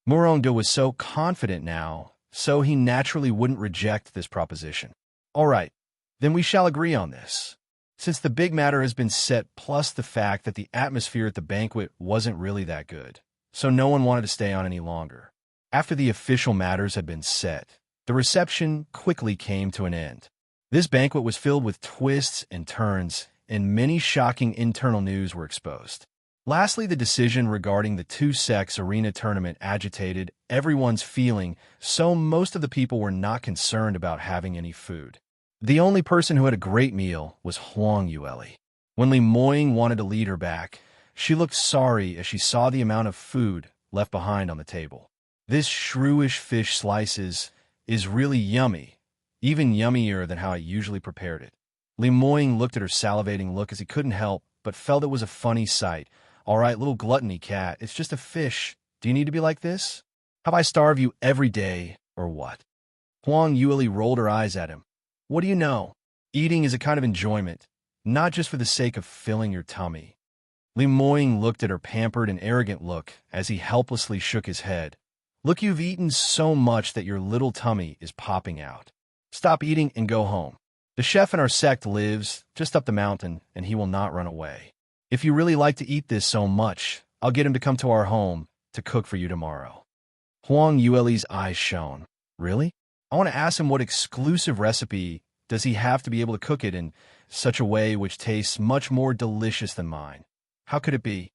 Murongda was so confident now, so he naturally wouldn't reject this proposition. All right, then we shall agree on this. Since the big matter has been set, plus the fact that the atmosphere at the banquet wasn't really that good, so no one wanted to stay on any longer. After the official matters had been set, the reception quickly came to an end. This banquet was filled with twists and turns, and many shocking internal news were exposed. Lastly, the decision regarding the two-sex arena tournament agitated everyone's feeling, so most of the people were not concerned about having any food. The only person who had a great meal was Huang Yueli. When Li Moying wanted to lead her back, she looked sorry as she saw the amount of food left behind on the table. This shrewish fish slices is really yummy, even yummier than how I usually prepared it. Li Moying looked at her salivating look as he couldn't help, but felt it was a funny sight. All right, little gluttony cat, it's just a fish. Do you need to be like this? Have I starved you every day, or what? Huang Yueli rolled her eyes at him. What do you know? Eating is a kind of enjoyment, not just for the sake of filling your tummy. Li Moying looked at her pampered and arrogant look as he helplessly shook his head. Look, you've eaten so much that your little tummy is popping out. Stop eating and go home. The chef in our sect lives just up the mountain, and he will not run away. If you really like to eat this so much, I'll get him to come to our home to cook for you tomorrow. Huang Yueli's eyes shone. Really? I want to ask him what exclusive recipe does he have to be able to cook it in such a way which tastes much more delicious than mine. How could it be?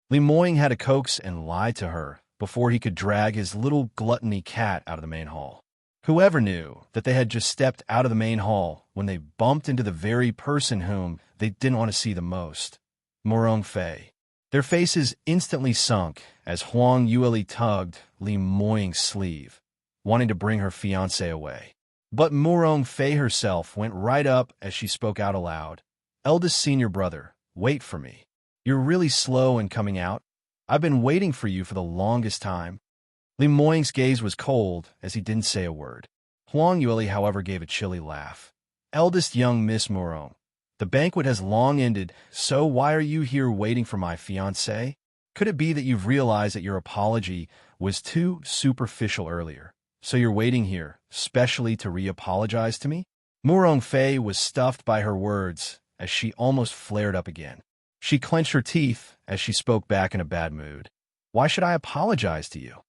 Li Moying had to coax and lie to her before he could drag his little gluttony cat out of the main hall. Whoever knew that they had just stepped out of the main hall when they bumped into the very person whom they didn't want to see the most? Murong Fei. Their faces instantly sunk as Huang Yueli tugged Li Moying's sleeve, wanting to bring her fiancé away. But Murong Fei herself went right up as she spoke out aloud. Eldest senior brother, wait for me. You're really slow in coming out. I've been waiting for you for the longest time. Li Moying's gaze was cold as he didn't say a word. Huang Yueli, however, gave a chilly laugh. Eldest young Miss Murong, the banquet has long ended, so why are you here waiting for my fiancé? Could it be that you've realized that your apology was too superficial earlier, so you're waiting here, specially to re-apologize to me? Murong Fei was stuffed by her words as she almost flared up again. She clenched her teeth as she spoke back in a bad mood. Why should I apologize to you?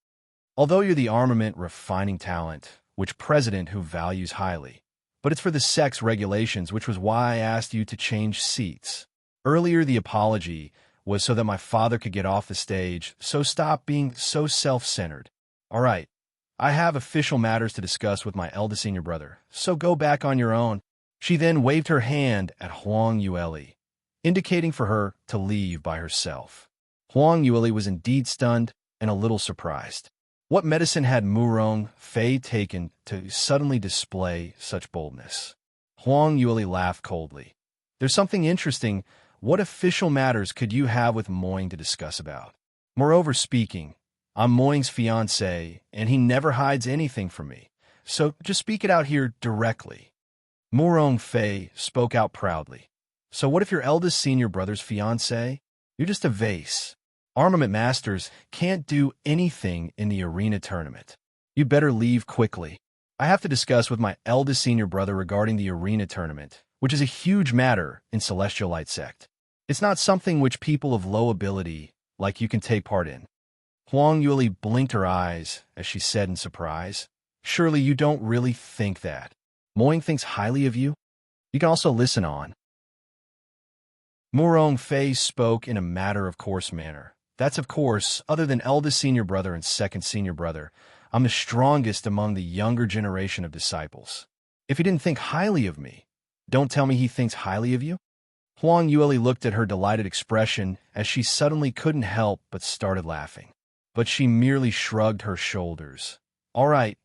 Although you're the armament refining talent, which president who values highly, but it's for the sex regulations, which was why I asked you to change seats. Earlier, the apology was so that my father could get off the stage, so stop being so self-centered. All right, I have official matters to discuss with my eldest senior brother, so go back on your own. She then waved her hand at Huang Yueli, indicating for her to leave by herself. Huang Yueli was indeed stunned and a little surprised. What medicine had Murong Fei taken to suddenly display such boldness? Huang Yueli laughed coldly. There's something interesting. What official matters could you have with Moying to discuss about? Moreover speaking, I'm Moying's fiancé, and he never hides anything from me. So just speak it out here directly. Murong Fei spoke out proudly. So what if your eldest senior brother's fiancé? You're just a vase. Armament masters can't do anything in the arena tournament. You'd better leave quickly. I have to discuss with my eldest senior brother regarding the arena tournament, which is a huge matter in Celestial Light Sect. It's not something which people of low ability like you can take part in. Huang Yueli blinked her eyes as she said in surprise, surely you don't really think that. Moying thinks highly of you? You can also listen on. Murong Fei spoke in a matter-of-course manner. That's of course, other than eldest senior brother and second senior brother, I'm the strongest among the younger generation of disciples. If he didn't think highly of me, don't tell me he thinks highly of you? Huang Yueli looked at her delighted expression as she suddenly couldn't help but started laughing. But she merely shrugged her shoulders. All right,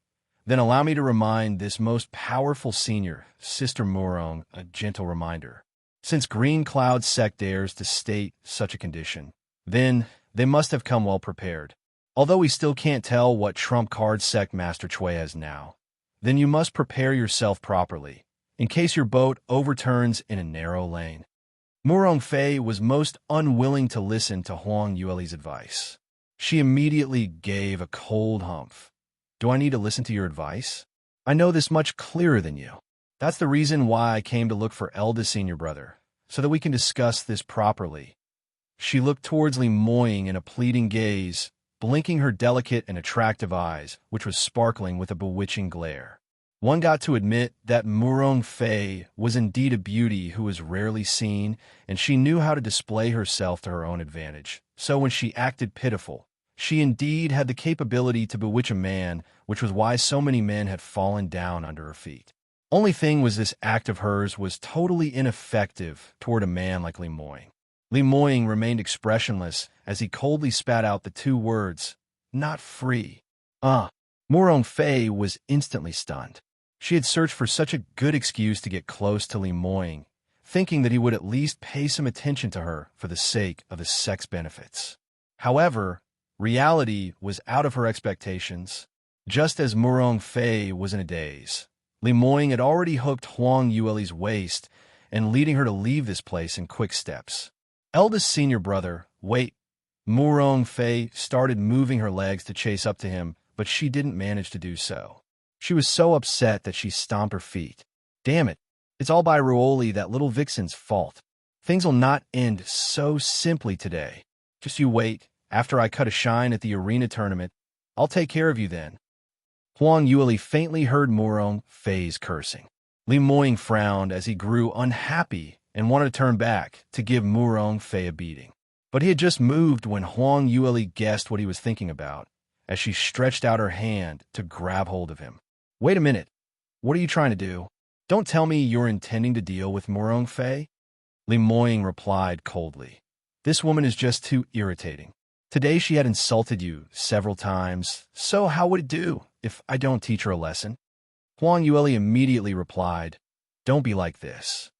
then allow me to remind this most powerful senior, Sister Murong, a gentle reminder. Since Green Cloud Sect dares to state such a condition, then they must have come well prepared. Although we still can't tell what trump card Sect Master Chui has now, then you must prepare yourself properly, in case your boat overturns in a narrow lane. Murong Fei was most unwilling to listen to Huang Yueli's advice. She immediately gave a cold humph. Do I need to listen to your advice? I know this much clearer than you. That's the reason why I came to look for eldest senior brother, so that we can discuss this properly. She looked towards Li Moying in a pleading gaze, blinking her delicate and attractive eyes, which was sparkling with a bewitching glare. One got to admit that Murong Fei was indeed a beauty who was rarely seen, and she knew how to display herself to her own advantage. So when she acted pitiful, she indeed had the capability to bewitch a man, which was why so many men had fallen down under her feet. Only thing was this act of hers was totally ineffective toward a man like Li Moying. Li Moying remained expressionless as he coldly spat out the two words, "Not free." Murong Fei was instantly stunned. She had searched for such a good excuse to get close to Li Moying, thinking that he would at least pay some attention to her for the sake of his sex benefits. However, reality was out of her expectations. Just as Murong Fei was in a daze, Li Moying had already hooked Huang Yueli's waist and leading her to leave this place in quick steps. Eldest senior brother, wait. Murong Fei started moving her legs to chase up to him, but she didn't manage to do so. She was so upset that she stomped her feet. Damn it, it's all by Ruoli, that little vixen's fault. Things will not end so simply today. Just you wait. After I cut a shine at the arena tournament, I'll take care of you then. Huang Yueli faintly heard Murong Fei's cursing. Li Moying frowned as he grew unhappy and wanted to turn back to give Murong Fei a beating. But he had just moved when Huang Yueli guessed what he was thinking about, as she stretched out her hand to grab hold of him. Wait a minute. What are you trying to do? Don't tell me you're intending to deal with Murong Fei? Li Moying replied coldly. This woman is just too irritating. Today she had insulted you several times, so how would it do if I don't teach her a lesson? Huang Yueli immediately replied, Don't be like this.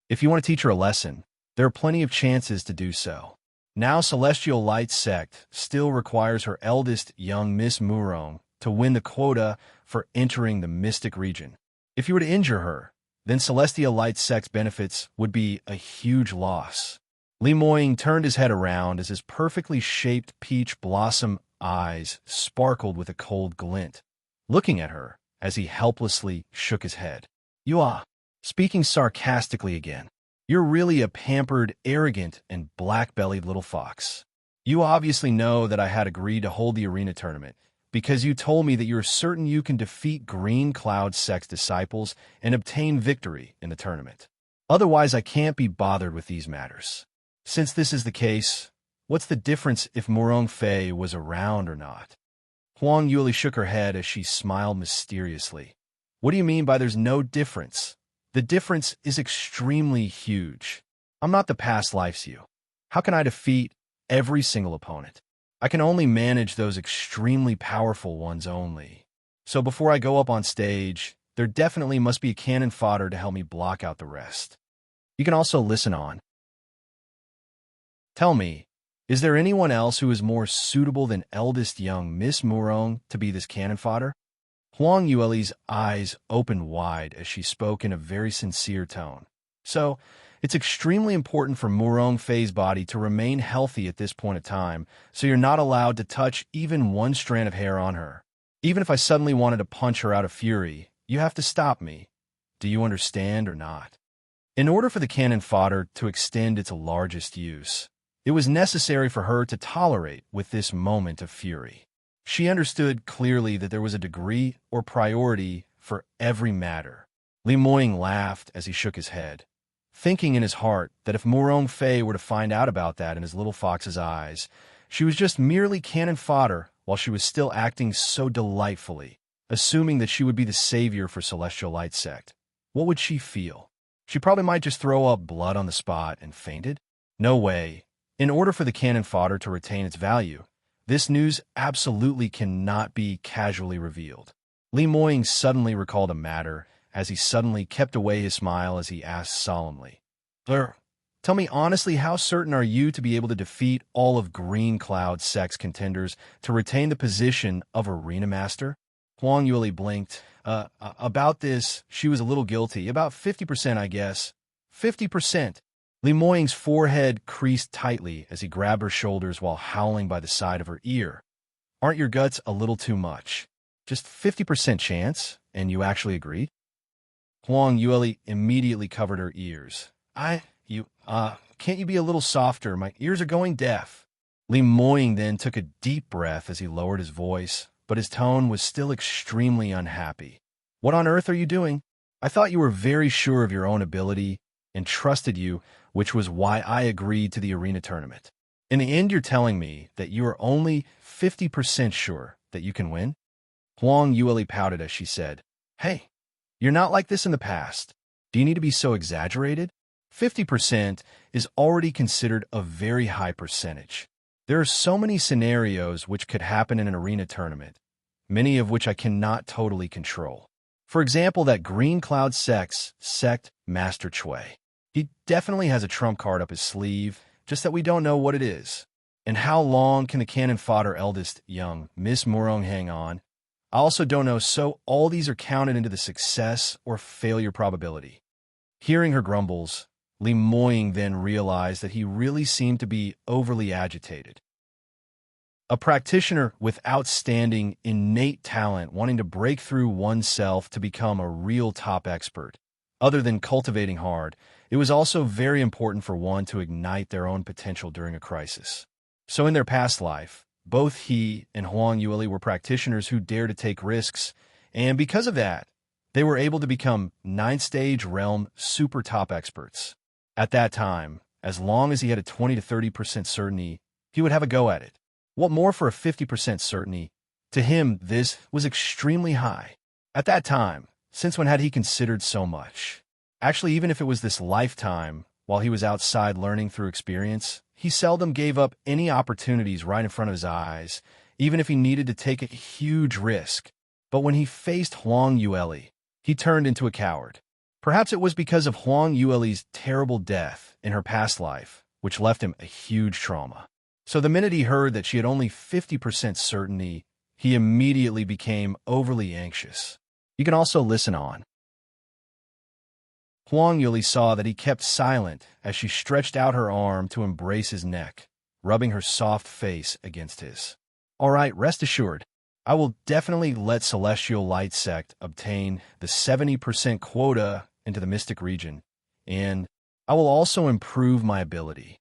If you want to teach her a lesson, there are plenty of chances to do so. Now Celestial Light Sect still requires her eldest young Miss Murong to win the quota for entering the Mystic region. If you were to injure her, then Celestial Light Sect's benefits would be a huge loss. Li Moying turned his head around as his perfectly shaped peach blossom eyes sparkled with a cold glint, looking at her as he helplessly shook his head. You are speaking sarcastically again. You're really a pampered, arrogant, and black-bellied little fox. You obviously know that I had agreed to hold the arena tournament because you told me that you're certain you can defeat Green Cloud Sect's disciples and obtain victory in the tournament. Otherwise, I can't be bothered with these matters. Since this is the case, what's the difference if Murong Fei was around or not? Huang Yueli shook her head as she smiled mysteriously. What do you mean by there's no difference? The difference is extremely huge. I'm not the past lives you. How can I defeat every single opponent? I can only manage those extremely powerful ones only. So before I go up on stage, there definitely must be a cannon fodder to help me block out the rest. You can also listen on. Tell me, is there anyone else who is more suitable than eldest young Miss Murong to be this cannon fodder? Huang Yueli's eyes opened wide as she spoke in a very sincere tone. So, it's extremely important for Murong Fei's body to remain healthy at this point of time, so you're not allowed to touch even one strand of hair on her. Even if I suddenly wanted to punch her out of fury, you have to stop me. Do you understand or not? In order for the cannon fodder to extend its largest use, it was necessary for her to tolerate with this moment of fury. She understood clearly that there was a degree or priority for every matter. Li Moying laughed as he shook his head, thinking in his heart that if Murong Fei were to find out about that in his little fox's eyes, she was just merely cannon fodder while she was still acting so delightfully, assuming that she would be the savior for Celestial Light Sect. What would she feel? She probably might just throw up blood on the spot and fainted? No way. In order for the cannon fodder to retain its value, this news absolutely cannot be casually revealed. Li Moying suddenly recalled a matter as he suddenly kept away his smile as he asked solemnly, Tell me honestly, how certain are you to be able to defeat all of Green Cloud Sect's contenders to retain the position of Arena Master? Huang Yueli blinked. About this, she was a little guilty. About 50%, I guess. 50%. Li Moying's forehead creased tightly as he grabbed her shoulders while howling by the side of her ear. Aren't your guts a little too much? Just 50% chance, and you actually agreed? Huang Yueli immediately covered her ears. Can't you be a little softer? My ears are going deaf. Li Moying then took a deep breath as he lowered his voice, but his tone was still extremely unhappy. What on earth are you doing? I thought you were very sure of your own ability and trusted you, which was why I agreed to the arena tournament. In the end, you're telling me that you are only 50% sure that you can win? Huang Yueli pouted as she said, Hey, you're not like this in the past. Do you need to be so exaggerated? 50% is already considered a very high percentage. There are so many scenarios which could happen in an arena tournament, many of which I cannot totally control. For example, that Green Cloud sect Master Chui. He definitely has a trump card up his sleeve, just that we don't know what it is. And how long can the cannon fodder eldest young Miss Murong hang on? I also don't know, so all these are counted into the success or failure probability. Hearing her grumbles, Li Moying then realized that he really seemed to be overly agitated. A practitioner with outstanding, innate talent wanting to break through oneself to become a real top expert. Other than cultivating hard, it was also very important for one to ignite their own potential during a crisis. So in their past life, both he and Huang Yueli were practitioners who dared to take risks, and because of that, they were able to become 9th stage realm super top experts. At that time, as long as he had a 20 to 30% certainty, he would have a go at it. What more for a 50% certainty? To him, this was extremely high. At that time, since when had he considered so much? Actually, even if it was this lifetime, while he was outside learning through experience, he seldom gave up any opportunities right in front of his eyes, even if he needed to take a huge risk. But when he faced Huang Yueli, he turned into a coward. Perhaps it was because of Huang Yueli's terrible death in her past life, which left him a huge trauma. So the minute he heard that she had only 50% certainty, he immediately became overly anxious. You can also listen on. Huang Yueli saw that he kept silent as she stretched out her arm to embrace his neck, rubbing her soft face against his. All right, rest assured, I will definitely let Celestial Light Sect obtain the 70% quota into the Mystic region, and I will also improve my ability.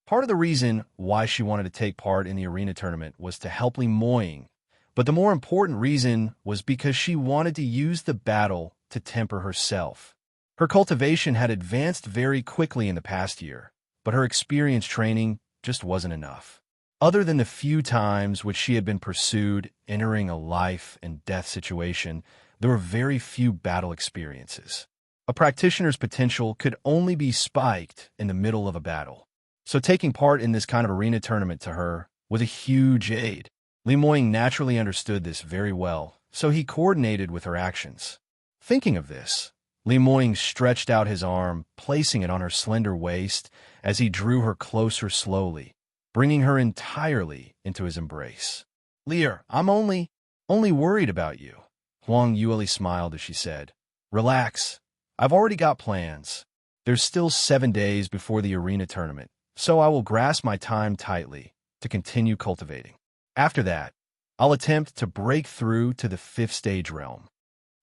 Part of the reason why she wanted to take part in the arena tournament was to help Li Moying, but the more important reason was because she wanted to use the battle to temper herself. Her cultivation had advanced very quickly in the past year, but her experience training just wasn't enough. Other than the few times which she had been pursued entering a life and death situation, there were very few battle experiences. A practitioner's potential could only be spiked in the middle of a battle. So taking part in this kind of arena tournament to her was a huge aid. Li Moying naturally understood this very well, so he coordinated with her actions. Thinking of this, Li Moying stretched out his arm, placing it on her slender waist as he drew her closer slowly, bringing her entirely into his embrace. Lear, I'm only worried about you. Huang Yueli smiled as she said, Relax, I've already got plans. There's still 7 days before the arena tournament, so I will grasp my time tightly to continue cultivating. After that, I'll attempt to break through to the 5th stage realm.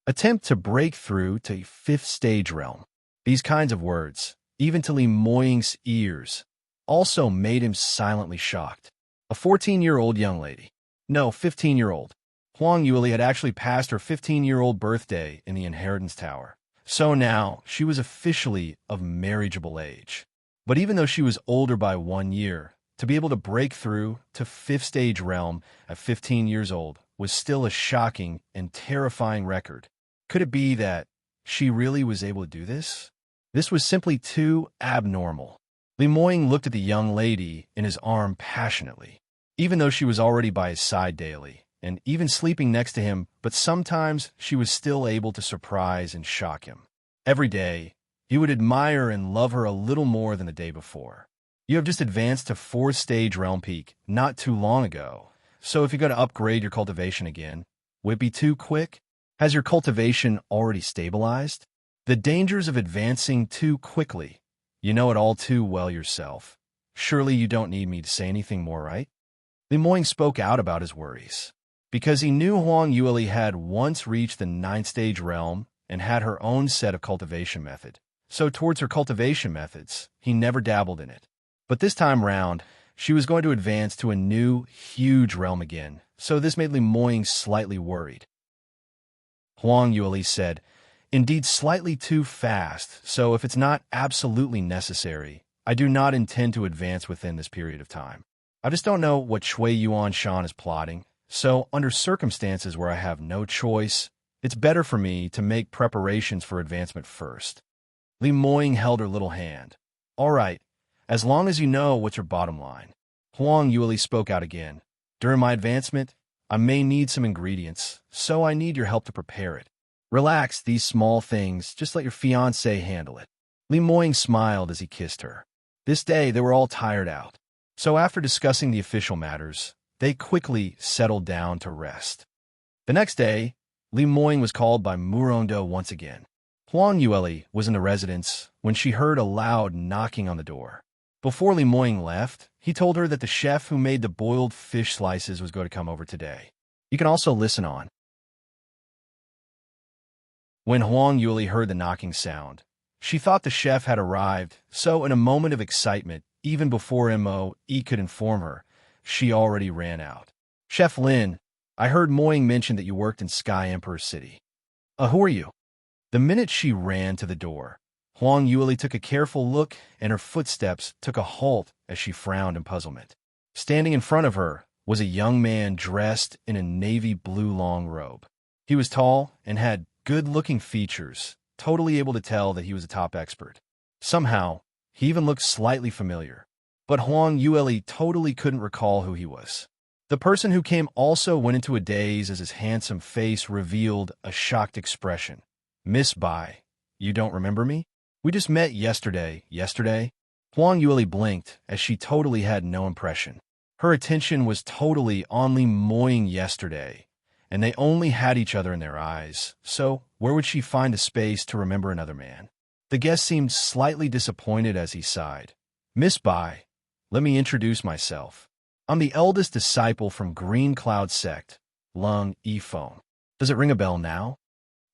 Attempt to break through to 5th stage realm. These kinds of words, even to Li Moying's ears, also made him silently shocked. A 14-year-old young lady. No, 15-year-old. Huang Yueli had actually passed her 15-year-old birthday in the Inheritance Tower. So now, she was officially of marriageable age. But even though she was older by 1 year, to be able to break through to 5th stage realm at 15 years old was still a shocking and terrifying record. Could it be that she really was able to do this? This was simply too abnormal. Li Moying looked at the young lady in his arm passionately, even though she was already by his side daily, and even sleeping next to him, but sometimes she was still able to surprise and shock him. Every day, he would admire and love her a little more than the day before. You have just advanced to 4th stage realm peak not too long ago, so if you're going to upgrade your cultivation again, would it be too quick? Has your cultivation already stabilized? The dangers of advancing too quickly You know it all too well yourself. Surely you don't need me to say anything more, right? Lemoyne spoke out about his worries. Because he knew Huang Yueli had once reached the 9th stage realm and had her own set of cultivation method. So towards her cultivation methods, he never dabbled in it. But this time round, she was going to advance to a new, huge realm again, so this made Lemoyne slightly worried. Huang Yueli said, "Indeed slightly too fast, so if it's not absolutely necessary, I do not intend to advance within this period of time. I just don't know what Shui Yuan Shan is plotting, so under circumstances where I have no choice, it's better for me to make preparations for advancement first." Lemoyne held her little hand. "All right, as long as you know what's your bottom line." Huang Yueli spoke out again. "During my advancement, I may need some ingredients, so I need your help to prepare it. Relax these small things, just let your fiancé handle it." Lemoyne smiled as he kissed her. This day they were all tired out, so after discussing the official matters, they quickly settled down to rest. The next day, Lemoyne was called by Murondo once again. Huang Yueli was in the residence when she heard a loud knocking on the door. Before Lemoyne left, he told her that the chef who made the boiled fish slices was going to come over today. You can also listen on. When Huang Yueli heard the knocking sound, she thought the chef had arrived, so in a moment of excitement, even before Mo could inform her, she already ran out. "Chef Lin, I heard Moying mention that you worked in Sky Emperor City. Who are you?" The minute she ran to the door, Huang Yueli took a careful look, and her footsteps took a halt as she frowned in puzzlement. Standing in front of her was a young man dressed in a navy blue long robe. He was tall and had good-looking features, totally able to tell that he was a top expert. Somehow, he even looked slightly familiar. But Huang Yueli totally couldn't recall who he was. The person who came also went into a daze as his handsome face revealed a shocked expression. "Miss Bai, you don't remember me? We just met yesterday. Huang Yueli blinked as she totally had no impression. Her attention was totally on Lemoyne yesterday, and they only had each other in their eyes, so where would she find a space to remember another man? The guest seemed slightly disappointed as he sighed. "Miss Bai, let me introduce myself. I'm the eldest disciple from Green Cloud Sect, Lung Yifeng. Does it ring a bell now?"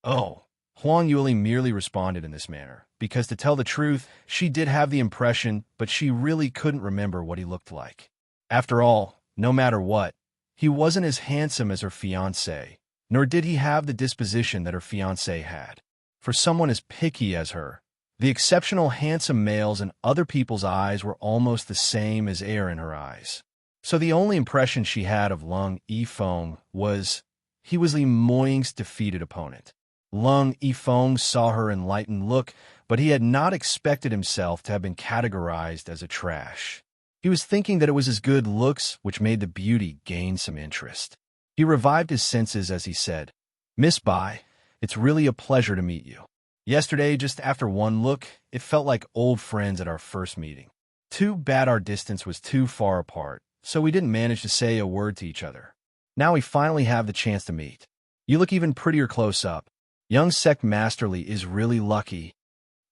"Oh." Huang Yueli merely responded in this manner, because to tell the truth, she did have the impression, but she really couldn't remember what he looked like. After all, no matter what, he wasn't as handsome as her fiancé, nor did he have the disposition that her fiancé had. For someone as picky as her, the exceptional handsome males in other people's eyes were almost the same as air in her eyes. So the only impression she had of Lung Yifeng was he was Lemoyne's defeated opponent. Lung Yifeng saw her enlightened look, but he had not expected himself to have been categorized as a trash. He was thinking that it was his good looks which made the beauty gain some interest. He revived his senses as he said, "Miss Bai, it's really a pleasure to meet you. Yesterday, just after one look, it felt like old friends at our first meeting. Too bad our distance was too far apart, so we didn't manage to say a word to each other. Now we finally have the chance to meet. You look even prettier close up. Young Sect Masterly is really lucky."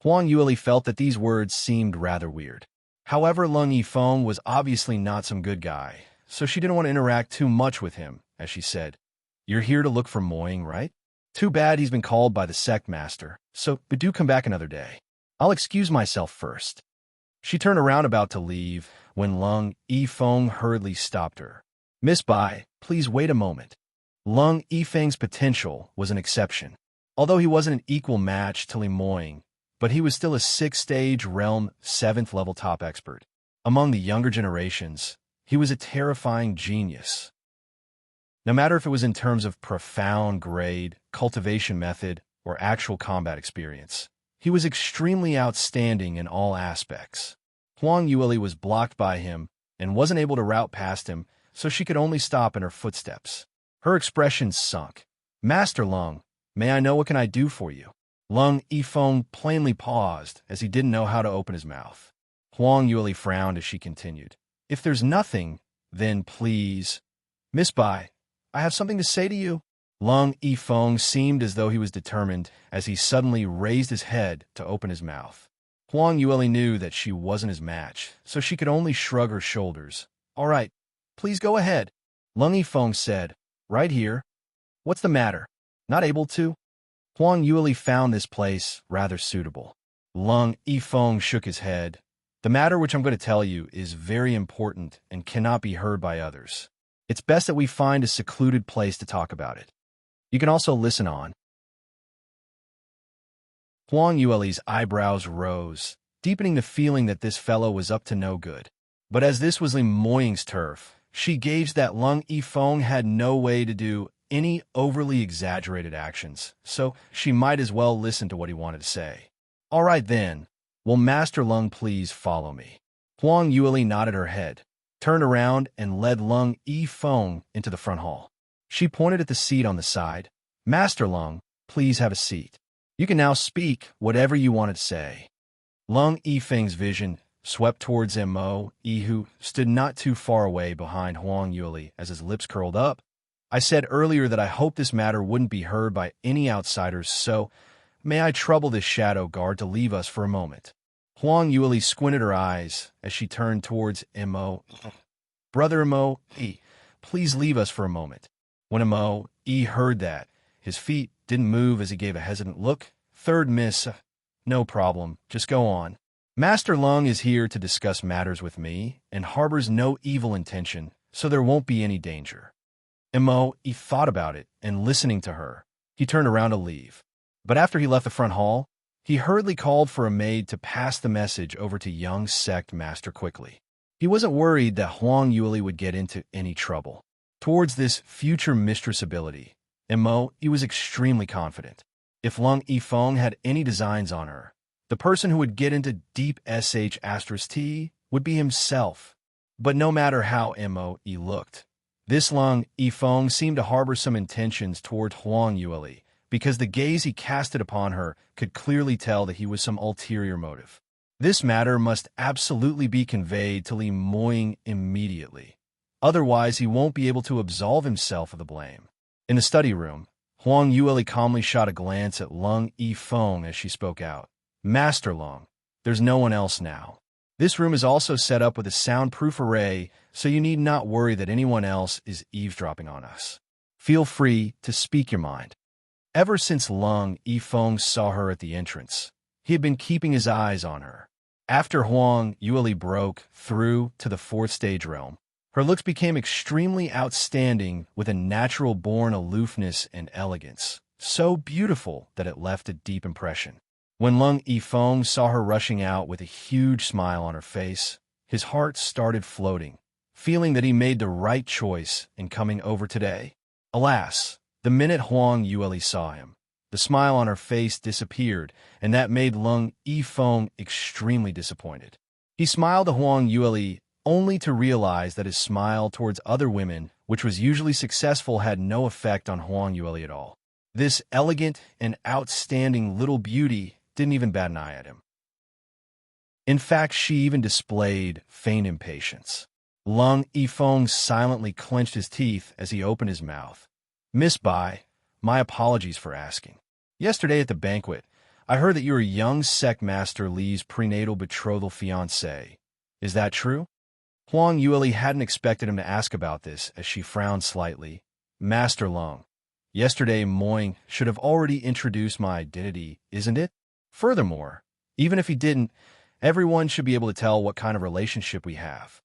Huang Yueli felt that these words seemed rather weird. However, Lung Yifeng was obviously not some good guy, so she didn't want to interact too much with him, as she said, "You're here to look for Moying, right? Too bad he's been called by the Sect Master, but do come back another day. I'll excuse myself first." She turned around about to leave when Lung Yifeng hurriedly stopped her. "Miss Bai, please wait a moment." Lung Yifeng's potential was an exception. Although he wasn't an equal match to Lemoyne, but he was still a 6th-stage realm 7th-level top expert. Among the younger generations, he was a terrifying genius. No matter if it was in terms of profound grade, cultivation method, or actual combat experience, he was extremely outstanding in all aspects. Huang Yueli was blocked by him and wasn't able to route past him, so she could only stop in her footsteps. Her expression sunk. "Master Lung, may I know what can I do for you?" Lung Yifeng plainly paused, as he didn't know how to open his mouth. Huang Yueli frowned as she continued. "If there's nothing, then please." "Miss Bai, I have something to say to you." Lung Yifeng seemed as though he was determined, as he suddenly raised his head to open his mouth. Huang Yueli knew that she wasn't his match, so she could only shrug her shoulders. All right, please go ahead, Lung Yifeng said. Right here. What's the matter? Not able to? Huang Yueli found this place rather suitable. Lung Yifeng shook his head. The matter which I'm going to tell you is very important and cannot be heard by others. It's best that we find a secluded place to talk about it. You can also listen on. Huang Yueli's eyebrows rose, deepening the feeling that this fellow was up to no good. But as this was Li Moying's turf, she gauged that Lung Yifeng had no way to do any overly exaggerated actions, so she might as well listen to what he wanted to say. All right then, will Master Lung please follow me? Huang Yueli nodded her head, turned around, and led Lung Yifeng into the front hall. She pointed at the seat on the side. Master Lung, please have a seat. You can now speak whatever you wanted to say. Lung Yifeng's vision swept towards Mo, who stood not too far away behind Huang Yueli as his lips curled up. I said earlier that I hoped this matter wouldn't be heard by any outsiders, so may I trouble this shadow guard to leave us for a moment. Huang Yueli squinted her eyes as she turned towards Mo. Brother Mo, please leave us for a moment. When Mo heard that, his feet didn't move as he gave a hesitant look. Third miss, no problem, just go on. Master Lung is here to discuss matters with me and harbors no evil intention, so there won't be any danger. Mo thought about it, and listening to her, he turned around to leave. But after he left the front hall, he hurriedly called for a maid to pass the message over to young sect master quickly. He wasn't worried that Huang Yueli would get into any trouble. Towards this future mistress ability, Mo was extremely confident. If Lung Yifeng had any designs on her, the person who would get into deep sh*t would be himself. But no matter how Mo looked, this Lung Yifeng seemed to harbor some intentions toward Huang Yueli, because the gaze he casted upon her could clearly tell that he was some ulterior motive. This matter must absolutely be conveyed to Li Moying immediately. Otherwise, he won't be able to absolve himself of the blame. In the study room, Huang Yueli calmly shot a glance at Lung Yifeng as she spoke out. Master Lung, there's no one else now. This room is also set up with a soundproof array, so you need not worry that anyone else is eavesdropping on us. Feel free to speak your mind. Ever since Lung Yifeng saw her at the entrance, he had been keeping his eyes on her. After Huang Yueli broke through to the fourth stage realm, her looks became extremely outstanding with a natural-born aloofness and elegance, so beautiful that it left a deep impression. When Lung Yifeng saw her rushing out with a huge smile on her face, his heart started floating, feeling that he made the right choice in coming over today. Alas, the minute Huang Yueli saw him, the smile on her face disappeared, and that made Lung Yifeng extremely disappointed. He smiled at Huang Yueli only to realize that his smile towards other women, which was usually successful, had no effect on Huang Yueli at all. This elegant and outstanding little beauty didn't even bat an eye at him. In fact, she even displayed faint impatience. Lung Yifeng silently clenched his teeth as he opened his mouth. Miss Bai, my apologies for asking. Yesterday at the banquet, I heard that you were young sect master Li's prenatal betrothal fiancé. Is that true? Huang Yueli hadn't expected him to ask about this as she frowned slightly. Master Lung, yesterday Moying should have already introduced my identity, isn't it? Furthermore, even if he didn't, everyone should be able to tell what kind of relationship we have.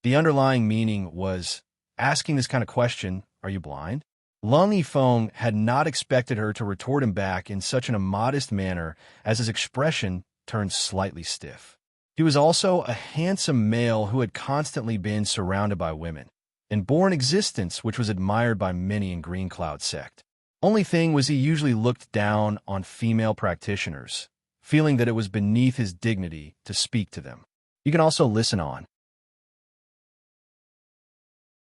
The underlying meaning was, asking this kind of question, are you blind? Lung Yifeng had not expected her to retort him back in such an immodest manner as his expression turned slightly stiff. He was also a handsome male who had constantly been surrounded by women, and bore an existence which was admired by many in Green Cloud sect. Only thing was he usually looked down on female practitioners, feeling that it was beneath his dignity to speak to them. You can also listen on.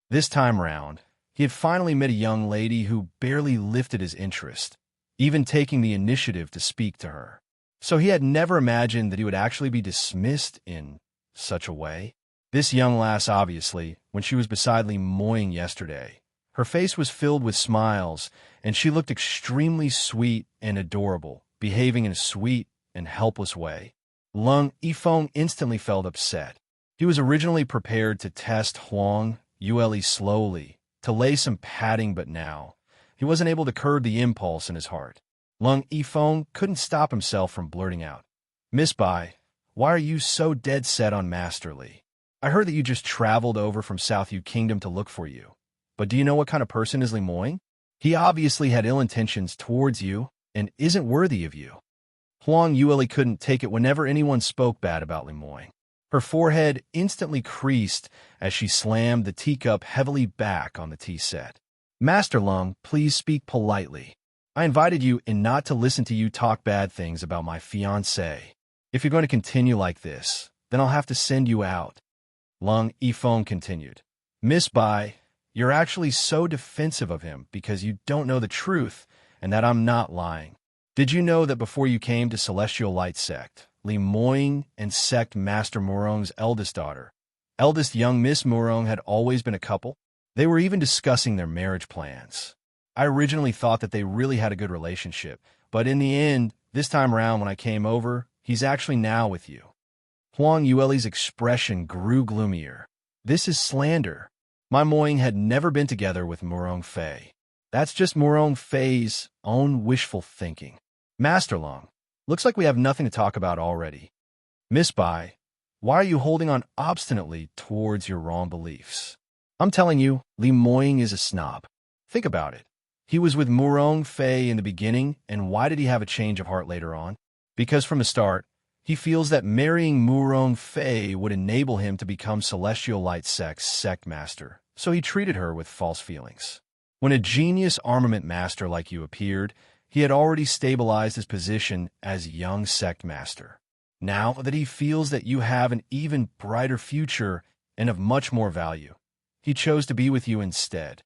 This time round, he had finally met a young lady who barely lifted his interest, even taking the initiative to speak to her. So he had never imagined that he would actually be dismissed in such a way. This young lass, obviously, when she was beside Li Moying yesterday, her face was filled with smiles, and she looked extremely sweet and adorable, behaving in a sweet and helpless way. Lung Yifeng instantly felt upset. He was originally prepared to test Huang Yue slowly, to lay some padding, but now he wasn't able to curb the impulse in his heart. Lung Yifeng couldn't stop himself from blurting out, "Miss Bai, why are you so dead set on Master Li? I heard that you just traveled over from South Yu Kingdom to look for you. But do you know what kind of person is Li Moying? He obviously had ill intentions towards you and isn't worthy of you." Huang Yue couldn't take it whenever anyone spoke bad about Li Moying. Her forehead instantly creased as she slammed the teacup heavily back on the tea set. "Master Lung, please speak politely. I invited you in not to listen to you talk bad things about my fiancé. If you're going to continue like this, then I'll have to send you out." Lung Yifeng continued, "Miss Bai, you're actually so defensive of him because you don't know the truth and that I'm not lying. Did you know that before you came to Celestial Light Sect, Li Moying and Sect Master Murong's eldest daughter, eldest young Miss Murong, had always been a couple? They were even discussing their marriage plans. I originally thought that they really had a good relationship, but in the end, this time around when I came over, he's actually now with you." Huang Yueli's expression grew gloomier. "This is slander. My Moying had never been together with Murong Fei. That's just Murong Fei's own wishful thinking. Master Long, looks like we have nothing to talk about already. Miss Bai, why are you holding on obstinately towards your wrong beliefs? I'm telling you, Li Moying is a snob. Think about it. He was with Murong Fei in the beginning, and why did he have a change of heart later on? Because from the start, he feels that marrying Murong Fei would enable him to become Celestial Light Sect's sect master, so he treated her with false feelings. When a genius armament master like you appeared, he had already stabilized his position as young sect master. Now that he feels that you have an even brighter future and of much more value, he chose to be with you instead.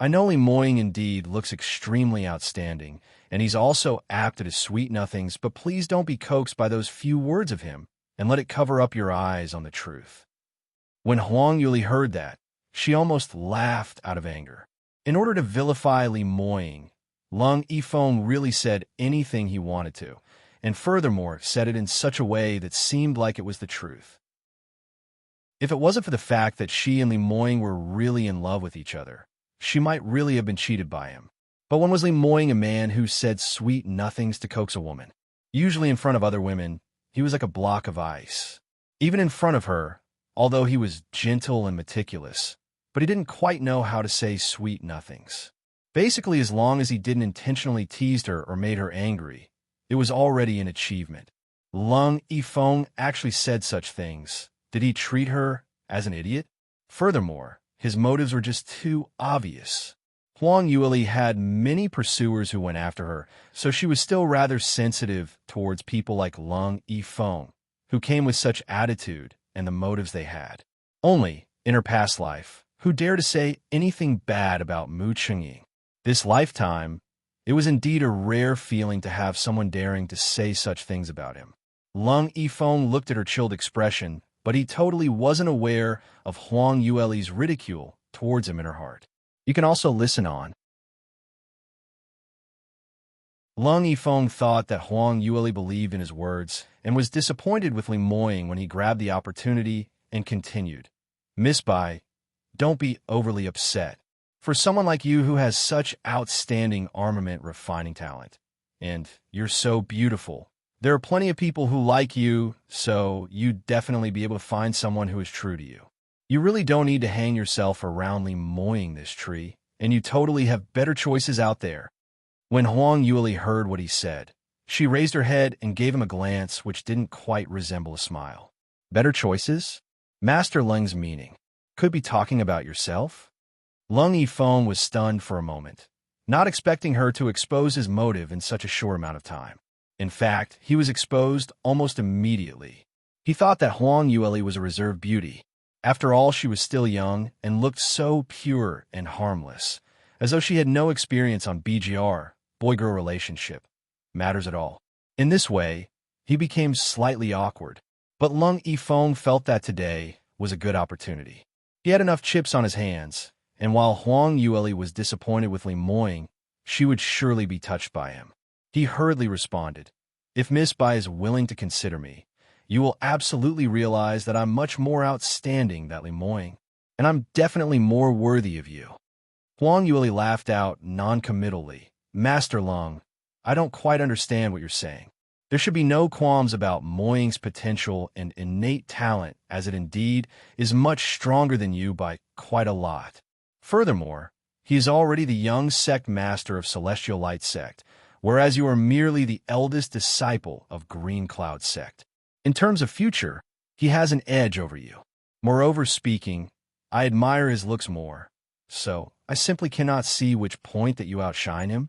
I know Li Moying indeed looks extremely outstanding, and he's also apt at his sweet nothings, but please don't be coaxed by those few words of him and let it cover up your eyes on the truth." When Huang Yuli heard that, she almost laughed out of anger. In order to vilify Li Moying, Lung Yifeng really said anything he wanted to, and furthermore said it in such a way that seemed like it was the truth. If it wasn't for the fact that she and Li Moying were really in love with each other, she might really have been cheated by him. But when was Li Moying a man who said sweet nothings to coax a woman? Usually in front of other women, he was like a block of ice. Even in front of her, although he was gentle and meticulous, but he didn't quite know how to say sweet nothings. Basically, as long as he didn't intentionally tease her or made her angry, it was already an achievement. Lung Yifeng actually said such things. Did he treat her as an idiot? Furthermore, his motives were just too obvious. Huang Yuli had many pursuers who went after her, so she was still rather sensitive towards people like Lung Yifeng, who came with such attitude and the motives they had. Only, in her past life, who dared to say anything bad about Mu Chengying? This lifetime, it was indeed a rare feeling to have someone daring to say such things about him. Lung Yifeng looked at her chilled expression, but he totally wasn't aware of Huang Yueli's ridicule towards him in her heart. You can also listen on. Lung Yifeng thought that Huang Yueli believed in his words and was disappointed with Li Moying when he grabbed the opportunity and continued. Miss Bai, don't be overly upset. For someone like you who has such outstanding armament refining talent, and you're so beautiful, there are plenty of people who like you, so you'd definitely be able to find someone who is true to you. You really don't need to hang yourself around Li Moying this tree, and you totally have better choices out there. When Huang Yuli heard what he said, she raised her head and gave him a glance which didn't quite resemble a smile. Better choices? Master Lung's meaning. Could be talking about yourself? Lung Yifeng was stunned for a moment, not expecting her to expose his motive in such a short amount of time. In fact, he was exposed almost immediately. He thought that Huang Yuli was a reserved beauty. After all, she was still young and looked so pure and harmless, as though she had no experience on BGR, boy-girl relationship, matters at all. In this way, he became slightly awkward, but Lung Yifeng felt that today was a good opportunity. He had enough chips on his hands, and while Huang Yuli was disappointed with Li Moying, she would surely be touched by him. He hurriedly responded, If Miss Bai is willing to consider me, you will absolutely realize that I'm much more outstanding than Moing, and I'm definitely more worthy of you. Huang Yueli laughed out non-committally. Master Lung, I don't quite understand what you're saying. There should be no qualms about Moying's potential and innate talent, as it indeed is much stronger than you by quite a lot. Furthermore, he is already the young sect master of Celestial Light Sect, whereas you are merely the eldest disciple of Green Cloud Sect. In terms of future, he has an edge over you. Moreover speaking, I admire his looks more, so I simply cannot see which point that you outshine him.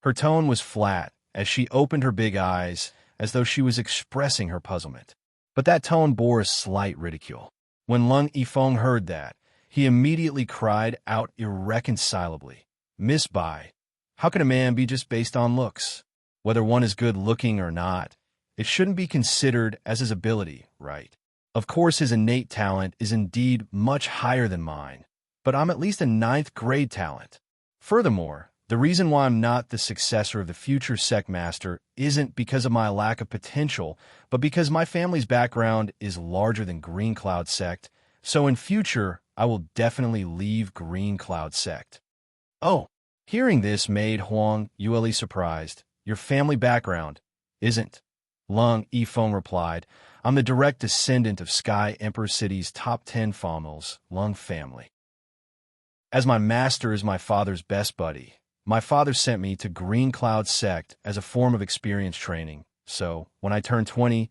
Her tone was flat as she opened her big eyes as though she was expressing her puzzlement. But that tone bore a slight ridicule. When Lung Yifeng heard that, he immediately cried out irreconcilably, Miss Bai, how can a man be just based on looks? Whether one is good-looking or not, it shouldn't be considered as his ability, right? Of course his innate talent is indeed much higher than mine, but I'm at least a 9th grade talent. Furthermore, the reason why I'm not the successor of the future sect master isn't because of my lack of potential, but because my family's background is larger than Green Cloud Sect, so in future, I will definitely leave Green Cloud Sect. Oh, hearing this made Huang Yueli surprised. Your family background isn't. Lung Yifeng replied, I'm the direct descendant of Sky Emperor City's top 10 families, Lung family. As my master is my father's best buddy, my father sent me to Green Cloud Sect as a form of experience training, so when I turn 20,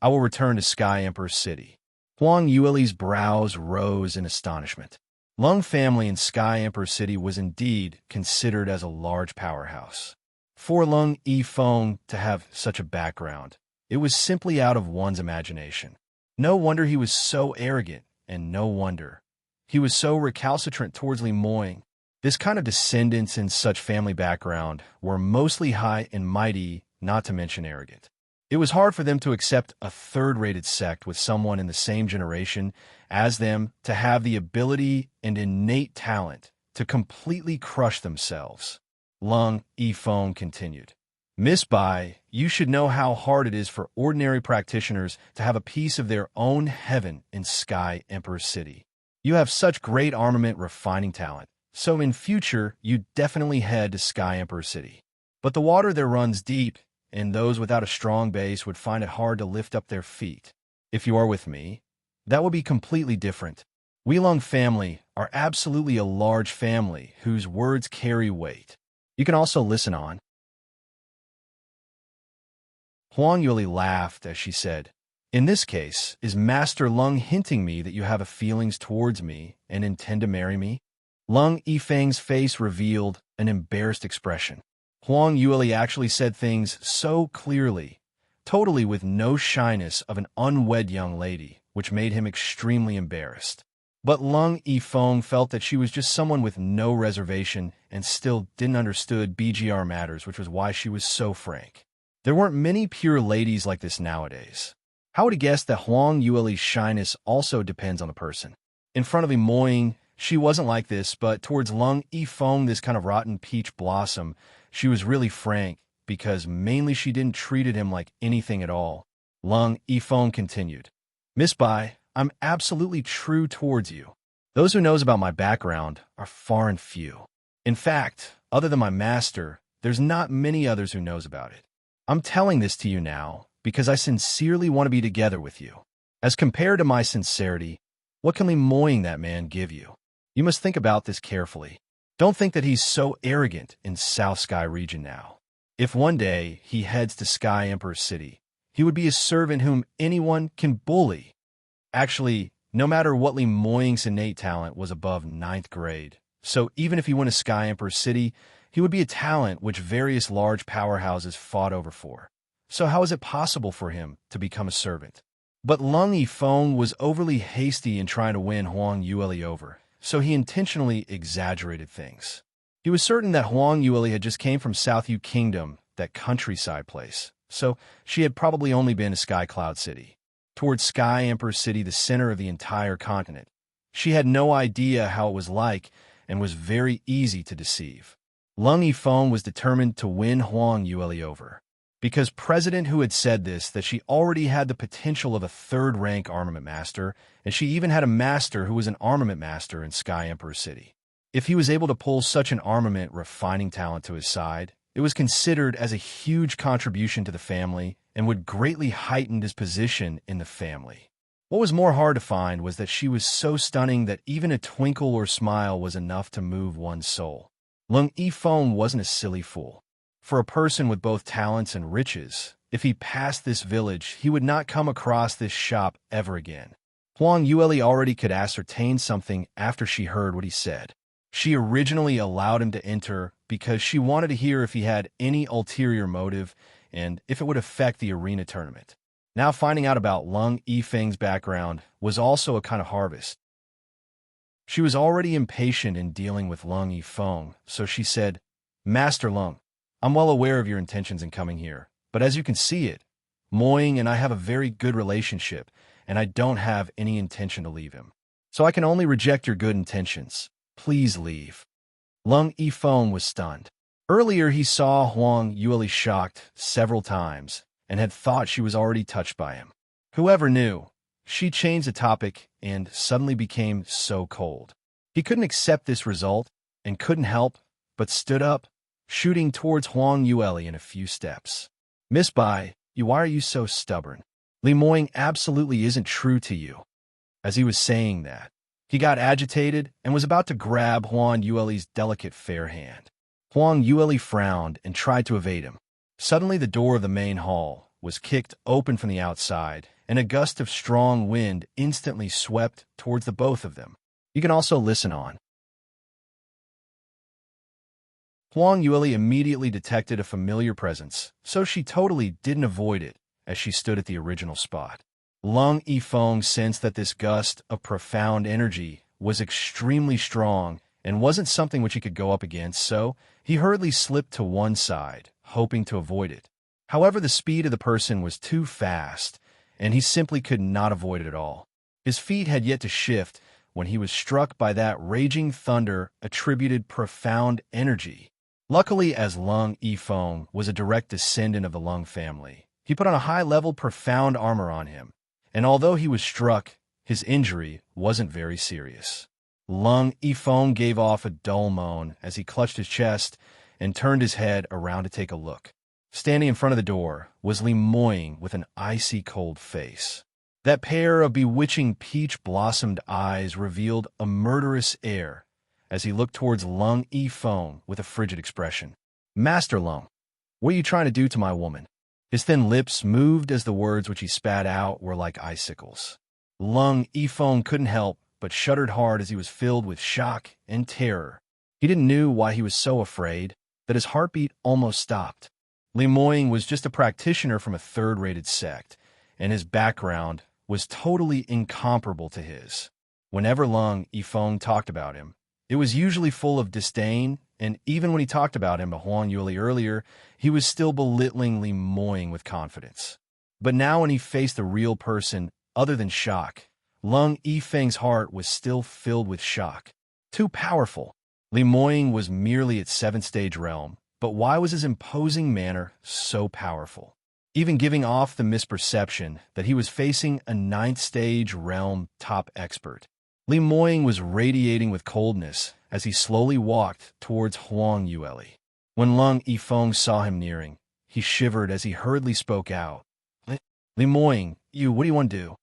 I will return to Sky Emperor City. Huang Yueli's brows rose in astonishment. Lung family in Sky Emperor City was indeed considered as a large powerhouse. For Lung Yifeng to have such a background, it was simply out of one's imagination. No wonder he was so arrogant, and no wonder he was so recalcitrant towards Li Moing. This kind of descendants in such family background were mostly high and mighty, not to mention arrogant. It was hard for them to accept a third-rated sect with someone in the same generation as them to have the ability and innate talent to completely crush themselves. Lung Yifeng continued, Miss Bai, you should know how hard it is for ordinary practitioners to have a piece of their own heaven in Sky Emperor City. You have such great armament refining talent, so in future you definitely head to Sky Emperor City. But the water there runs deep, and those without a strong base would find it hard to lift up their feet. If you are with me, that will be completely different. We Lung family are absolutely a large family whose words carry weight. You can also listen on. Huang Yueli laughed as she said, In this case, is Master Lung hinting me that you have feelings towards me and intend to marry me? Lung Yifeng's face revealed an embarrassed expression. Huang Yueli actually said things so clearly, totally with no shyness of an unwed young lady, which made him extremely embarrassed. But Lung Yifeng felt that she was just someone with no reservation and still didn't understood BGR matters, which was why she was so frank. There weren't many pure ladies like this nowadays. How would have guessed that Huang Yueli's shyness also depends on the person? In front of Moing, she wasn't like this, but towards Lung Yifeng, this kind of rotten peach blossom, she was really frank, because mainly she didn't treated him like anything at all. Lung Yifeng continued, Miss Bai, I'm absolutely true towards you. Those who knows about my background are far and few. In fact, other than my master, there's not many others who knows about it. I'm telling this to you now because I sincerely want to be together with you. As compared to my sincerity, what can Li Moing that man give you? You must think about this carefully. Don't think that he's so arrogant in South Sky region now. If one day he heads to Sky Emperor City, he would be a servant whom anyone can bully. Actually, no matter what Li Moing's innate talent was above 9th grade, so even if he went to Sky Emperor City, he would be a talent which various large powerhouses fought over for. So how is it possible for him to become a servant? But Lung Yifeng was overly hasty in trying to win Huang Yueli over, so he intentionally exaggerated things. He was certain that Huang Yueli had just came from South Yu Kingdom, that countryside place, so she had probably only been to Sky Cloud City. Towards Sky Emperor City, the center of the entire continent. She had no idea how it was like and was very easy to deceive. Lung Yifeng was determined to win Huang Yueli over. because President who had said this, that she already had the potential of a third-rank armament master, and she even had a master who was an armament master in Sky Emperor City. If he was able to pull such an armament refining talent to his side, it was considered as a huge contribution to the family and would greatly heighten his position in the family. What was more hard to find was that she was so stunning that even a twinkle or smile was enough to move one's soul. Lung Yifeng wasn't a silly fool. For a person with both talents and riches, if he passed this village, he would not come across this shop ever again. Huang Yueli already could ascertain something after she heard what he said. She originally allowed him to enter because she wanted to hear if he had any ulterior motive and if it would affect the arena tournament. Now finding out about Lung Yifeng's background was also a kind of harvest. She was already impatient in dealing with Lung Yifeng, so she said, "Master Lung, I'm well aware of your intentions in coming here, but as you can see it, Moying and I have a very good relationship, and I don't have any intention to leave him. So I can only reject your good intentions. Please leave." Lung Yifeng was stunned. Earlier he saw Huang Yueli shocked several times and had thought she was already touched by him. Whoever knew, she changed the topic and suddenly became so cold. He couldn't accept this result and couldn't help but stood up, shooting towards Huang Yueli in a few steps. "Miss Bai, why are you so stubborn? Li Moying absolutely isn't true to you." As he was saying that, he got agitated and was about to grab Huang Yueli's delicate fair hand. Huang Yueli frowned and tried to evade him. Suddenly the door of the main hall was kicked open from the outside, and a gust of strong wind instantly swept towards the both of them. You can also listen on. Huang Yueli immediately detected a familiar presence, so she totally didn't avoid it as she stood at the original spot. Lung Yifeng sensed that this gust of profound energy was extremely strong and wasn't something which he could go up against, so he hurriedly slipped to one side, hoping to avoid it. However, the speed of the person was too fast, and he simply could not avoid it at all. His feet had yet to shift when he was struck by that raging thunder attributed profound energy. Luckily, as Lung Yifeng was a direct descendant of the Lung family, he put on a high-level profound armor on him, and although he was struck, his injury wasn't very serious. Lung Yifeng gave off a dull moan as he clutched his chest and turned his head around to take a look. Standing in front of the door was Li Moying with an icy cold face. That pair of bewitching peach-blossomed eyes revealed a murderous air as he looked towards Lung Yifeng with a frigid expression. "Master Lung, what are you trying to do to my woman?" His thin lips moved as the words which he spat out were like icicles. Lung Yifeng couldn't help but shuddered hard as he was filled with shock and terror. He didn't know why he was so afraid that his heartbeat almost stopped. Li Moying was just a practitioner from a third-rated sect, and his background was totally incomparable to his. Whenever Lung Yifeng talked about him, it was usually full of disdain, and even when he talked about him to Huang Yueli earlier, he was still belittling Li Moying with confidence. But now when he faced a real person other than shock, Lung Yifeng's heart was still filled with shock. Too powerful. Li Moying was merely at 7th stage realm, but why was his imposing manner so powerful? Even giving off the misperception that he was facing a 9th stage realm top expert. Li Moying was radiating with coldness as he slowly walked towards Huang Yueli. When Lung Yifeng saw him nearing, he shivered as he hurriedly spoke out. Li Moying, what do you want to do?"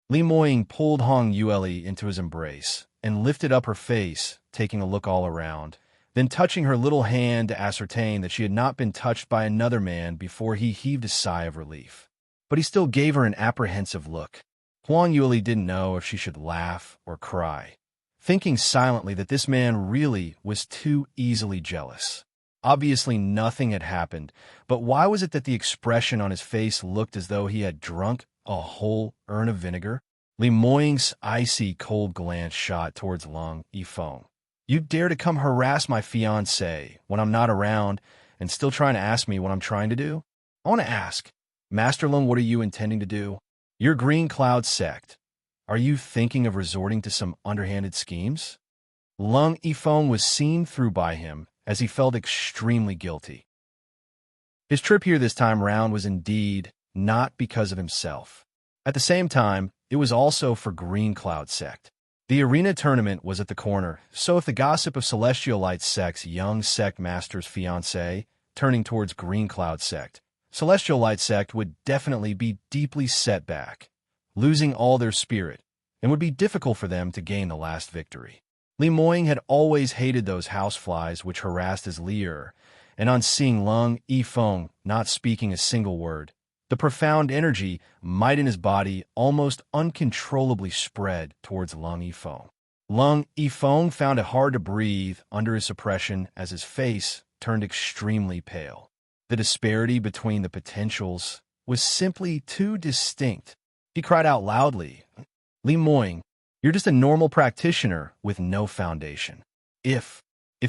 Li Moying pulled Huang Yueli into his embrace and lifted up her face, taking a look all around, then touching her little hand to ascertain that she had not been touched by another man before he heaved a sigh of relief. But he still gave her an apprehensive look. Huang Yueli didn't know if she should laugh or cry, thinking silently that this man really was too easily jealous. Obviously nothing had happened, but why was it that the expression on his face looked as though he had drunk a whole urn of vinegar? Li Moying's icy cold glance shot towards Lung Yifeng. "You dare to come harass my fiancée when I'm not around and still trying to ask me what I'm trying to do? I want to ask, Master Lung, what are you intending to do? Your Green Cloud sect. Are you thinking of resorting to some underhanded schemes?" Lung Yifeng was seen through by him as he felt extremely guilty. His trip here this time round was indeed not because of himself. At the same time, it was also for Green Cloud Sect. The arena tournament was at the corner, so if the gossip of Celestial Light Sect's young sect master's fiancé turning towards Green Cloud Sect, Celestial Light Sect would definitely be deeply set back, losing all their spirit, and would be difficult for them to gain the last victory. Li Moying had always hated those houseflies which harassed his Lier, and on seeing Lung Yifeng not speaking a single word, the profound energy might in his body almost uncontrollably spread towards Lung Yifeng. Lung Yifeng found it hard to breathe under his suppression as his face turned extremely pale. The disparity between the potentials was simply too distinct. He cried out loudly, "Li Moying, you're just a normal practitioner with no foundation. If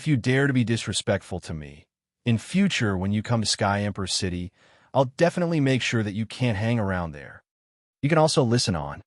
you dare to be disrespectful to me, in future when you come to Sky Emperor City, I'll definitely make sure that you can't hang around there. You can also listen on."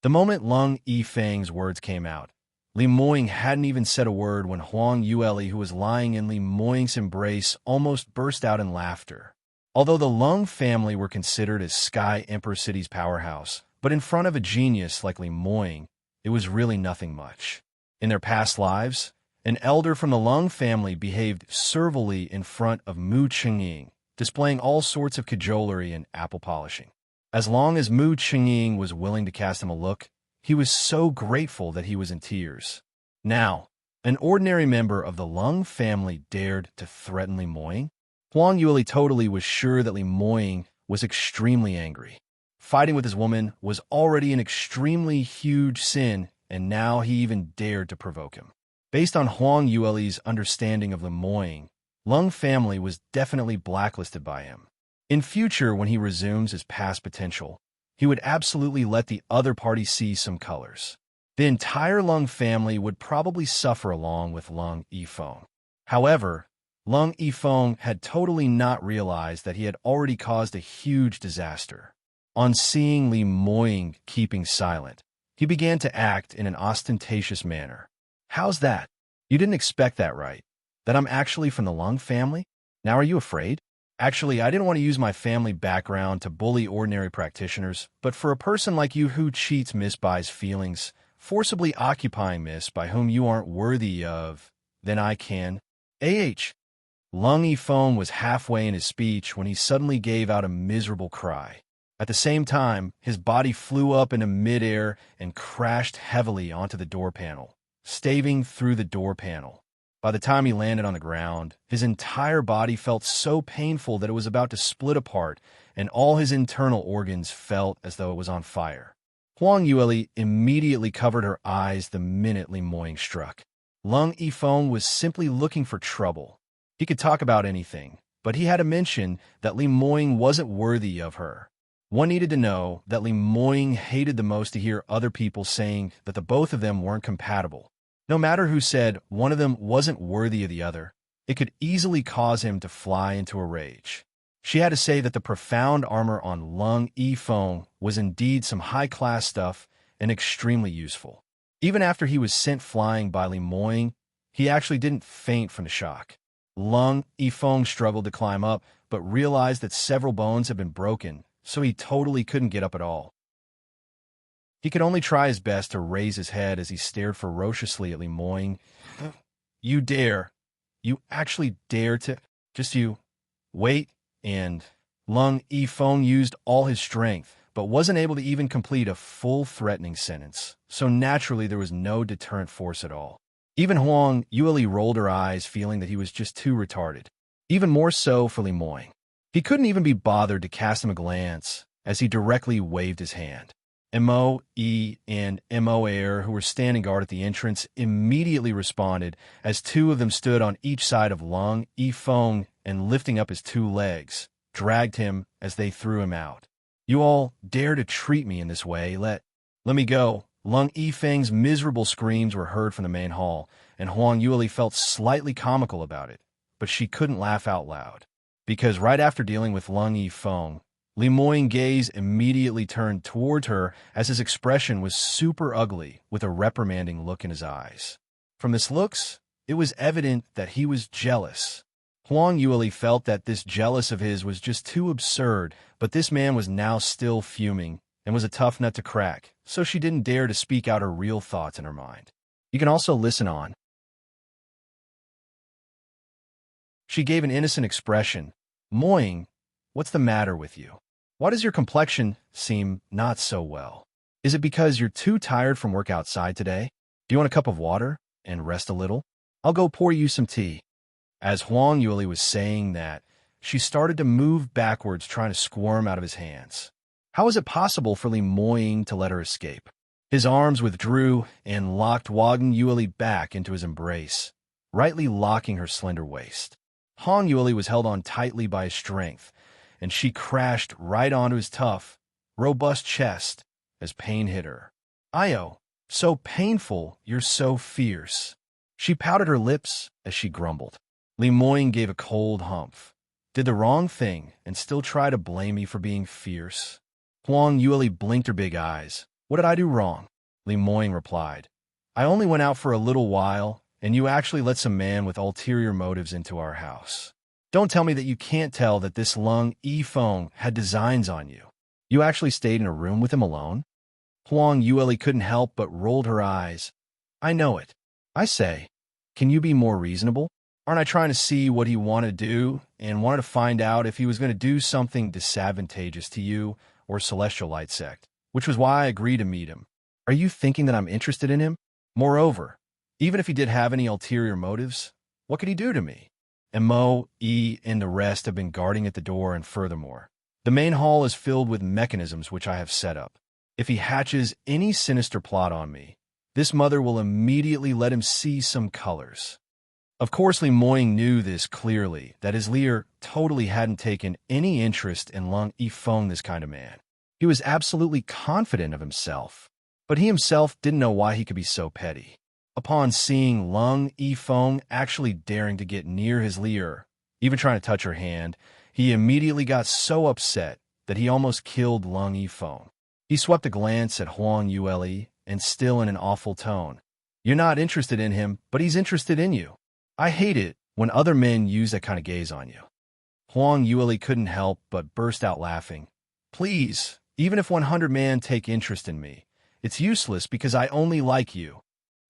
The moment Lung Yifeng's words came out, Li Moying hadn't even said a word when Huang Yueli, who was lying in Li Moying's embrace, almost burst out in laughter. Although the Lung family were considered as Sky Emperor City's powerhouse, but in front of a genius like Li Moying, it was really nothing much. In their past lives, an elder from the Lung family behaved servilely in front of Mu Qingying, displaying all sorts of cajolery and apple polishing. As long as Mu Qingying was willing to cast him a look, he was so grateful that he was in tears. Now, an ordinary member of the Lung family dared to threaten Li Moying? Huang Yueli totally was sure that Li Moying was extremely angry. Fighting with his woman was already an extremely huge sin, and now he even dared to provoke him. Based on Huang Yueli's understanding of Li Moying, Lung family was definitely blacklisted by him. In future, when he resumes his past potential, he would absolutely let the other party see some colors. The entire Lung family would probably suffer along with Lung Yifeng. However, Lung Yifeng had totally not realized that he had already caused a huge disaster. On seeing Li Moying keeping silent, he began to act in an ostentatious manner. "How's that? You didn't expect that, right? That I'm actually from the Lung family? Now are you afraid? Actually, I didn't want to use my family background to bully ordinary practitioners, but for a person like you who cheats Miss Bai's feelings, forcibly occupying Miss by whom you aren't worthy of, then I can." Lung Yifeng was halfway in his speech when he suddenly gave out a miserable cry. At the same time, his body flew up into midair and crashed heavily onto the door panel, staving through the door panel. By the time he landed on the ground, his entire body felt so painful that it was about to split apart, and all his internal organs felt as though it was on fire. Huang Yueli immediately covered her eyes the minute Li Moying struck. Lung Yifeng was simply looking for trouble. He could talk about anything, but he had to mention that Li Moying wasn't worthy of her. One needed to know that Li Moying hated the most to hear other people saying that the both of them weren't compatible. No matter who said one of them wasn't worthy of the other, it could easily cause him to fly into a rage. She had to say that the profound armor on Lung Yifeng was indeed some high-class stuff and extremely useful. Even after he was sent flying by Li Moying, he actually didn't faint from the shock. Lung Yifeng struggled to climb up, but realized that several bones had been broken, so he totally couldn't get up at all. He could only try his best to raise his head as he stared ferociously at Li Moying. "You dare. You actually dare to... Just you. Wait." And Lung Yifeng used all his strength, but wasn't able to even complete a full threatening sentence, so naturally there was no deterrent force at all. Even Huang Yueli rolled her eyes, feeling that he was just too retarded. Even more so for Li Moying. He couldn't even be bothered to cast him a glance, as he directly waved his hand. Mo.E. and Mo.Air, who were standing guard at the entrance, immediately responded as two of them stood on each side of Lung Yifeng and, lifting up his two legs, dragged him as they threw him out. "You all dare to treat me in this way, let me go." Lung Yifeng's miserable screams were heard from the main hall, and Huang Yueli felt slightly comical about it, but she couldn't laugh out loud. Because right after dealing with Lung Yifeng, Li Moying's gaze immediately turned toward her as his expression was super ugly with a reprimanding look in his eyes. From this looks, It was evident that he was jealous. Huang Yueli felt that this jealous of his was just too absurd, but this man was now still fuming and was a tough nut to crack, so she didn't dare to speak out her real thoughts in her mind. You can also listen on. She gave an innocent expression. Moying, what's the matter with you? Why does your complexion seem not so well? Is it because you're too tired from work outside today? Do you want a cup of water and rest a little? I'll go pour you some tea. As Huang Yueli was saying that, she started to move backwards, trying to squirm out of his hands. How was it possible for Li Moying to let her escape? His arms withdrew and locked Huang Yueli back into his embrace, rightly locking her slender waist. Huang Yueli was held on tightly by his strength, and she crashed right onto his tough, robust chest as pain hit her. Io, so painful, you're so fierce. She pouted her lips as she grumbled. Li Moying gave a cold humph. Did the wrong thing and still try to blame me for being fierce? Huang Yueli blinked her big eyes. What did I do wrong? Li Moying replied. I only went out for a little while, and you actually let some man with ulterior motives into our house. Don't tell me that you can't tell that this Lung Yifeng had designs on you. You actually stayed in a room with him alone? Huang Yueli couldn't help but rolled her eyes. I know it. I say, can you be more reasonable? Aren't I trying to see what he wanted to do and wanted to find out if he was going to do something disadvantageous to you or Celestial Light Sect, which was why I agreed to meet him. Are you thinking that I'm interested in him? Moreover, even if he did have any ulterior motives, what could he do to me? And Mo, E, and the rest have been guarding at the door, and furthermore, the main hall is filled with mechanisms which I have set up. If he hatches any sinister plot on me, this mother will immediately let him see some colors. Of course, Li Moying knew this clearly, that his leader totally hadn't taken any interest in Lung Yifeng, this kind of man. He was absolutely confident of himself, but he himself didn't know why he could be so petty. Upon seeing Lung Yifeng actually daring to get near his leader, even trying to touch her hand, he immediately got so upset that he almost killed Lung Yifeng. He swept a glance at Huang Yueli, and still in an awful tone. You're not interested in him, but he's interested in you. I hate it when other men use that kind of gaze on you. Huang Yueli couldn't help but burst out laughing. Please, even if 100 men take interest in me, it's useless because I only like you.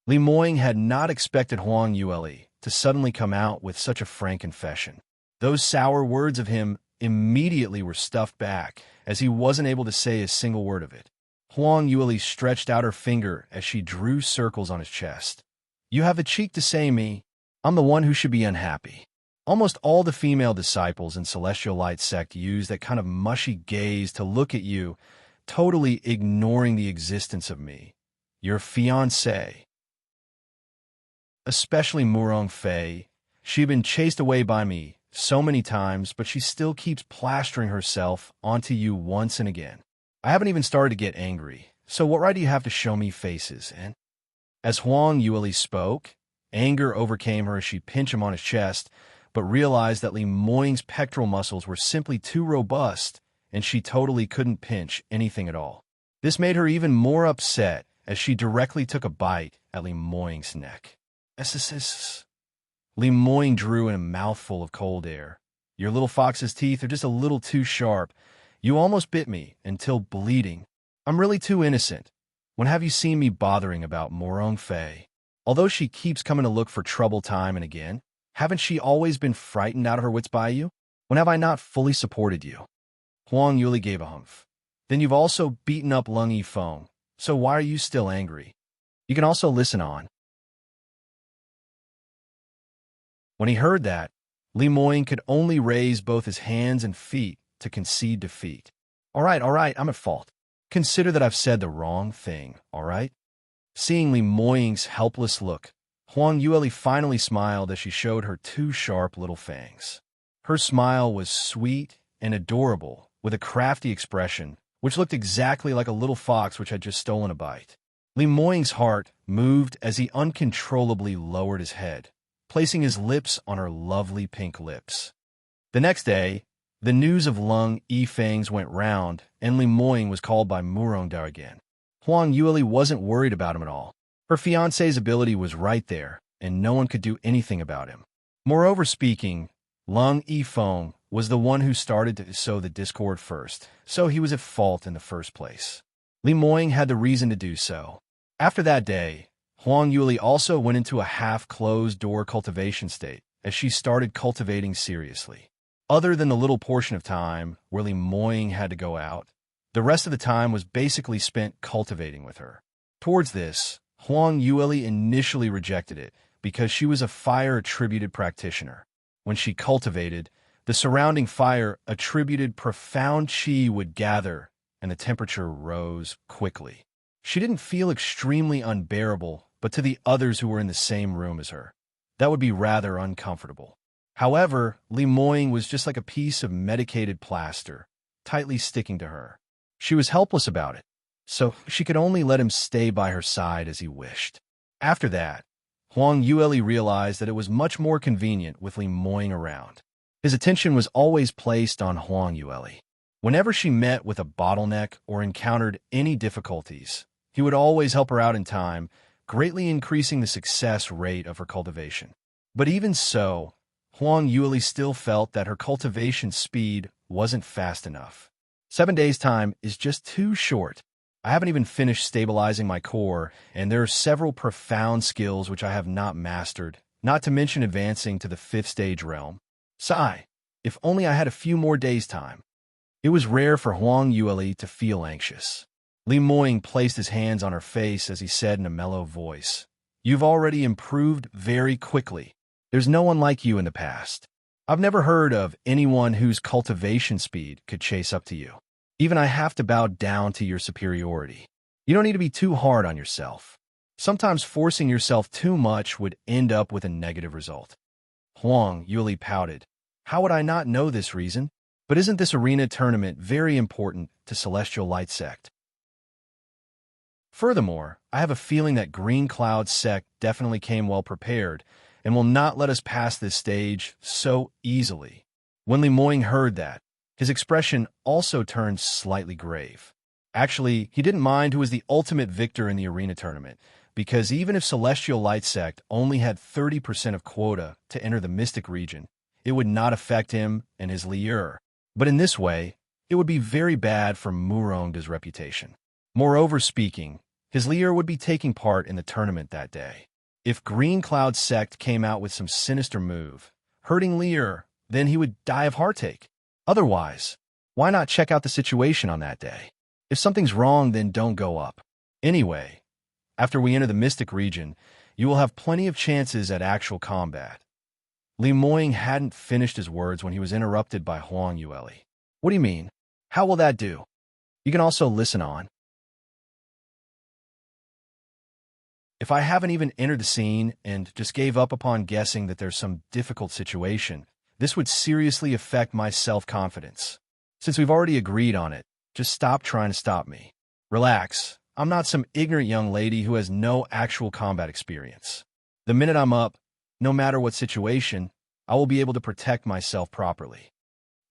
Li Moying had not expected Huang Yueli to suddenly come out with such a frank confession. Those sour words of him immediately were stuffed back, as he wasn't able to say a single word of it. Huang Yueli stretched out her finger as she drew circles on his chest. You have the cheek to say me, I'm the one who should be unhappy. Almost all the female disciples in Celestial Light Sect use that kind of mushy gaze to look at you, totally ignoring the existence of me, your fiancé. Especially Murong Fei. She'd been chased away by me so many times, but she still keeps plastering herself onto you once and again. I haven't even started to get angry, so what right do you have to show me faces, and? As Huang Yueli spoke, anger overcame her as she pinched him on his chest, but realized that Li Moying's pectoral muscles were simply too robust, and she totally couldn't pinch anything at all. This made her even more upset as she directly took a bite at Li Moying's neck. Li Moying drew in a mouthful of cold air. Your little fox's teeth are just a little too sharp. You almost bit me until bleeding. I'm really too innocent. When have you seen me bothering about Morong Fei? Although she keeps coming to look for trouble time and again, haven't she always been frightened out of her wits by you? When have I not fully supported you? Huang Yueli gave a humph. Then you've also beaten up Lung Yifeng, so why are you still angry? You can also listen on. When he heard that, Li Moying could only raise both his hands and feet to concede defeat. All right, I'm at fault. Consider that I've said the wrong thing, all right? Seeing Li Moying's helpless look, Huang Yueli finally smiled as she showed her two sharp little fangs. Her smile was sweet and adorable, with a crafty expression, which looked exactly like a little fox which had just stolen a bite. Li Moying's heart moved as he uncontrollably lowered his head, placing his lips on her lovely pink lips. The next day, the news of Lung Yifeng's went round, and Li Moying was called by Murongda again. Huang Yueli wasn't worried about him at all. Her fiancé's ability was right there, and no one could do anything about him. Moreover speaking, Lung Yifeng was the one who started to sow the discord first, so he was at fault in the first place. Li Moying had the reason to do so. After that day, Huang Yuli also went into a half-closed-door cultivation state, as she started cultivating seriously. Other than the little portion of time where Li Moying had to go out, the rest of the time was basically spent cultivating with her. Towards this, Huang Yuli initially rejected it because she was a fire-attributed practitioner. When she cultivated, the surrounding fire-attributed profound qi would gather, and the temperature rose quickly. She didn't feel extremely unbearable, but to the others who were in the same room as her, that would be rather uncomfortable. However, Li Moying was just like a piece of medicated plaster, tightly sticking to her. She was helpless about it, so she could only let him stay by her side as he wished. After that, Huang Yuli realized that it was much more convenient with Li Moying around. His attention was always placed on Huang Yuli. Whenever she met with a bottleneck or encountered any difficulties, he would always help her out in time, greatly increasing the success rate of her cultivation. But even so, Huang Yuli still felt that her cultivation speed wasn't fast enough. 7 days' time is just too short. I haven't even finished stabilizing my core, and there are several profound skills which I have not mastered, not to mention advancing to the 5th stage realm. Sigh, if only I had a few more days' time. It was rare for Huang Yuli to feel anxious. Li Moying placed his hands on her face as he said in a mellow voice, "You've already improved very quickly. There's no one like you in the past. I've never heard of anyone whose cultivation speed could chase up to you. Even I have to bow down to your superiority. You don't need to be too hard on yourself. Sometimes forcing yourself too much would end up with a negative result." Huang Yuli pouted. "How would I not know this reason? But isn't this arena tournament very important to Celestial Light Sect? Furthermore, I have a feeling that Green Cloud Sect definitely came well prepared and will not let us pass this stage so easily." When Li Moying heard that, his expression also turned slightly grave. Actually, he didn't mind who was the ultimate victor in the arena tournament, because even if Celestial Light Sect only had 30% of quota to enter the Mystic region, it would not affect him and his lier. But in this way, it would be very bad for Murongda's reputation. Moreover speaking, his lier would be taking part in the tournament that day. If Green Cloud Sect came out with some sinister move, hurting lier, then he would die of heartache. Otherwise, why not check out the situation on that day? If something's wrong, then don't go up. Anyway, after we enter the Mystic region, you will have plenty of chances at actual combat. Li Moying hadn't finished his words when he was interrupted by Huang Yuli. "What do you mean? How will that do? You can also listen on. If I haven't even entered the scene and just gave up upon guessing that there's some difficult situation, this would seriously affect my self-confidence. Since we've already agreed on it, just stop trying to stop me. Relax. I'm not some ignorant young lady who has no actual combat experience. The minute I'm up, no matter what situation, I will be able to protect myself properly."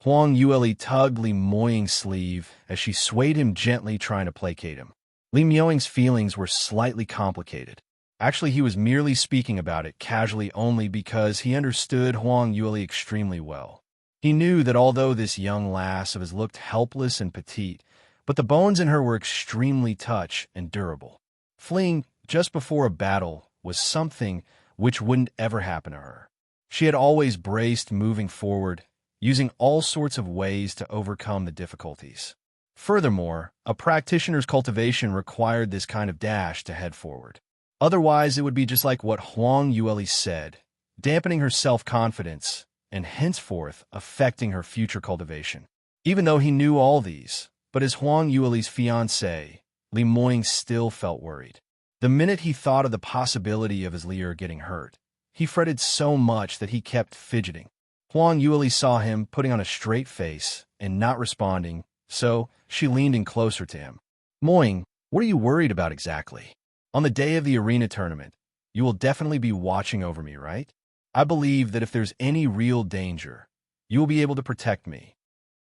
Huang Yuli tugged Li Moying's sleeve as she swayed him gently, trying to placate him. Li Moying's feelings were slightly complicated. Actually, he was merely speaking about it casually only because he understood Huang Yuli extremely well. He knew that although this young lass of his looked helpless and petite, but the bones in her were extremely tough and durable. Fleeing just before a battle was something which wouldn't ever happen to her. She had always braced moving forward, using all sorts of ways to overcome the difficulties. Furthermore, a practitioner's cultivation required this kind of dash to head forward. Otherwise, it would be just like what Huang Yuli said, dampening her self-confidence and henceforth affecting her future cultivation. Even though he knew all these, but as Huang Yuli's fiancé, Li Moying still felt worried. The minute he thought of the possibility of his lier getting hurt, he fretted so much that he kept fidgeting. Huang Yuli saw him putting on a straight face and not responding, so she leaned in closer to him. "Moying, what are you worried about exactly? On the day of the arena tournament, you will definitely be watching over me, right? I believe that if there's any real danger, you will be able to protect me.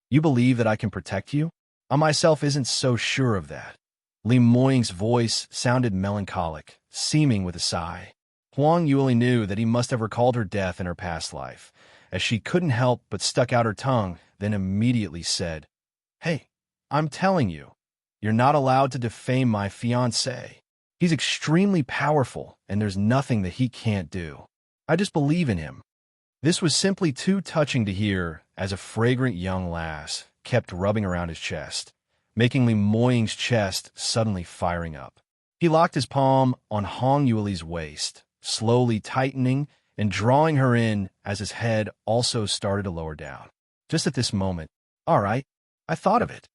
You believe that I can protect you? I myself isn't so sure of that." Li Moying's voice sounded melancholic, seeming with a sigh. Huang Yuli knew that he must have recalled her death in her past life, as she couldn't help but stuck out her tongue, then immediately said, "Hey, I'm telling you, you're not allowed to defame my fiancé. He's extremely powerful, and there's nothing that he can't do. I just believe in him." This was simply too touching to hear as a fragrant young lass kept rubbing around his chest, making Li Moying's chest suddenly firing up. He locked his palm on Huang Yuli's waist, slowly tightening and drawing her in as his head also started to lower down. Just at this moment, "All right, I thought of it."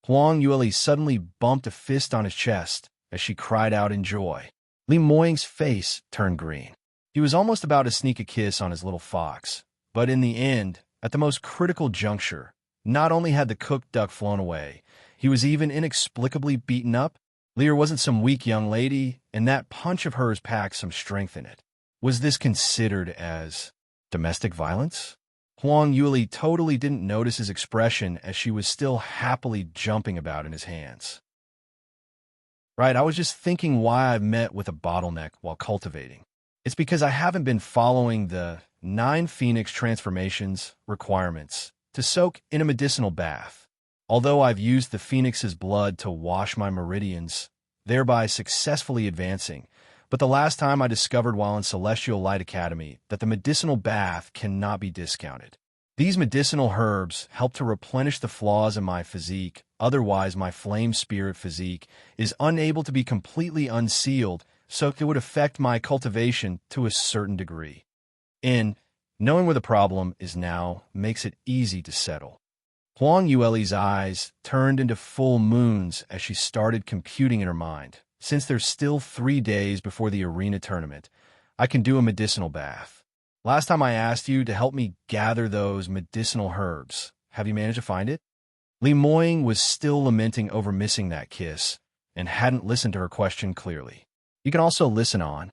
Huang Yuli suddenly bumped a fist on his chest as she cried out in joy. Li Moying's face turned green. He was almost about to sneak a kiss on his little fox, but in the end, at the most critical juncture, not only had the cooked duck flown away, he was even inexplicably beaten up. Lear wasn't some weak young lady, and that punch of hers packed some strength in it. Was this considered as domestic violence? Huang Yuli totally didn't notice his expression as she was still happily jumping about in his hands. Right, I was just thinking why I've met with a bottleneck while cultivating. It's because I haven't been following the 9 Phoenix transformations requirements to soak in a medicinal bath. Although I've used the Phoenix's blood to wash my meridians, thereby successfully advancing, but the last time I discovered while in Celestial Light Academy that the medicinal bath cannot be discounted. These medicinal herbs help to replenish the flaws in my physique, otherwise my flame spirit physique is unable to be completely unsealed, so it would affect my cultivation to a certain degree. And knowing where the problem is now makes it easy to settle. Huang Yuli's eyes turned into full moons as she started computing in her mind. Since there's still 3 days before the arena tournament, I can do a medicinal bath. Last time I asked you to help me gather those medicinal herbs. Have you managed to find it? Li Moying was still lamenting over missing that kiss and hadn't listened to her question clearly. You can also listen on.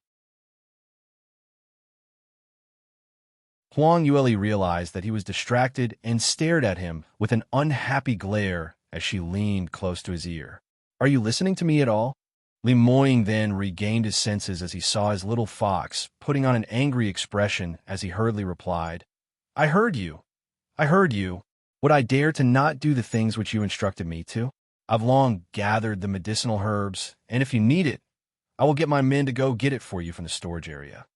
Huang Yuli realized that he was distracted and stared at him with an unhappy glare as she leaned close to his ear. "Are you listening to me at all?" Li Moying then regained his senses as he saw his little fox putting on an angry expression as he hurriedly replied, "I heard you. I heard you. Would I dare to not do the things which you instructed me to? I've long gathered the medicinal herbs, and if you need it, I will get my men to go get it for you from the storage area."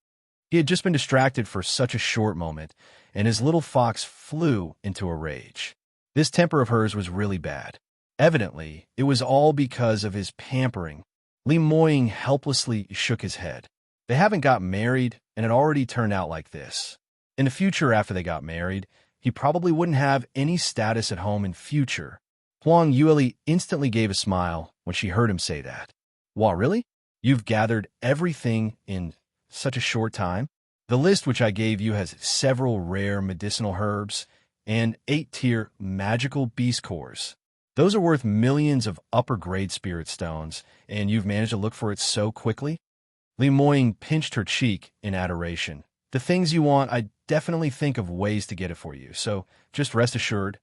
He had just been distracted for such a short moment, and his little fox flew into a rage. This temper of hers was really bad. Evidently, it was all because of his pampering. Li Moying helplessly shook his head. They haven't got married, and it already turned out like this. In the future, after they got married, he probably wouldn't have any status at home in future. Huang Yuli instantly gave a smile when she heard him say that. "What, really? You've gathered everything in such a short time? The list which I gave you has several rare medicinal herbs and 8-tier magical beast cores. Those are worth millions of upper-grade spirit stones, and you've managed to look for it so quickly?" Li Moying pinched her cheek in adoration. "The things you want, I definitely think of ways to get it for you, so just rest assured."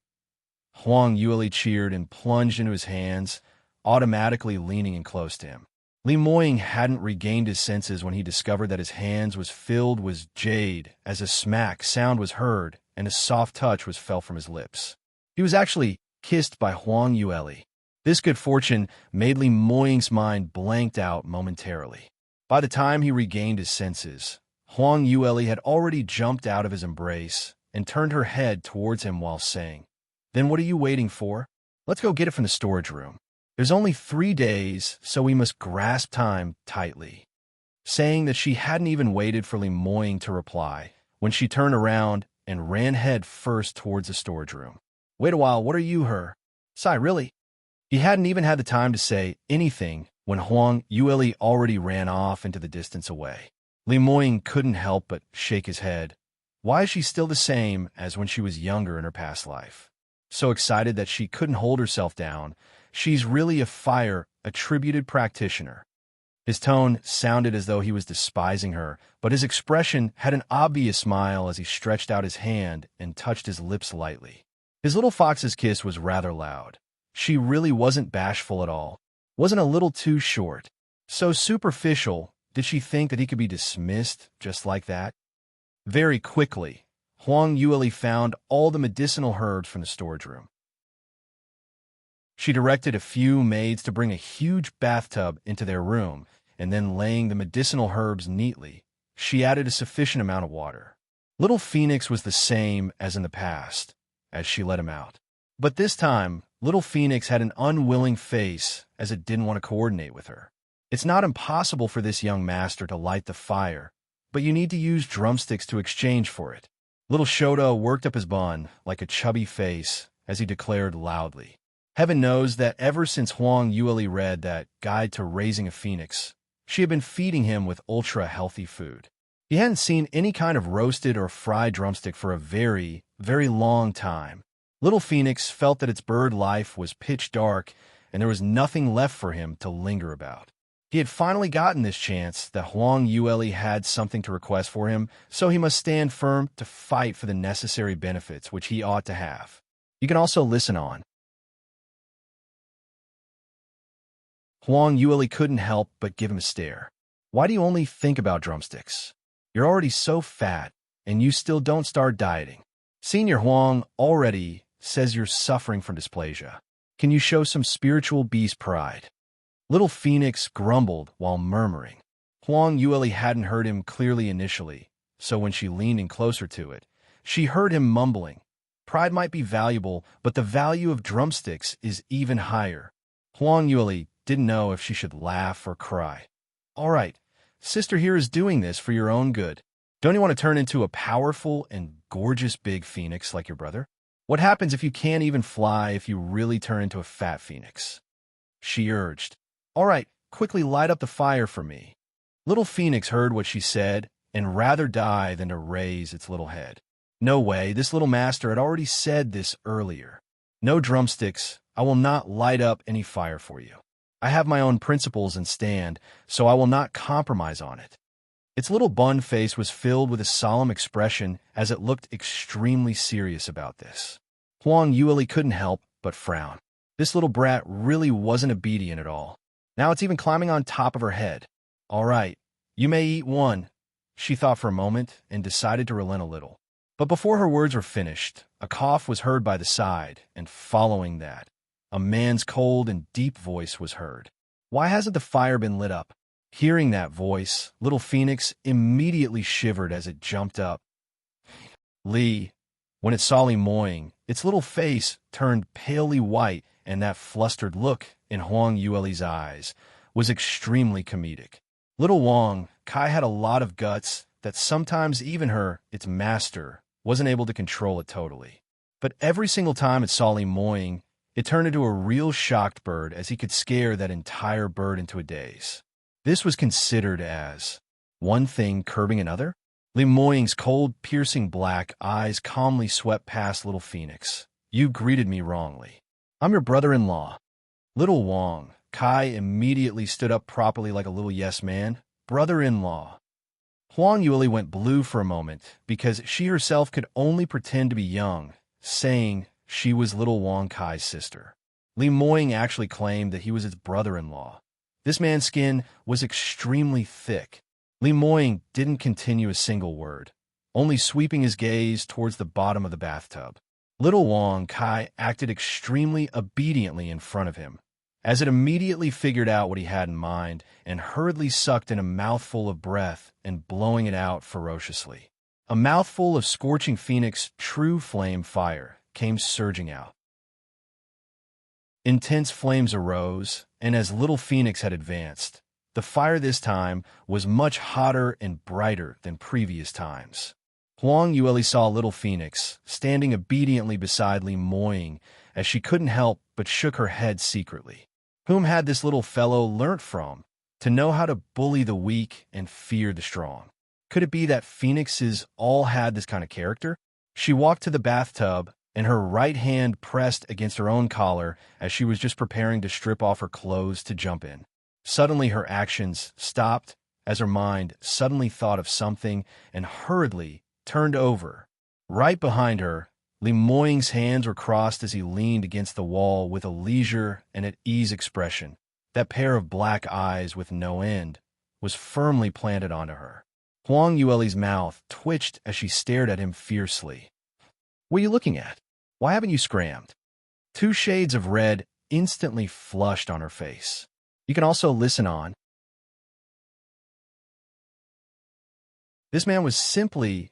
Huang Yuli cheered and plunged into his hands, automatically leaning in close to him. Li Moying hadn't regained his senses when he discovered that his hands was filled with jade as a smack sound was heard and a soft touch was felt from his lips. He was actually kissed by Huang Yuli. This good fortune made Li Moying's mind blanked out momentarily. By the time he regained his senses, Huang Yuli had already jumped out of his embrace and turned her head towards him while saying, "Then what are you waiting for? Let's go get it from the storage room. There's only 3 days, so we must grasp time tightly." Saying that she hadn't even waited for Li Moying to reply when she turned around and ran head first towards the storage room. "Wait a while, what are you, her? Sai, really?" He hadn't even had the time to say anything when Huang Yuli already ran off into the distance away. Li Moying couldn't help but shake his head. Why is she still the same as when she was younger in her past life? So excited that she couldn't hold herself down. She's really a fire-attributed practitioner. His tone sounded as though he was despising her, but his expression had an obvious smile as he stretched out his hand and touched his lips lightly. His little fox's kiss was rather loud. She really wasn't bashful at all, wasn't a little too short, so superficial Did she think that he could be dismissed just like that? Very quickly, Huang Yueli found all the medicinal herbs from the storage room. She directed a few maids to bring a huge bathtub into their room, and then laying the medicinal herbs neatly, she added a sufficient amount of water. Little Phoenix was the same as in the past, as she let him out. But this time, Little Phoenix had an unwilling face as it didn't want to coordinate with her. It's not impossible for this young master to light the fire, but you need to use drumsticks to exchange for it. Little Shoto worked up his bun like a chubby face as he declared loudly. Heaven knows that ever since Huang Yueli read that Guide to Raising a Phoenix, she had been feeding him with ultra-healthy food. He hadn't seen any kind of roasted or fried drumstick for a very, very long time. Little Phoenix felt that its bird life was pitch dark and there was nothing left for him to linger about. He had finally gotten this chance that Huang Yueli had something to request for him, so he must stand firm to fight for the necessary benefits which he ought to have. You can also listen on. Huang Yueli couldn't help but give him a stare. Why do you only think about drumsticks? You're already so fat, and you still don't start dieting. Senior Huang already says you're suffering from dysplasia. Can you show some spiritual beast pride? Little Phoenix grumbled while murmuring. Huang Yueli hadn't heard him clearly initially, so when she leaned in closer to it, she heard him mumbling. Pride might be valuable, but the value of drumsticks is even higher. Huang Yueli didn't know if she should laugh or cry. All right, sister here is doing this for your own good. Don't you want to turn into a powerful and gorgeous big phoenix like your brother? What happens if you can't even fly if you really turn into a fat phoenix? She urged. All right, quickly light up the fire for me. Little Phoenix heard what she said and rather die than to raise its little head. No way, this little master had already said this earlier. No drumsticks, I will not light up any fire for you. I have my own principles and stand, so I will not compromise on it. Its little bun face was filled with a solemn expression as it looked extremely serious about this. Huang Yueli couldn't help but frown. This little brat really wasn't obedient at all. Now it's even climbing on top of her head. All right, you may eat one, she thought for a moment and decided to relent a little. But before her words were finished, a cough was heard by the side, and following that, a man's cold and deep voice was heard. Why hasn't the fire been lit up? Hearing that voice, Little Phoenix immediately shivered as it jumped up. Li, when it saw Li Moying, its little face turned palely white, and that flustered look in Huang Yueli's eyes was extremely comedic. Little Wang, Kai had a lot of guts that sometimes even its master, wasn't able to control it totally. But every single time it saw Li Moying, it turned into a real shocked bird as he could scare that entire bird into a daze. This was considered as one thing curbing another. Li Moying's cold, piercing black eyes calmly swept past Little Phoenix. You greeted me wrongly. I'm your brother-in-law. Little Wang, Kai immediately stood up properly like a little yes man. Brother-in-law. Huang Yueli went blue for a moment because she herself could only pretend to be young, saying she was Little Wang Kai's sister. Li Moying actually claimed that he was its brother-in-law. This man's skin was extremely thick. Li Moying didn't continue a single word, only sweeping his gaze towards the bottom of the bathtub. Little Wang Kai acted extremely obediently in front of him, as it immediately figured out what he had in mind and hurriedly sucked in a mouthful of breath and blowing it out ferociously. A mouthful of scorching phoenix true flame fire came surging out. Intense flames arose, and as Little Phoenix had advanced, the fire this time was much hotter and brighter than previous times. Huang Yueli saw Little Phoenix standing obediently beside Li Moying as she couldn't help but shook her head secretly. Whom had this little fellow learnt from to know how to bully the weak and fear the strong? Could it be that phoenixes all had this kind of character? She walked to the bathtub, and her right hand pressed against her own collar as she was just preparing to strip off her clothes to jump in. Suddenly her actions stopped as her mind suddenly thought of something and hurriedly turned over. Right behind her, Li Moying's hands were crossed as he leaned against the wall with a leisure and at ease expression. That pair of black eyes with no end was firmly planted onto her. Huang Yueli's mouth twitched as she stared at him fiercely. "What are you looking at? Why haven't you scrammed?" Two shades of red instantly flushed on her face. You can also listen on. This man was simply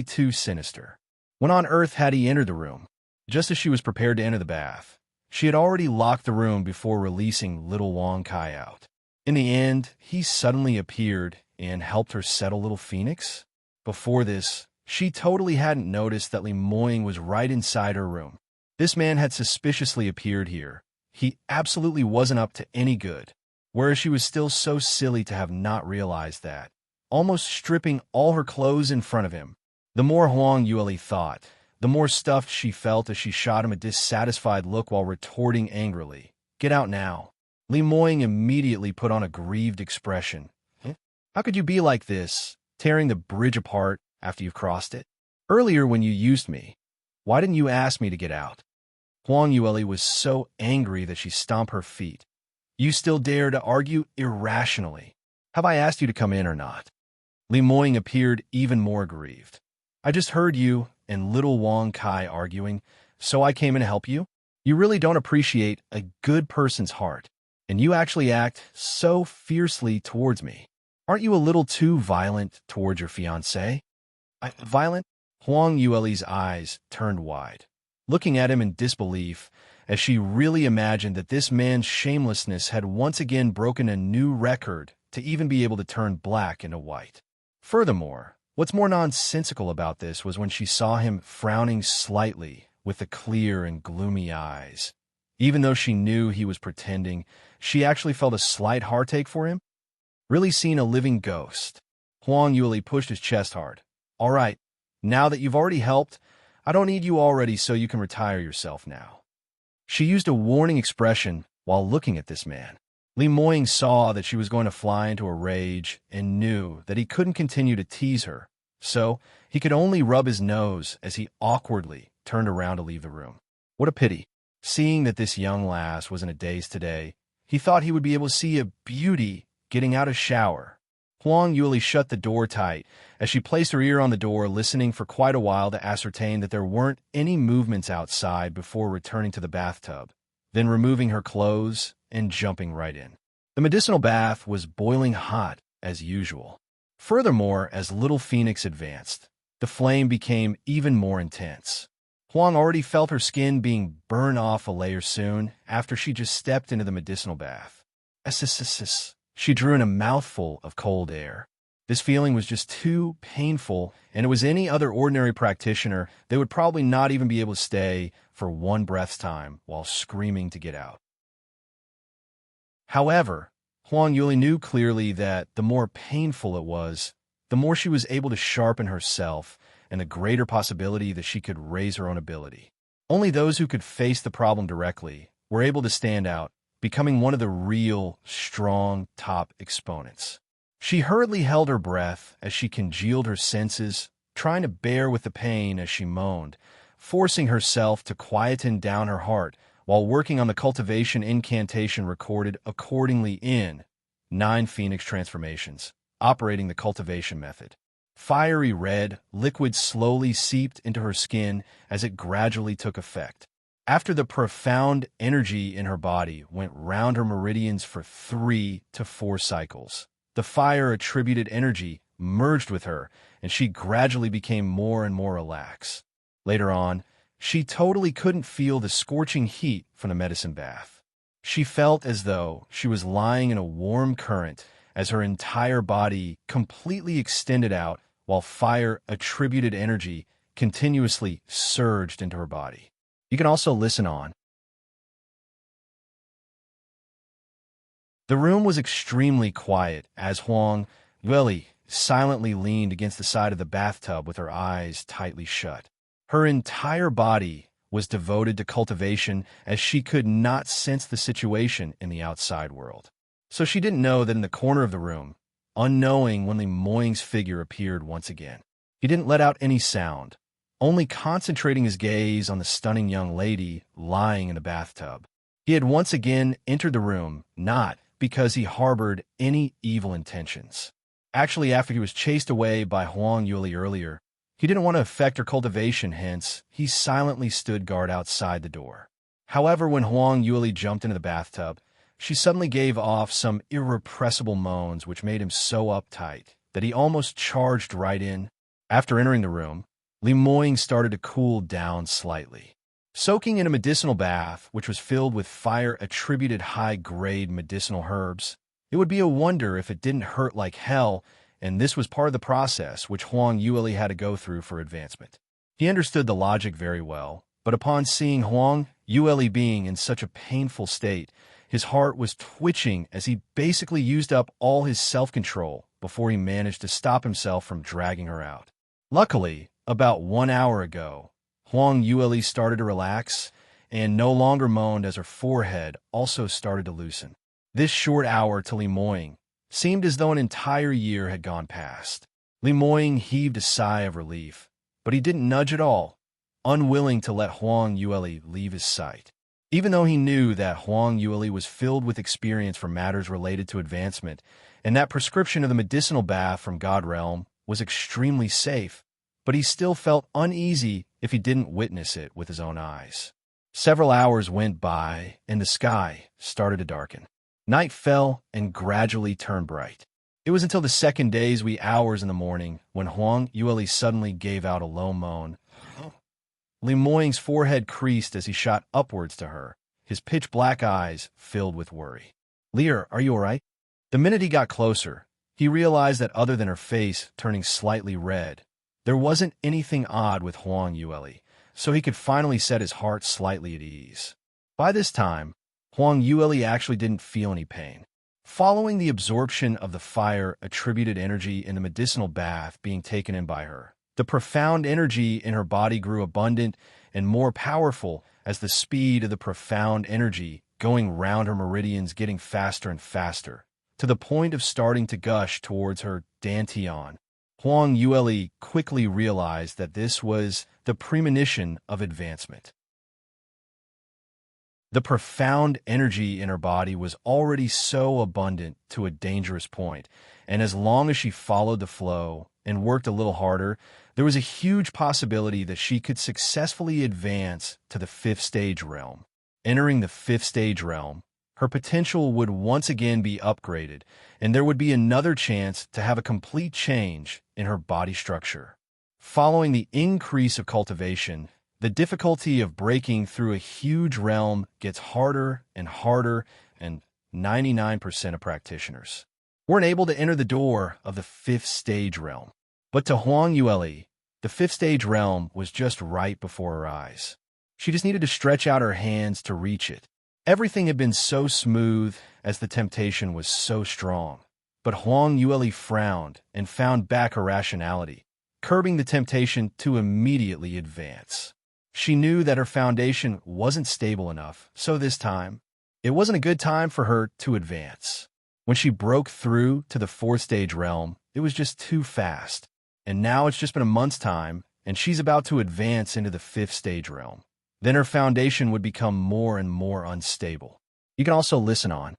too sinister. When on earth had he entered the room? Just as she was prepared to enter the bath, she had already locked the room before releasing little Wang Kai out. In the end, he suddenly appeared and helped her settle little Phoenix. Before this, she totally hadn't noticed that Li Moying was right inside her room. This man had suspiciously appeared here. He absolutely wasn't up to any good, whereas she was still so silly to have not realized that, almost stripping all her clothes in front of him. The more Huang Yueli thought, the more stuffed she felt as she shot him a dissatisfied look while retorting angrily, "Get out now." Li Moying immediately put on a grieved expression. "How could you be like this, tearing the bridge apart after you've crossed it? Earlier when you used me, why didn't you ask me to get out?" Huang Yueli was so angry that she stomped her feet. "You still dare to argue irrationally? Have I asked you to come in or not?" Li Moying appeared even more grieved. "I just heard you and little Wang Kai arguing, so I came in to help you? You really don't appreciate a good person's heart, and you actually act so fiercely towards me. Aren't you a little too violent towards your fiancé?" Violent? Huang Yueli's eyes turned wide, looking at him in disbelief as she really imagined that this man's shamelessness had once again broken a new record to even be able to turn black into white. Furthermore, what's more nonsensical about this was when she saw him frowning slightly with the clear and gloomy eyes. Even though she knew he was pretending, she actually felt a slight heartache for him. Really seen a living ghost. Huang Yueli pushed his chest hard. "All right, now that you've already helped, I don't need you already, so you can retire yourself now." She used a warning expression while looking at this man. Li Moying saw that she was going to fly into a rage and knew that he couldn't continue to tease her, so he could only rub his nose as he awkwardly turned around to leave the room. What a pity. Seeing that this young lass was in a daze today, he thought he would be able to see a beauty getting out of shower. Huang Yueli shut the door tight as she placed her ear on the door, listening for quite a while to ascertain that there weren't any movements outside before returning to the bathtub, then removing her clothes and jumping right in. The medicinal bath was boiling hot as usual. Furthermore, as little Phoenix advanced, the flame became even more intense. Huang already felt her skin being burned off a layer soon after she just stepped into the medicinal bath. She drew in a mouthful of cold air. This feeling was just too painful, and it was any other ordinary practitioner, they would probably not even be able to stay for one breath's time while screaming to get out. However, Huang Yueli knew clearly that the more painful it was, the more she was able to sharpen herself and the greater possibility that she could raise her own ability. Only those who could face the problem directly were able to stand out, becoming one of the real, strong top exponents. She hurriedly held her breath as she congealed her senses, trying to bear with the pain as she moaned, forcing herself to quieten down her heart while working on the cultivation incantation recorded accordingly in 9 Phoenix transformations, operating the cultivation method. Fiery red liquid slowly seeped into her skin as it gradually took effect. After the profound energy in her body went round her meridians for 3 to 4 cycles, the fire-attributed energy merged with her, and she gradually became more and more relaxed. Later on, she totally couldn't feel the scorching heat from the medicine bath. She felt as though she was lying in a warm current as her entire body completely extended out while fire-attributed energy continuously surged into her body. You can also listen on. The room was extremely quiet as Huang Yueli silently leaned against the side of the bathtub with her eyes tightly shut. Her entire body was devoted to cultivation as she could not sense the situation in the outside world. So she didn't know that in the corner of the room, unknowing when Li Moying's figure appeared once again. He didn't let out any sound, only concentrating his gaze on the stunning young lady lying in the bathtub. He had once again entered the room, not because he harbored any evil intentions. Actually, after he was chased away by Huang Yuli earlier, he didn't want to affect her cultivation, hence, he silently stood guard outside the door. However, when Huang Yuli jumped into the bathtub, she suddenly gave off some irrepressible moans which made him so uptight that he almost charged right in. After entering the room, Li Moying started to cool down slightly. Soaking in a medicinal bath, which was filled with fire-attributed high-grade medicinal herbs, it would be a wonder if it didn't hurt like hell, and this was part of the process which Huang Yuli had to go through for advancement. He understood the logic very well, but upon seeing Huang Yuli being in such a painful state, his heart was twitching as he basically used up all his self-control before he managed to stop himself from dragging her out. Luckily, about 1 hour ago, Huang Yuli started to relax and no longer moaned as her forehead also started to loosen. This short hour to Li Moying seemed as though an entire year had gone past. Li Moying heaved a sigh of relief, but he didn't nudge at all, unwilling to let Huang Yuli leave his sight. Even though he knew that Huang Yuli was filled with experience for matters related to advancement, and that prescription of the medicinal bath from God Realm was extremely safe, but he still felt uneasy if he didn't witness it with his own eyes. Several hours went by, and the sky started to darken. Night fell and gradually turned bright. It was until the second day's wee hours in the morning when Huang Yuli suddenly gave out a low moan. Li Moying's forehead creased as he shot upwards to her, his pitch-black eyes filled with worry. "Lear, are you all right?" The minute he got closer, he realized that other than her face turning slightly red, there wasn't anything odd with Huang Yuli, so he could finally set his heart slightly at ease. By this time, Huang Yuli actually didn't feel any pain. Following the absorption of the fire-attributed energy in the medicinal bath being taken in by her, the profound energy in her body grew abundant and more powerful as the speed of the profound energy going round her meridians getting faster and faster, to the point of starting to gush towards her dantian. Huang Yuli quickly realized that this was the premonition of advancement. The profound energy in her body was already so abundant to a dangerous point, and as long as she followed the flow and worked a little harder, there was a huge possibility that she could successfully advance to the 5th stage realm. Entering the 5th stage realm, her potential would once again be upgraded, and there would be another chance to have a complete change in her body structure. Following the increase of cultivation, the difficulty of breaking through a huge realm gets harder and harder, and 99% of practitioners weren't able to enter the door of the 5th stage realm. But to Huang Yuli, the 5th stage realm was just right before her eyes. She just needed to stretch out her hands to reach it. Everything had been so smooth as the temptation was so strong. But Huang Yuli frowned and found back her rationality, curbing the temptation to immediately advance. She knew that her foundation wasn't stable enough, so this time, it wasn't a good time for her to advance. When she broke through to the 4th stage realm, it was just too fast. And now it's just been a month's time, and she's about to advance into the 5th stage realm. Then her foundation would become more and more unstable. You can also listen on.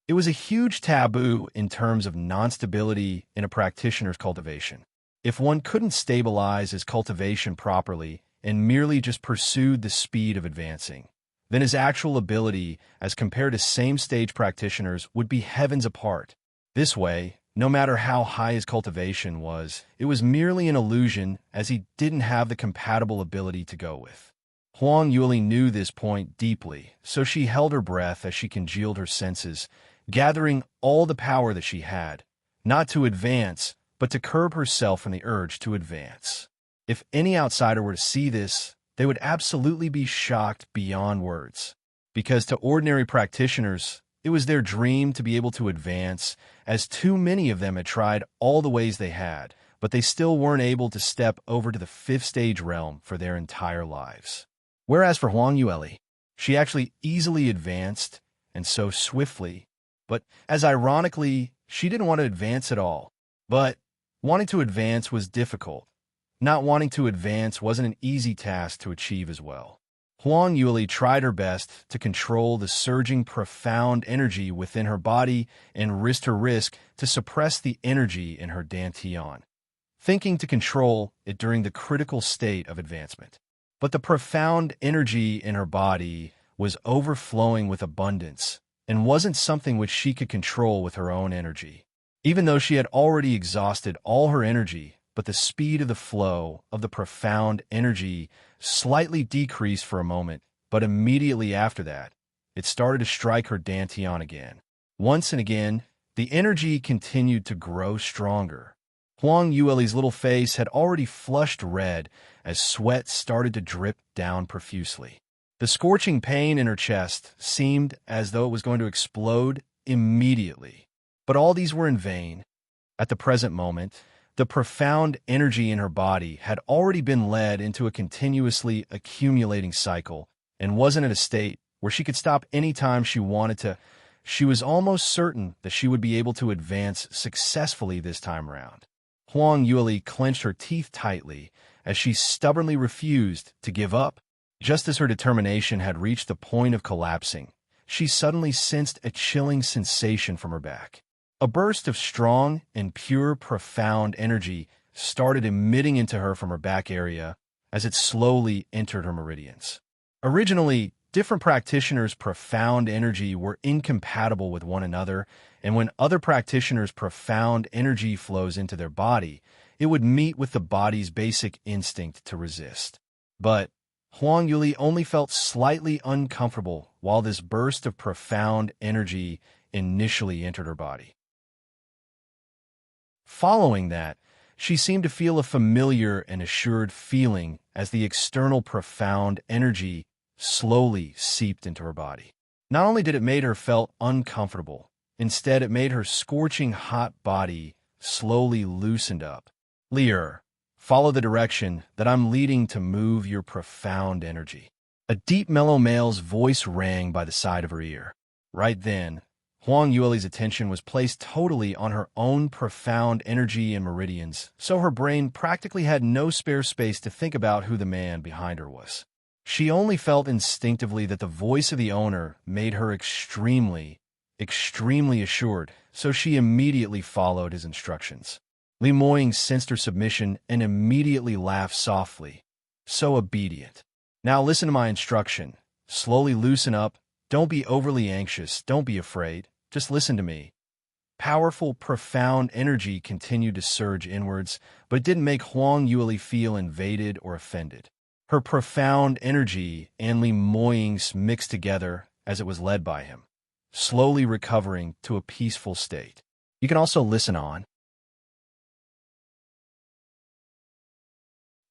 It was a huge taboo in terms of non-stability in a practitioner's cultivation. If one couldn't stabilize his cultivation properly and merely just pursued the speed of advancing, then his actual ability as compared to same-stage practitioners would be heavens apart. This way, no matter how high his cultivation was, it was merely an illusion as he didn't have the compatible ability to go with. Huang Yuli knew this point deeply, so she held her breath as she congealed her senses, gathering all the power that she had, not to advance, but to curb herself from the urge to advance. If any outsider were to see this, they would absolutely be shocked beyond words, because to ordinary practitioners, it was their dream to be able to advance, as too many of them had tried all the ways they had, but they still weren't able to step over to the 5th stage realm for their entire lives. Whereas for Huang Yuli, she actually easily advanced, and so swiftly, but as ironically, she didn't want to advance at all. But wanting to advance was difficult. Not wanting to advance wasn't an easy task to achieve as well. Huang Yuli tried her best to control the surging profound energy within her body and risked her risk to suppress the energy in her dantian, thinking to control it during the critical state of advancement. But the profound energy in her body was overflowing with abundance and wasn't something which she could control with her own energy. Even though she had already exhausted all her energy, but the speed of the flow of the profound energy slightly decreased for a moment, but immediately after that, it started to strike her dantian again. Once and again, the energy continued to grow stronger. Huang Yueli's little face had already flushed red as sweat started to drip down profusely. The scorching pain in her chest seemed as though it was going to explode immediately. But all these were in vain. At the present moment, the profound energy in her body had already been led into a continuously accumulating cycle and wasn't at a state where she could stop any time she wanted to. She was almost certain that she would be able to advance successfully this time around. Huang Yueli clenched her teeth tightly as she stubbornly refused to give up. Just as her determination had reached the point of collapsing, she suddenly sensed a chilling sensation from her back. A burst of strong and pure profound energy started emitting into her from her back area as it slowly entered her meridians. Originally, different practitioners' profound energy were incompatible with one another, and when other practitioners' profound energy flows into their body, it would meet with the body's basic instinct to resist. But Huang Yuli only felt slightly uncomfortable while this burst of profound energy initially entered her body. Following that, she seemed to feel a familiar and assured feeling as the external profound energy slowly seeped into her body. Not only did it make her feel uncomfortable, instead it made her scorching hot body slowly loosened up. Lear, follow the direction that I'm leading to move your profound energy. A deep mellow male's voice rang by the side of her ear. Right then, Huang Yueli's attention was placed totally on her own profound energy and meridians, so her brain practically had no spare space to think about who the man behind her was. She only felt instinctively that the voice of the owner made her extremely assured, so she immediately followed his instructions. Li Moying sensed her submission and immediately laughed softly. So obedient. Now listen to my instruction. Slowly loosen up. Don't be overly anxious. Don't be afraid. Just listen to me. Powerful, profound energy continued to surge inwards, but it didn't make Huang Yueli feel invaded or offended. Her profound energy and Li Moying's mixed together as it was led by him, slowly recovering to a peaceful state. You can also listen on.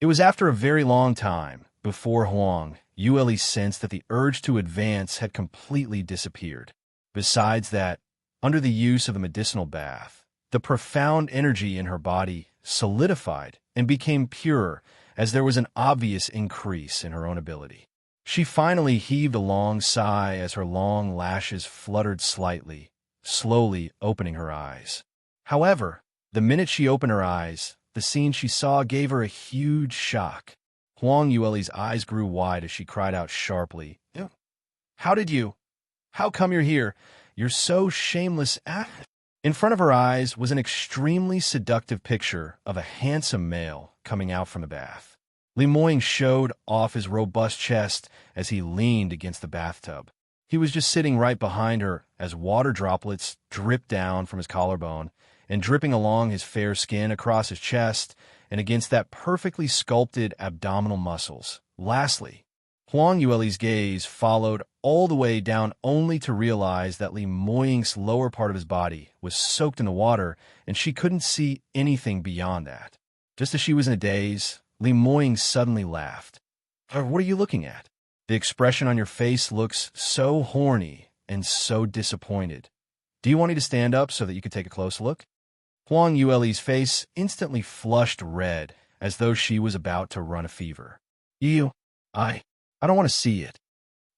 It was after a very long time before Huang Yueli sensed that the urge to advance had completely disappeared. Besides that, under the use of the medicinal bath, the profound energy in her body solidified and became purer as there was an obvious increase in her own ability. She finally heaved a long sigh as her long lashes fluttered slightly, slowly opening her eyes. However, the minute she opened her eyes, the scene she saw gave her a huge shock. Huang Yueli's eyes grew wide as she cried out sharply, How come you're here? You're so shameless. In front of her eyes was an extremely seductive picture of a handsome male coming out from the bath. Li Moying showed off his robust chest as he leaned against the bathtub. He was just sitting right behind her as water droplets dripped down from his collarbone and dripping along his fair skin across his chest and against that perfectly sculpted abdominal muscles. Lastly, Huang Yueli's gaze followed all the way down only to realize that Li Moying's lower part of his body was soaked in the water and she couldn't see anything beyond that. Just as she was in a daze, Li Moying suddenly laughed. What are you looking at? The expression on your face looks so horny and so disappointed. Do you want me to stand up so that you can take a close look? Huang Yueli's face instantly flushed red as though she was about to run a fever. I don't want to see it.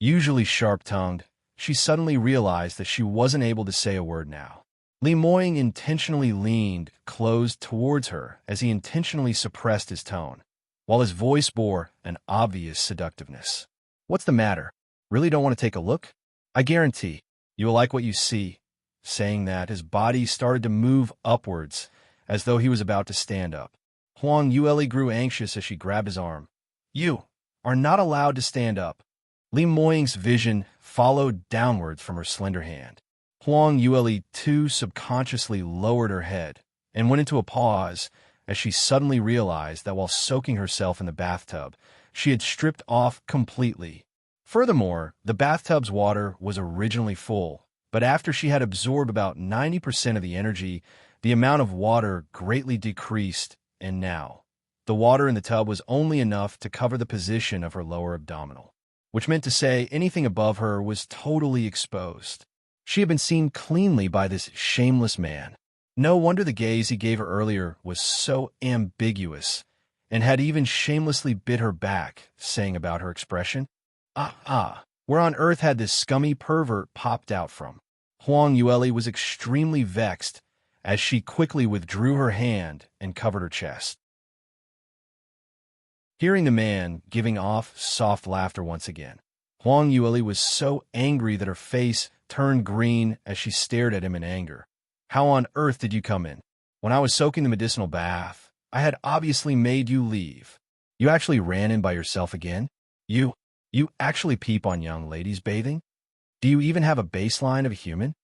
Usually sharp-tongued, she suddenly realized that she wasn't able to say a word now. Li Moying intentionally leaned close towards her as he intentionally suppressed his tone, while his voice bore an obvious seductiveness. What's the matter? Really don't want to take a look? I guarantee you will like what you see. Saying that, his body started to move upwards, as though he was about to stand up. Huang Yueli grew anxious as she grabbed his arm. You are not allowed to stand up. Li Moying's vision followed downwards from her slender hand. Huang Yueli too subconsciously lowered her head and went into a pause as she suddenly realized that while soaking herself in the bathtub, she had stripped off completely. Furthermore, the bathtub's water was originally full, but after she had absorbed about 90% of the energy, the amount of water greatly decreased, and now the water in the tub was only enough to cover the position of her lower abdominal, which meant to say anything above her was totally exposed. She had been seen cleanly by this shameless man. No wonder the gaze he gave her earlier was so ambiguous, and had even shamelessly bit her back, saying about her expression, where on earth had this scummy pervert popped out from? Huang Yueli was extremely vexed as she quickly withdrew her hand and covered her chest. Hearing the man giving off soft laughter once again, Huang Yueli was so angry that her face turned green as she stared at him in anger. How on earth did you come in? When I was soaking the medicinal bath, I had obviously made you leave. You actually ran in by yourself again? You actually peep on young ladies bathing? Do you even have a baseline of a human?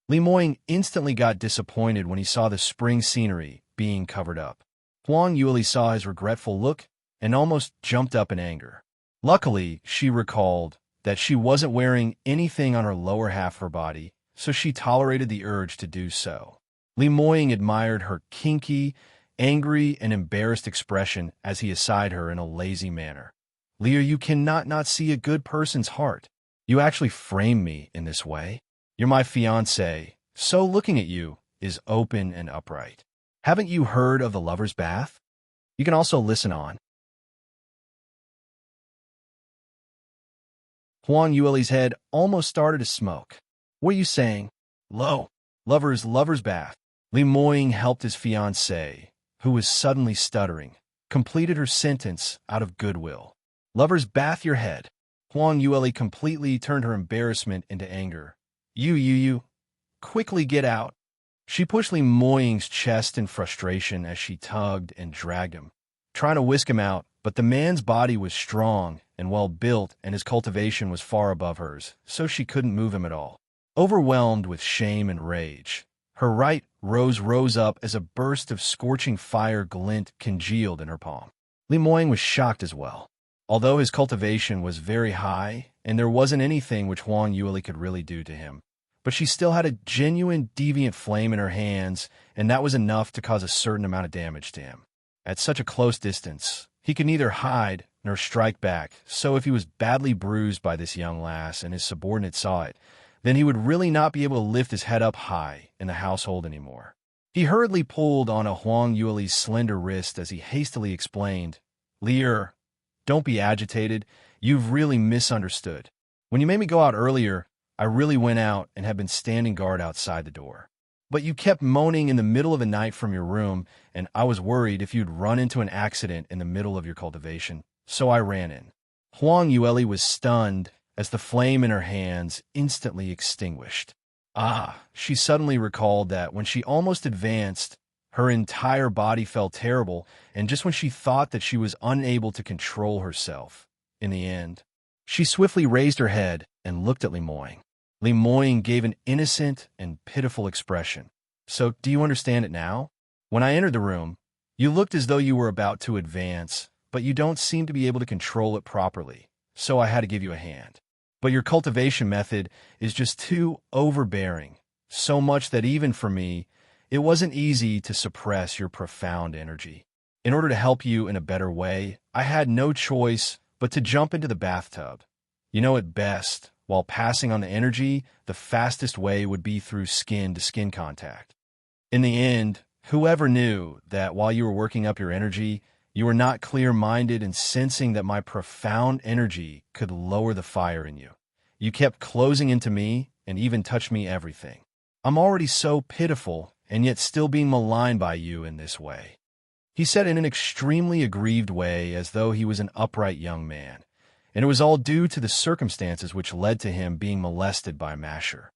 Li Moying instantly got disappointed when he saw the spring scenery being covered up. Huang Yueli saw his regretful look and almost jumped up in anger. Luckily, she recalled that she wasn't wearing anything on her lower half of her body, so she tolerated the urge to do so. Li Moying admired her kinky, angry, and embarrassed expression as he aside her in a lazy manner. Leah, you cannot not see a good person's heart. You actually frame me in this way. You're my fiancé, so looking at you is open and upright. Haven't you heard of the lover's bath? You can also listen on. Huang Yueli's head almost started to smoke. What are you saying? Lover's bath. Li Moying helped his fiancée, who was suddenly stuttering, completed her sentence out of goodwill. Lover's bath your head. Huang Yueli completely turned her embarrassment into anger. You. Quickly get out. She pushed Li Moying's chest in frustration as she tugged and dragged him, trying to whisk him out, but the man's body was strong and well-built and his cultivation was far above hers, so she couldn't move him at all. Overwhelmed with shame and rage, her right rose up as a burst of scorching fire glint congealed in her palm. Li Moying was shocked as well. Although his cultivation was very high, and there wasn't anything which Huang Yueli could really do to him, but she still had a genuine deviant flame in her hands, and that was enough to cause a certain amount of damage to him. At such a close distance, he could neither hide nor strike back, so if he was badly bruised by this young lass and his subordinate saw it, then he would really not be able to lift his head up high in the household anymore. He hurriedly pulled on a Huang Yueli's slender wrist as he hastily explained, Lear, don't be agitated. You've really misunderstood. When you made me go out earlier, I really went out and have been standing guard outside the door. But you kept moaning in the middle of the night from your room, and I was worried if you'd run into an accident in the middle of your cultivation, so I ran in. Huang Yueli was stunned as the flame in her hands instantly extinguished. She suddenly recalled that when she almost advanced, her entire body felt terrible, and just when she thought that she was unable to control herself, in the end, she swiftly raised her head and looked at Li Moying. Li Moying gave an innocent and pitiful expression. So, do you understand it now? When I entered the room, you looked as though you were about to advance, but you don't seem to be able to control it properly, so I had to give you a hand. But your cultivation method is just too overbearing, so much that even for me, it wasn't easy to suppress your profound energy. In order to help you in a better way, I had no choice but to jump into the bathtub. You know it best, while passing on the energy, the fastest way would be through skin-to-skin contact. In the end, whoever knew that while you were working up your energy, you were not clear-minded and sensing that my profound energy could lower the fire in you. You kept closing into me and even touched me everything. I'm already so pitiful and yet still being maligned by you in this way. He said in an extremely aggrieved way, as though he was an upright young man, and it was all due to the circumstances which led to him being molested by a masher.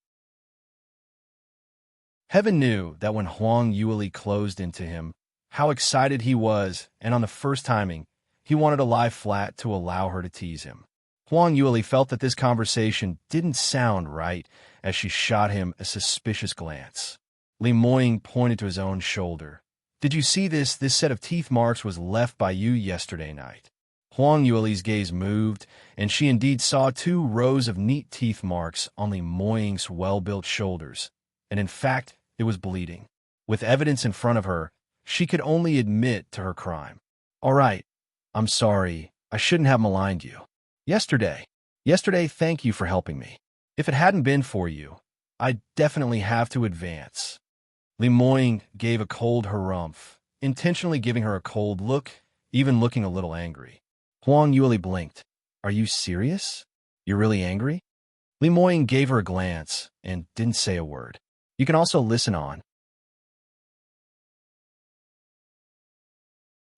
Heaven knew that when Huang Yueli closed into him, how excited he was, and on the first timing, he wanted to lie flat to allow her to tease him. Huang Yueli felt that this conversation didn't sound right as she shot him a suspicious glance. Li Moying pointed to his own shoulder. "Did you see this? This set of teeth marks was left by you yesterday night." Huang Yueli's gaze moved, and she indeed saw 2 rows of neat teeth marks on Li Moying's well-built shoulders, and in fact, it was bleeding. With evidence in front of her, she could only admit to her crime. "All right, I'm sorry. I shouldn't have maligned you. Yesterday, thank you for helping me. If it hadn't been for you, I'd definitely have to advance." Li Moying gave a cold harumph, intentionally giving her a cold look, even looking a little angry. Huang Yueli blinked. "Are you serious? You're really angry?" Li Moying gave her a glance and didn't say a word. You can also listen on.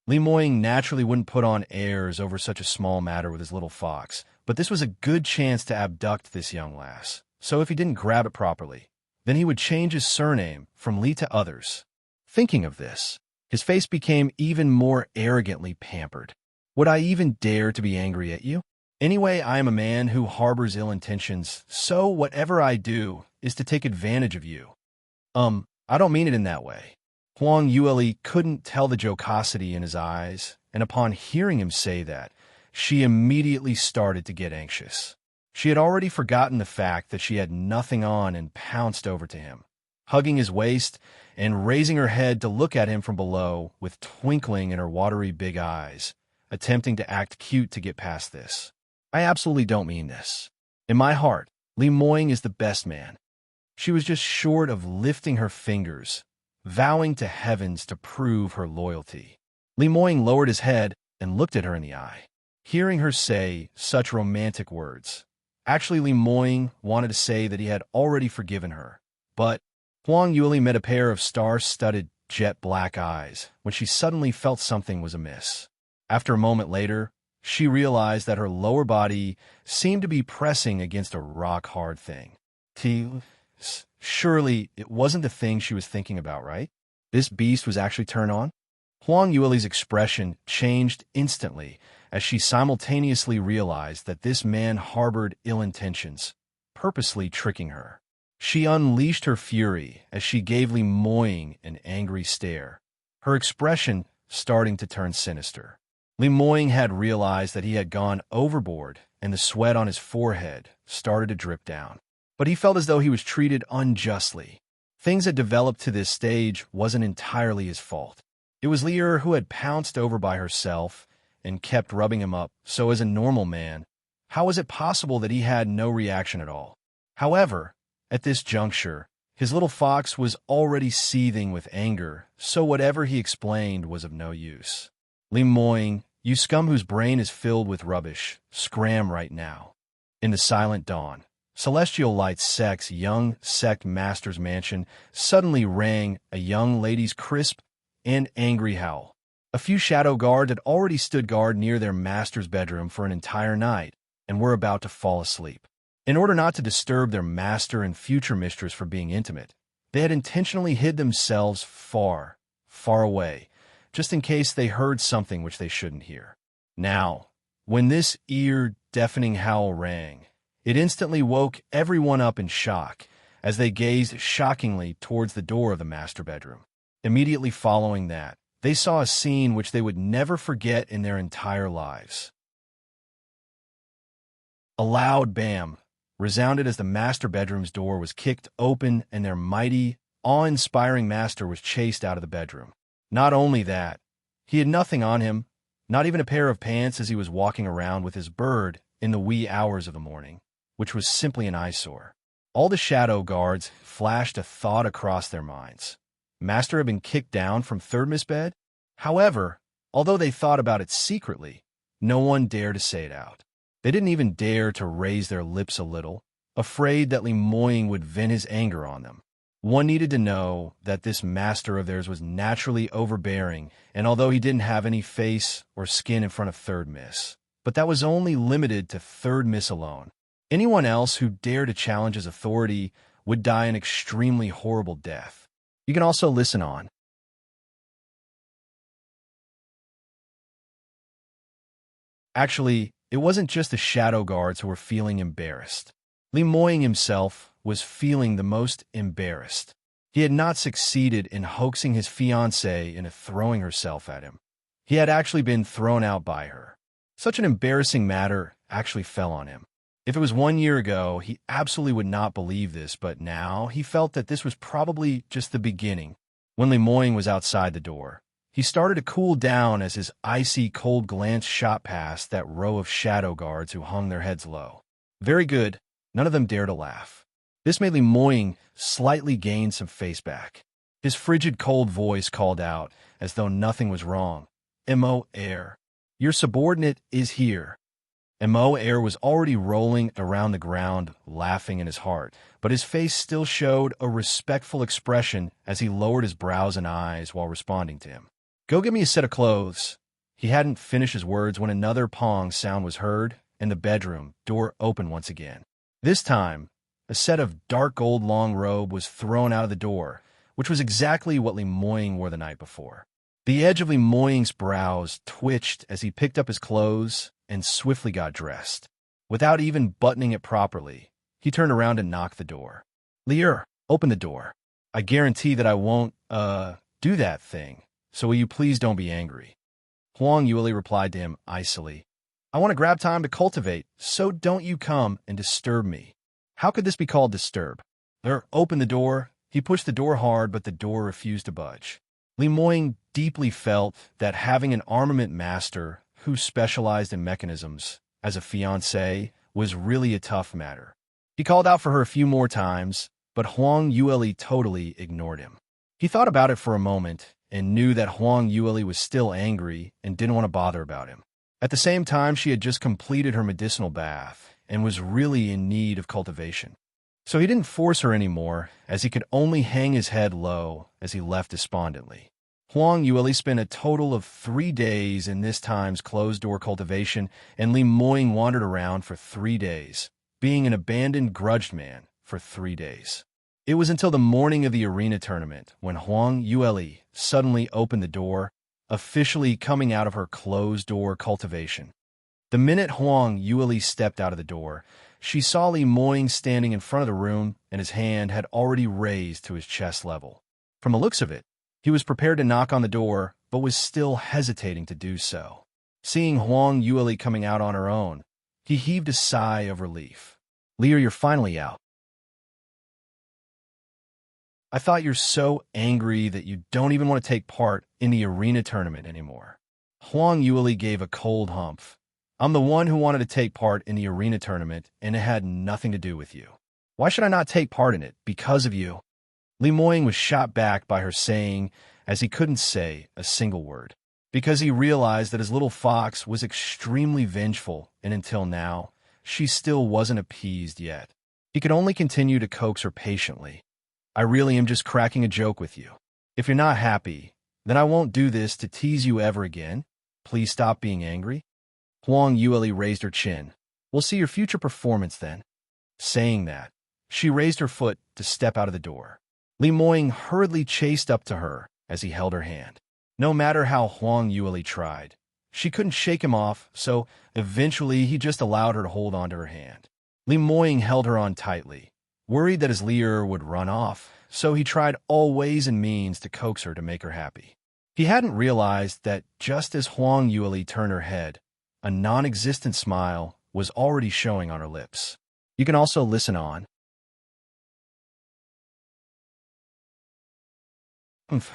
Li Moying naturally wouldn't put on airs over such a small matter with his little fox, but this was a good chance to abduct this young lass. So if he didn't grab it properly, then he would change his surname from Li to others. Thinking of this, his face became even more arrogantly pampered. "Would I even dare to be angry at you? Anyway, I am a man who harbors ill intentions, so whatever I do is to take advantage of you." I don't mean it in that way." Huang Yueli couldn't tell the jocosity in his eyes, and upon hearing him say that, she immediately started to get anxious. She had already forgotten the fact that she had nothing on and pounced over to him, hugging his waist and raising her head to look at him from below with twinkling in her watery big eyes, attempting to act cute to get past this. "I absolutely don't mean this. In my heart, Li Moying is the best man." She was just short of lifting her fingers, vowing to heavens to prove her loyalty. Li Moying lowered his head and looked at her in the eye. Hearing her say such romantic words, actually Li Moying wanted to say that he had already forgiven her, but Huang Yueli met a pair of star-studded jet black eyes when she suddenly felt something was amiss. After a moment later, she realized that her lower body seemed to be pressing against a rock-hard thing. Surely it wasn't the thing she was thinking about, right? This beast was actually turned on? Huang Yueli's expression changed instantly as she simultaneously realized that this man harbored ill intentions, purposely tricking her. She unleashed her fury as she gave Li Moying an angry stare, her expression starting to turn sinister. Li Moying had realized that he had gone overboard, and the sweat on his forehead started to drip down. But he felt as though he was treated unjustly. Things had developed to this stage wasn't entirely his fault. It was Lier who had pounced over by herself and kept rubbing him up, so as a normal man, how was it possible that he had no reaction at all? However, at this juncture, his little fox was already seething with anger, so whatever he explained was of no use. "Li Moying, you scum whose brain is filled with rubbish, scram right now." In the silent dawn, Celestial Light Sect's young sect master's mansion suddenly rang a young lady's crisp and angry howl. A few shadow guards had already stood guard near their master's bedroom for an entire night and were about to fall asleep. In order not to disturb their master and future mistress from being intimate, they had intentionally hid themselves far, far away, just in case they heard something which they shouldn't hear. Now, when this ear-deafening howl rang, it instantly woke everyone up in shock as they gazed shockingly towards the door of the master bedroom. Immediately following that, they saw a scene which they would never forget in their entire lives. A loud bam resounded as the master bedroom's door was kicked open and their mighty, awe-inspiring master was chased out of the bedroom. Not only that, he had nothing on him, not even a pair of pants as he was walking around with his bird in the wee hours of the morning, which was simply an eyesore. All the shadow guards flashed a thought across their minds. Master had been kicked down from third miss bed? However, although they thought about it secretly, no one dared to say it out. They didn't even dare to raise their lips a little, afraid that Li Moying would vent his anger on them. One needed to know that this master of theirs was naturally overbearing, and although he didn't have any face or skin in front of third miss, but that was only limited to third miss alone. Anyone else who dared to challenge his authority would die an extremely horrible death. You can also listen on. Actually, it wasn't just the shadow guards who were feeling embarrassed. Li Moying himself was feeling the most embarrassed. He had not succeeded in hoaxing his fiancée into throwing herself at him. He had actually been thrown out by her. Such an embarrassing matter actually fell on him. If it was 1 year ago, he absolutely would not believe this, but now he felt that this was probably just the beginning. When Li Moying was outside the door, he started to cool down as his icy cold glance shot past that row of shadow guards who hung their heads low. Very good. None of them dared to laugh. This made Li Moying slightly gain some face back. His frigid cold voice called out, as though nothing was wrong. "Mo Air, your subordinate is here." Mo Air was already rolling around the ground, laughing in his heart, but his face still showed a respectful expression as he lowered his brows and eyes while responding to him. "Go get me a set of clothes." He hadn't finished his words when another pong sound was heard, and the bedroom door opened once again. This time, a set of dark gold long robe was thrown out of the door, which was exactly what Li Moying wore the night before. The edge of Li Moying's brows twitched as he picked up his clothes and swiftly got dressed. Without even buttoning it properly, he turned around and knocked the door. "Lier, open the door. I guarantee that I won't, do that thing, so will you please don't be angry." Huang Yueli replied to him icily. "I want to grab time to cultivate, so don't you come and disturb me." How could this be called disturb? Open the door. He pushed the door hard, but the door refused to budge. Li Moying deeply felt that having an armament master who specialized in mechanisms as a fiancé was really a tough matter. He called out for her a few more times, but Huang Yueli totally ignored him. He thought about it for a moment and knew that Huang Yueli was still angry and didn't want to bother about him. At the same time, she had just completed her medicinal bath and was really in need of cultivation. So he didn't force her anymore, as he could only hang his head low as he left despondently. Huang Yueli spent a total of 3 days in this time's closed-door cultivation, and Li Moying wandered around for 3 days, being an abandoned grudged man for 3 days. It was until the morning of the arena tournament when Huang Yueli suddenly opened the door, officially coming out of her closed-door cultivation. The minute Huang Yueli stepped out of the door, she saw Li Moying standing in front of the room, and his hand had already raised to his chest level. From the looks of it, he was prepared to knock on the door, but was still hesitating to do so. Seeing Huang Yueli coming out on her own, he heaved a sigh of relief. "Lier, you're finally out. I thought you're so angry that you don't even want to take part in the arena tournament anymore." Huang Yueli gave a cold humph. "I'm the one who wanted to take part in the arena tournament, and it had nothing to do with you. Why should I not take part in it because of you?" Li Moying was shot back by her saying, as he couldn't say a single word, because he realized that his little fox was extremely vengeful, and until now, she still wasn't appeased yet. He could only continue to coax her patiently. "I really am just cracking a joke with you. If you're not happy, then I won't do this to tease you ever again. Please stop being angry." Huang Yueli raised her chin. "We'll see your future performance then." Saying that, she raised her foot to step out of the door. Li Moying hurriedly chased up to her as he held her hand. No matter how Huang Yueli tried, she couldn't shake him off, so eventually he just allowed her to hold onto her hand. Li Moying held her on tightly, worried that his Lier would run off, so he tried all ways and means to coax her to make her happy. He hadn't realized that just as Huang Yueli turned her head, a non-existent smile was already showing on her lips. You can also listen on.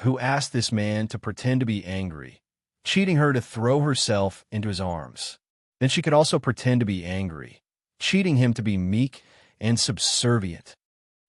Who asked this man to pretend to be angry, cheating her to throw herself into his arms. Then she could also pretend to be angry, cheating him to be meek and subservient.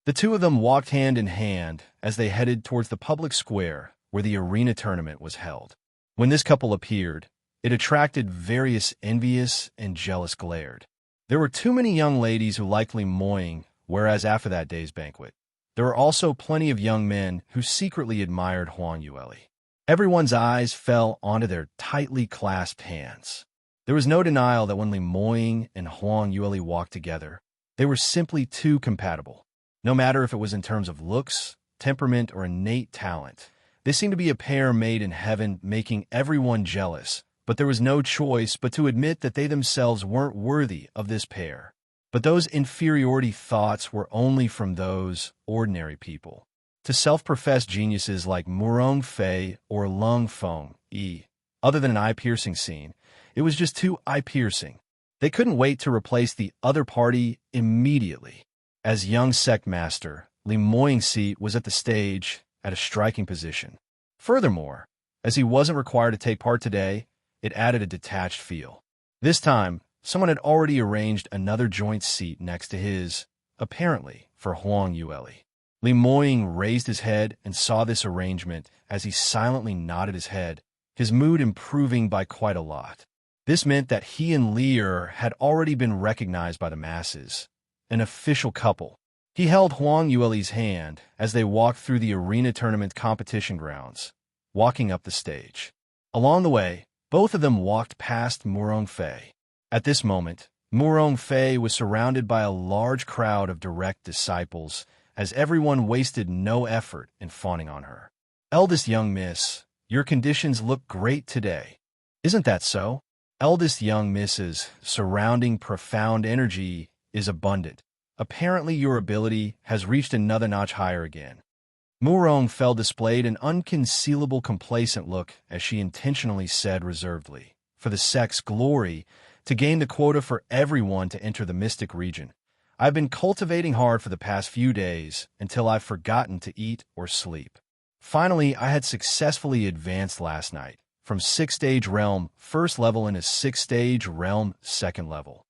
The two of them walked hand in hand as they headed towards the public square where the arena tournament was held. When this couple appeared, it attracted various envious and jealous glared. There were too many young ladies who liked Li Moying, whereas after that day's banquet, there were also plenty of young men who secretly admired Huang Yueli. Everyone's eyes fell onto their tightly clasped hands. There was no denial that when Li Moying and Huang Yueli walked together, they were simply too compatible. No matter if it was in terms of looks, temperament, or innate talent, they seemed to be a pair made in heaven, making everyone jealous. But there was no choice but to admit that they themselves weren't worthy of this pair. But those inferiority thoughts were only from those ordinary people. To self-professed geniuses like Murong Fei or Lung Feng Yi, other than an eye-piercing scene, it was just too eye-piercing. They couldn't wait to replace the other party immediately. As young sect master, Li Moying's seat was at the stage at a striking position. Furthermore, as he wasn't required to take part today, it added a detached feel. This time, someone had already arranged another joint seat next to his, apparently for Huang Yueli. Li Moying raised his head and saw this arrangement as he silently nodded his head, his mood improving by quite a lot. This meant that he and Lear had already been recognized by the masses, an official couple. He held Huang Yueli's hand as they walked through the arena tournament competition grounds, walking up the stage. Along the way, both of them walked past Murong Fei. At this moment, Murong Fei was surrounded by a large crowd of direct disciples, as everyone wasted no effort in fawning on her. "Eldest young miss, your conditions look great today. Isn't that so?" Eldest young miss's surrounding profound energy is abundant. Apparently your ability has reached another notch higher again. Murong Fei displayed an unconcealable complacent look as she intentionally said reservedly, "For the sect's glory, to gain the quota for everyone to enter the mystic region, I've been cultivating hard for the past few days until I've forgotten to eat or sleep. Finally, I had successfully advanced last night from 6th stage realm 1st level into 6th stage realm 2nd level.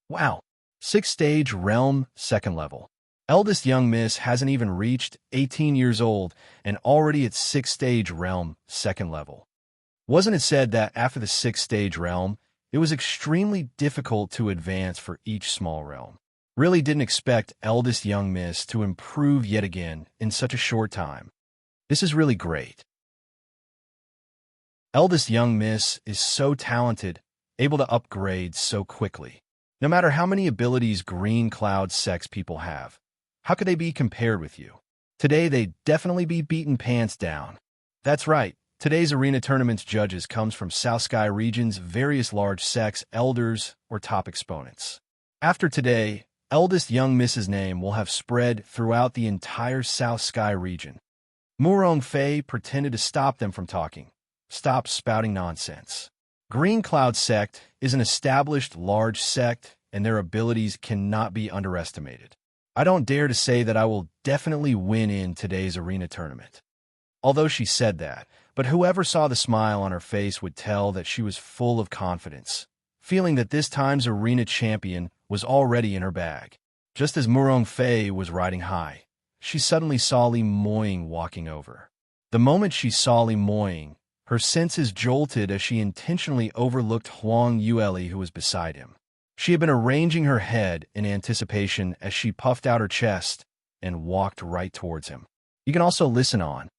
Wow, 6th stage realm 2nd level. Eldest young miss hasn't even reached 18 years old and already at 6th stage realm 2nd level. Wasn't it said that after the 6th stage realm, it was extremely difficult to advance for each small realm? Really didn't expect eldest young miss to improve yet again in such a short time. This is really great. Eldest young miss is so talented, able to upgrade so quickly. No matter how many abilities Green Cloud sex people have, how could they be compared with you? Today they'd definitely be beaten pants down. That's right, today's arena tournament's judges comes from South Sky region's various large sects, elders, or top exponents. After today, eldest young miss's name will have spread throughout the entire South Sky region. Murong Fei pretended to stop them from talking. Stop spouting nonsense. Green Cloud sect is an established large sect, and their abilities cannot be underestimated. I don't dare to say that I will definitely win in today's arena tournament. Although she said that, but whoever saw the smile on her face would tell that she was full of confidence, feeling that this time's arena champion was already in her bag. Just as Murong Fei was riding high, she suddenly saw Li Moying walking over. The moment she saw Li Moying, her senses jolted as she intentionally overlooked Huang Yueli, who was beside him. She had been arranging her head in anticipation as she puffed out her chest and walked right towards him. You can also listen on.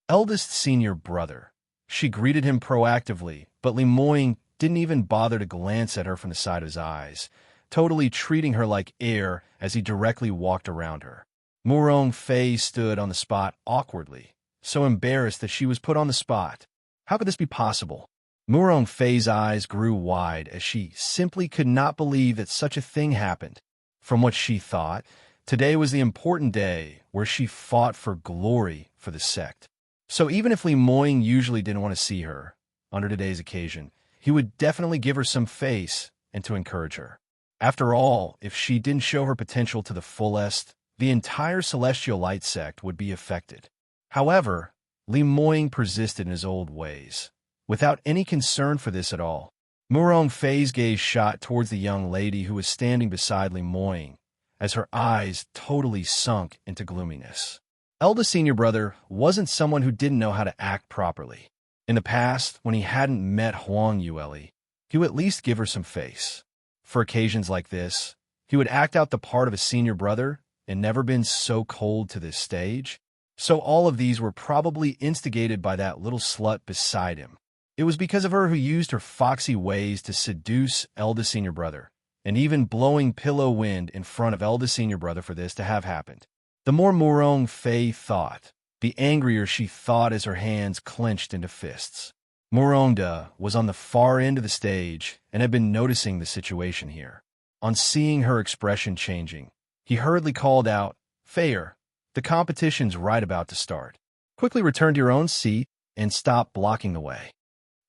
Eldest senior brother. She greeted him proactively, but Li Moying didn't even bother to glance at her from the side of his eyes, totally treating her like air as he directly walked around her. Murong Fei stood on the spot awkwardly, so embarrassed that she was put on the spot. How could this be possible? Murong Fei's eyes grew wide as she simply could not believe that such a thing happened. From what she thought, today was the important day where she fought for glory for the sect. So even if Li Moying usually didn't want to see her, under today's occasion, he would definitely give her some face and to encourage her. After all, if she didn't show her potential to the fullest, the entire Celestial Light sect would be affected. However, Li Moying persisted in his old ways, without any concern for this at all. Murong Fei's gaze shot towards the young lady who was standing beside Li Moying, as her eyes totally sunk into gloominess. Eldest senior brother wasn't someone who didn't know how to act properly. In the past, when he hadn't met Huang Yueli, he would at least give her some face. For occasions like this, he would act out the part of a senior brother and never been so cold to this stage. So all of these were probably instigated by that little slut beside him. It was because of her who used her foxy ways to seduce eldest senior brother, and even blowing pillow wind in front of eldest senior brother for this to have happened. The more Murong Fei thought, the angrier she thought as her hands clenched into fists. Murongda was on the far end of the stage and had been noticing the situation here. On seeing her expression changing, he hurriedly called out, "Fair, the competition's right about to start. Quickly return to your own seat and stop blocking the way."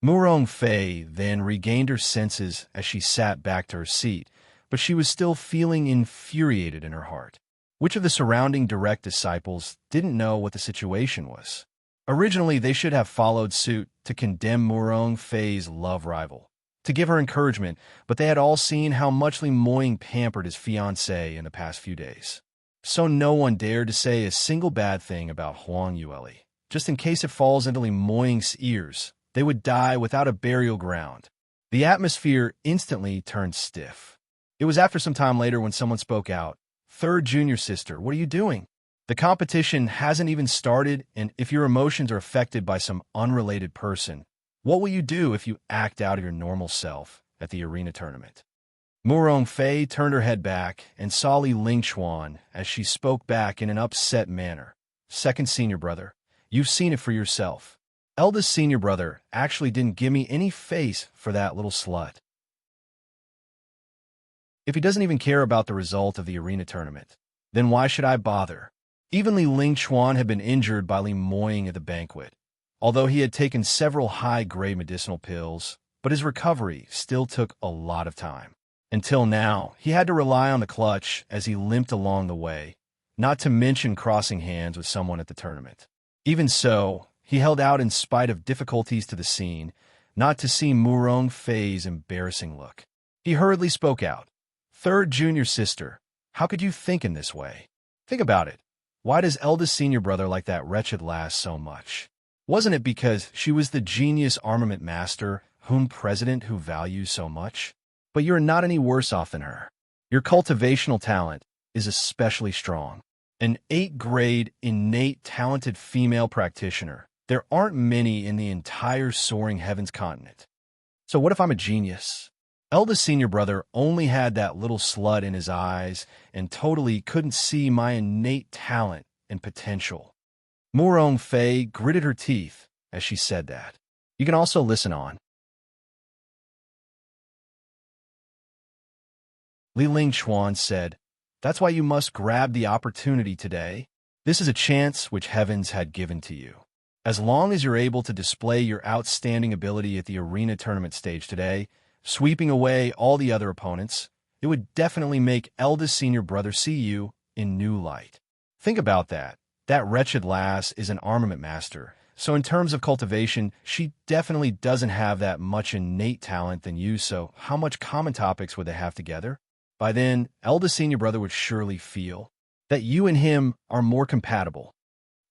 Murong Fei then regained her senses as she sat back to her seat, but she was still feeling infuriated in her heart. Which of the surrounding direct disciples didn't know what the situation was? Originally, they should have followed suit to condemn Murong Fei's love rival, to give her encouragement, but they had all seen how much Li Moying pampered his fiancée in the past few days. So no one dared to say a single bad thing about Huang Yueli, just in case it falls into Li Moying's ears. They would die without a burial ground. The atmosphere instantly turned stiff. It was after some time later when someone spoke out, "Third junior sister, what are you doing? The competition hasn't even started, and if your emotions are affected by some unrelated person, what will you do if you act out of your normal self at the arena tournament?" Murong Fei turned her head back and saw Li Lingchuan as she spoke back in an upset manner. "Second senior brother, you've seen it for yourself. Eldest senior brother actually didn't give me any face for that little slut. If he doesn't even care about the result of the arena tournament, then why should I bother?" Even Li Lingchuan had been injured by Li Moying at the banquet, although he had taken several high-grade medicinal pills, but his recovery still took a lot of time. Until now, he had to rely on the clutch as he limped along the way, not to mention crossing hands with someone at the tournament. Even so, he held out in spite of difficulties to the scene, not to see Murong Fei's embarrassing look. He hurriedly spoke out, "Third junior sister, how could you think in this way? Think about it. Why does eldest senior brother like that wretched lass so much? Wasn't it because she was the genius armament master whom president who values so much? But you're not any worse off than her. Your cultivational talent is especially strong. An 8th-grade, innate, talented female practitioner. There aren't many in the entire soaring heavens continent. So what if I'm a genius?" Eldest senior brother only had that little slut in his eyes and totally couldn't see my innate talent and potential. Murong Fei gritted her teeth as she said that. You can also listen on. Li Lingchuan said, "That's why you must grab the opportunity today. This is a chance which heavens had given to you. As long as you're able to display your outstanding ability at the arena tournament stage today, sweeping away all the other opponents, it would definitely make eldest senior brother see you in new light. Think about that. That wretched lass is an armament master, so in terms of cultivation, she definitely doesn't have that much innate talent than you, so how much common topics would they have together? By then, eldest senior brother would surely feel that you and him are more compatible."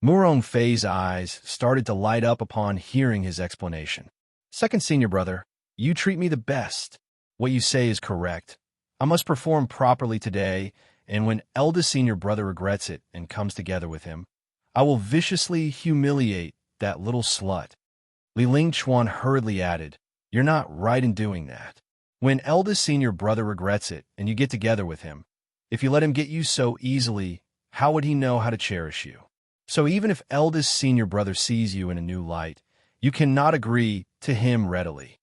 Murong Fei's eyes started to light up upon hearing his explanation. "Second senior brother, you treat me the best. What you say is correct. I must perform properly today, and when eldest senior brother regrets it and comes together with him, I will viciously humiliate that little slut." Li Lingchuan hurriedly added, "You're not right in doing that. When eldest senior brother regrets it and you get together with him, if you let him get you so easily, how would he know how to cherish you? So even if eldest senior brother sees you in a new light, you cannot agree to him readily."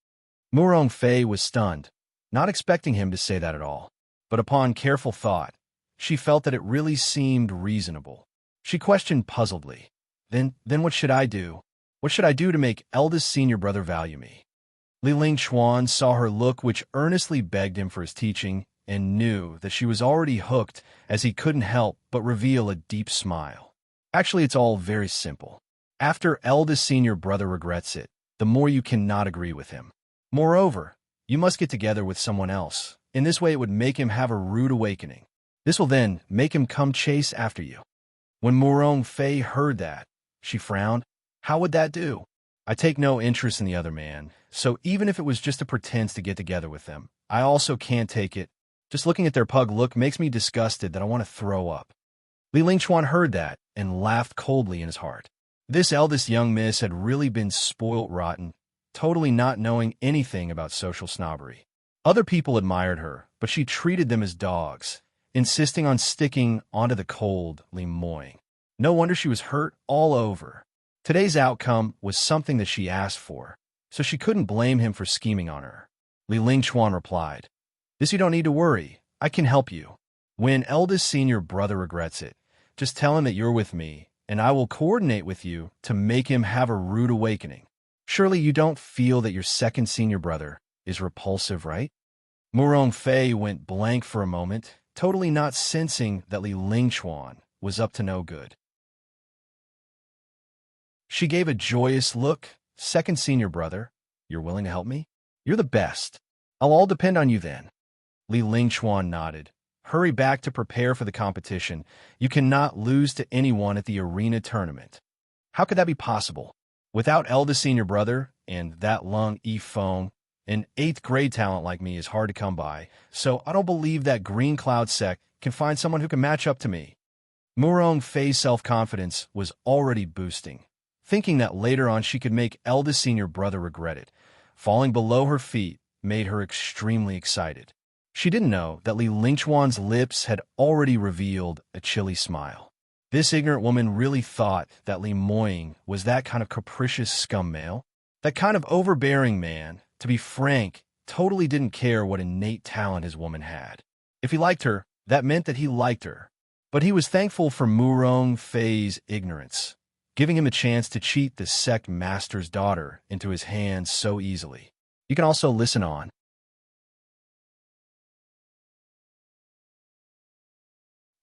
Murong Fei was stunned, not expecting him to say that at all. But upon careful thought, she felt that it really seemed reasonable. She questioned puzzledly, Then what should I do? What should I do to make eldest senior brother value me?" Li Lingchuan saw her look, which earnestly begged him for his teaching, and knew that she was already hooked as he couldn't help but reveal a deep smile. "Actually, it's all very simple. After eldest senior brother regrets it, the more you cannot agree with him. Moreover, you must get together with someone else. In this way, it would make him have a rude awakening. This will then make him come chase after you." When Murong Fei heard that, she frowned. "How would that do? I take no interest in the other man, so even if it was just a pretense to get together with them, I also can't take it. Just looking at their pug look makes me disgusted that I want to throw up." Li Lingchuan heard that and laughed coldly in his heart. This eldest young miss had really been spoilt rotten, totally not knowing anything about social snobbery. Other people admired her, but she treated them as dogs, insisting on sticking onto the cold Lemoyne. No wonder she was hurt all over. Today's outcome was something that she asked for, so she couldn't blame him for scheming on her. Li Lingchuan replied, "This you don't need to worry. I can help you. When eldest senior brother regrets it, just tell him that you're with me, and I will coordinate with you to make him have a rude awakening. Surely you don't feel that your second senior brother is repulsive, right?" Murong Fei went blank for a moment, totally not sensing that Li Lingchuan was up to no good. She gave a joyous look. "Second senior brother, you're willing to help me? You're the best. I'll all depend on you then." Li Lingchuan nodded. "Hurry back to prepare for the competition. You cannot lose to anyone at the arena tournament." How could that be possible? Without eldest senior brother and that Lung Yifeng, an 8th grade talent like me is hard to come by, so I don't believe that Green Cloud sect can find someone who can match up to me. Murong Fei's self-confidence was already boosting, thinking that later on she could make eldest senior brother regret it. Falling below her feet made her extremely excited. She didn't know that Li Lingchuan's lips had already revealed a chilly smile. This ignorant woman really thought that Li Moying was that kind of capricious scum male, that kind of overbearing man. To be frank, totally didn't care what innate talent his woman had. If he liked her, that meant that he liked her. But he was thankful for Murong Fei's ignorance, giving him a chance to cheat the sect master's daughter into his hands so easily. You can also listen on.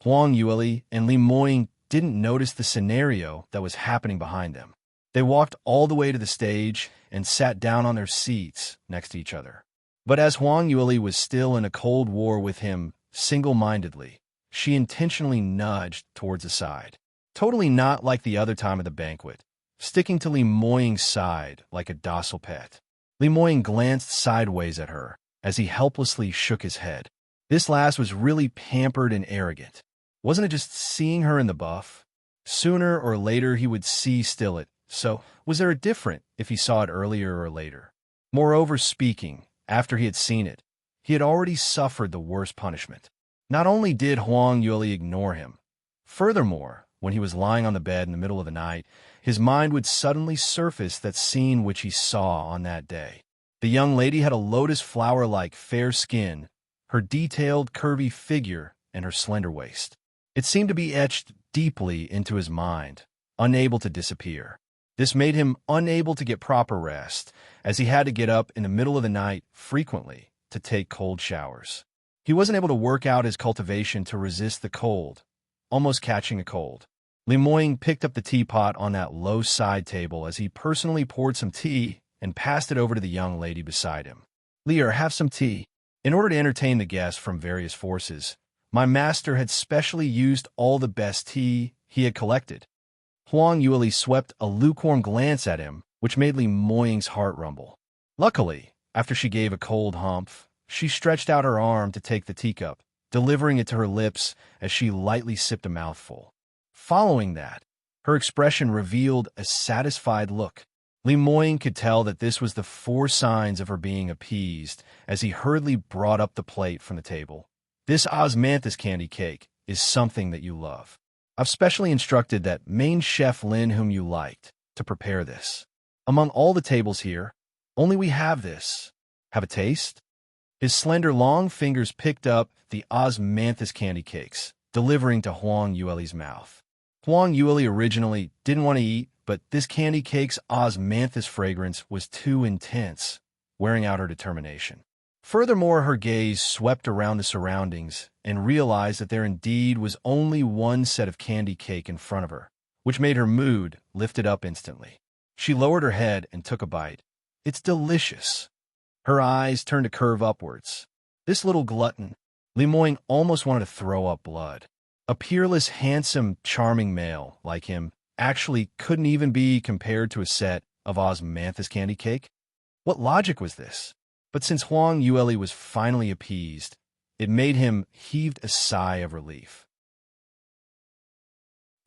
Huang Yueli and Li Moying didn't notice the scenario that was happening behind them. They walked all the way to the stage and sat down on their seats next to each other. But as Huang Yueli was still in a cold war with him single-mindedly, she intentionally nudged towards the side. Totally not like the other time of the banquet, sticking to Li Moying's side like a docile pet. Li Moying glanced sideways at her as he helplessly shook his head. This lass was really pampered and arrogant. Wasn't it just seeing her in the buff? Sooner or later he would see still it, so was there a difference if he saw it earlier or later? Moreover speaking, after he had seen it, he had already suffered the worst punishment. Not only did Huang Yueli ignore him, furthermore, when he was lying on the bed in the middle of the night, his mind would suddenly surface that scene which he saw on that day. The young lady had a lotus flower-like fair skin, her detailed, curvy figure, and her slender waist. It seemed to be etched deeply into his mind, unable to disappear. This made him unable to get proper rest, as he had to get up in the middle of the night frequently to take cold showers. He wasn't able to work out his cultivation to resist the cold, almost catching a cold. Li Moying picked up the teapot on that low side table as he personally poured some tea and passed it over to the young lady beside him. "Lear, have some tea." In order to entertain the guests from various forces, my master had specially used all the best tea he had collected. Huang Yueli swept a lukewarm glance at him, which made Li Moying's heart rumble. Luckily, after she gave a cold humph, she stretched out her arm to take the teacup, delivering it to her lips as she lightly sipped a mouthful. Following that, her expression revealed a satisfied look. Li Moying could tell that this was the 4 signs of her being appeased as he hurriedly brought up the plate from the table. "This osmanthus candy cake is something that you love. I've specially instructed that main chef Lin, whom you liked, to prepare this. Among all the tables here, only we have this. Have a taste?" His slender, long fingers picked up the osmanthus candy cakes, delivering to Huang Yueli's mouth. Huang Yueli originally didn't want to eat, but this candy cake's osmanthus fragrance was too intense, wearing out her determination. Furthermore, her gaze swept around the surroundings and realized that there indeed was only one set of candy cake in front of her, which made her mood lifted up instantly. She lowered her head and took a bite. "It's delicious." Her eyes turned to curve upwards. This little glutton, Li Moying almost wanted to throw up blood. A peerless, handsome, charming male like him actually couldn't even be compared to a set of osmanthus candy cake? What logic was this? But since Huang Yueli was finally appeased, it made him heave a sigh of relief.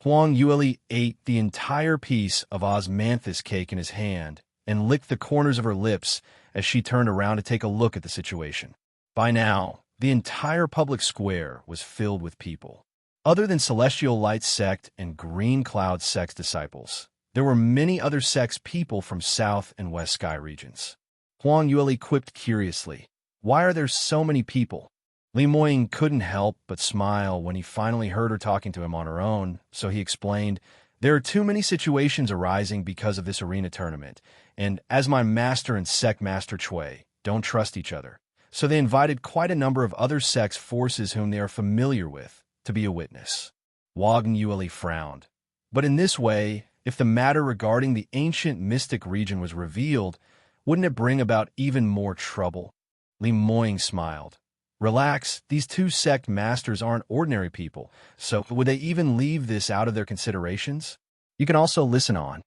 Huang Yueli ate the entire piece of osmanthus cake in his hand and licked the corners of her lips as she turned around to take a look at the situation. By now, the entire public square was filled with people. Other than Celestial Light Sect and Green Cloud Sect's disciples, there were many other sects people from South and West Sky regions. Huang Yueli quipped curiously, "Why are there so many people?" Li Moying couldn't help but smile when he finally heard her talking to him on her own, so he explained, "There are too many situations arising because of this arena tournament, and as my master and sect master Chui don't trust each other, so they invited quite a number of other sects' forces whom they are familiar with to be a witness." Huang Yueli frowned. But in this way, if the matter regarding the ancient mystic region was revealed, wouldn't it bring about even more trouble? Li Moying smiled. "Relax, these two sect masters aren't ordinary people, so would they even leave this out of their considerations?" You can also listen on.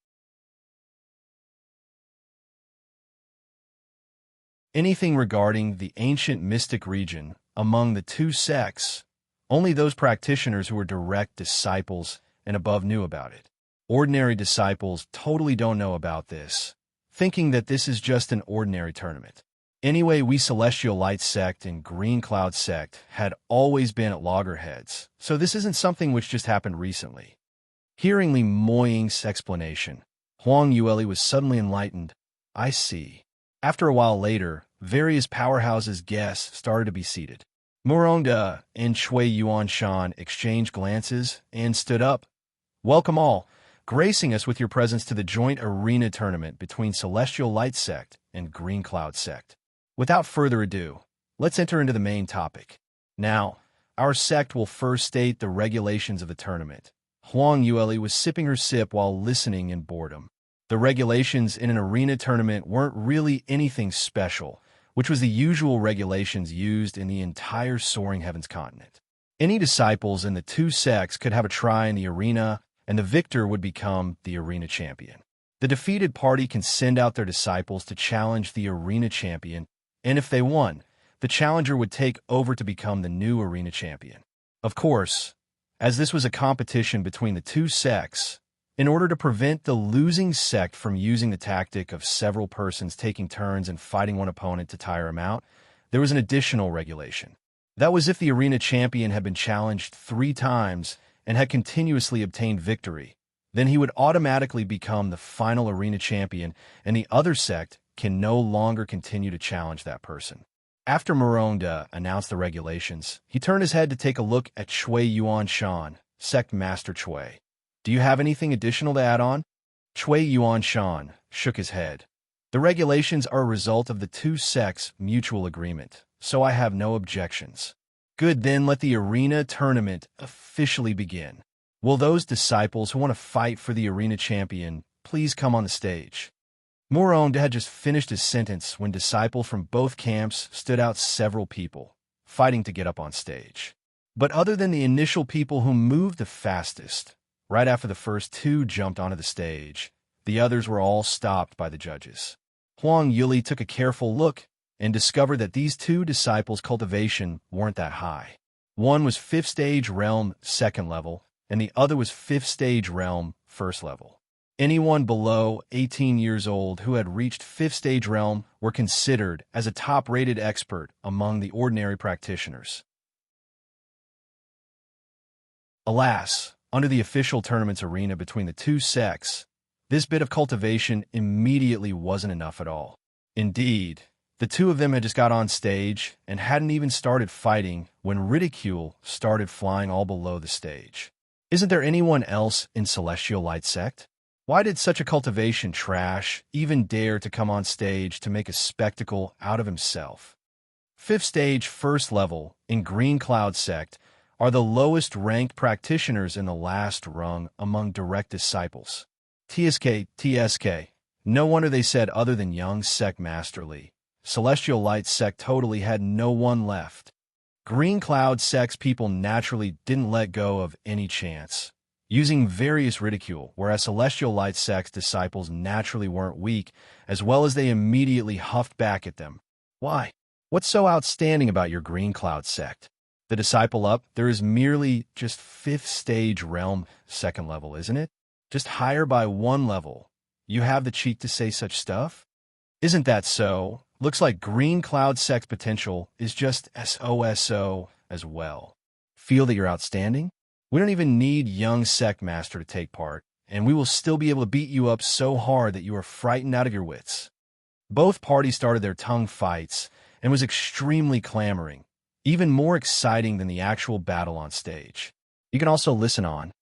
Anything regarding the ancient mystic region among the two sects, only those practitioners who were direct disciples and above knew about it. Ordinary disciples totally don't know about this, thinking that this is just an ordinary tournament. Anyway, we Celestial Light Sect and Green Cloud Sect had always been at loggerheads, so this isn't something which just happened recently. Hearing Li Moying's explanation, Huang Yueli was suddenly enlightened. "I see." After a while later, various powerhouses' guests started to be seated. Murongda and Chui Yuanshan exchanged glances and stood up. "Welcome all, gracing us with your presence to the joint arena tournament between Celestial Light Sect and Green Cloud Sect. Without further ado, let's enter into the main topic. Now, our sect will first state the regulations of the tournament." Huang Yueli was sipping her sip while listening in boredom. The regulations in an arena tournament weren't really anything special, which was the usual regulations used in the entire Soaring Heavens continent. Any disciples in the two sects could have a try in the arena, and the victor would become the arena champion. The defeated party can send out their disciples to challenge the arena champion, and if they won, the challenger would take over to become the new arena champion. Of course, as this was a competition between the two sects, in order to prevent the losing sect from using the tactic of several persons taking turns and fighting one opponent to tire him out, there was an additional regulation. That was if the arena champion had been challenged 3 times and had continuously obtained victory, then he would automatically become the final arena champion, and the other sect can no longer continue to challenge that person. After Murongda announced the regulations, he turned his head to take a look at Chui Yuanshan, Sect Master Chui. "Do you have anything additional to add on?" Chui Yuanshan shook his head. "The regulations are a result of the two sects' mutual agreement, so I have no objections." "Good, then let the arena tournament officially begin. Will those disciples who want to fight for the arena champion please come on the stage?" Murongda had just finished his sentence when disciples from both camps stood out several people, fighting to get up on stage. But other than the initial people who moved the fastest, right after the first 2 jumped onto the stage, the others were all stopped by the judges. Huang Yueli took a careful look and discovered that these 2 disciples' cultivation weren't that high. One was 5th stage realm 2nd level, and the other was 5th stage realm 1st level. Anyone below 18 years old who had reached 5th stage realm were considered as a top-rated expert among the ordinary practitioners. Alas, under the official tournament's arena between the two sects, this bit of cultivation immediately wasn't enough at all. Indeed, the 2 of them had just got on stage and hadn't even started fighting when ridicule started flying all below the stage. "Isn't there anyone else in Celestial Light Sect? Why did such a cultivation trash even dare to come on stage to make a spectacle out of himself?" 5th stage 1st level in Green Cloud Sect are the lowest ranked practitioners in the last rung among direct disciples. TSK. No wonder they said other than young Sect Masterly, Celestial Light Sect totally had no one left. Green Cloud Sect's people naturally didn't let go of any chance, using various ridicule, whereas Celestial Light Sect's disciples naturally weren't weak, as well as they immediately huffed back at them. "Why? What's so outstanding about your Green Cloud Sect? The disciple up, there is merely just 5th stage realm, 2nd level, isn't it? Just higher by 1 level. You have the cheek to say such stuff? Isn't that so? Looks like green cloud sex potential is just SOSO as well. Feel that you're outstanding? We don't even need young sect master to take part, and we will still be able to beat you up so hard that you are frightened out of your wits. Both parties started their tongue fights and was extremely clamoring, even more exciting than the actual battle on stage. You can also listen on.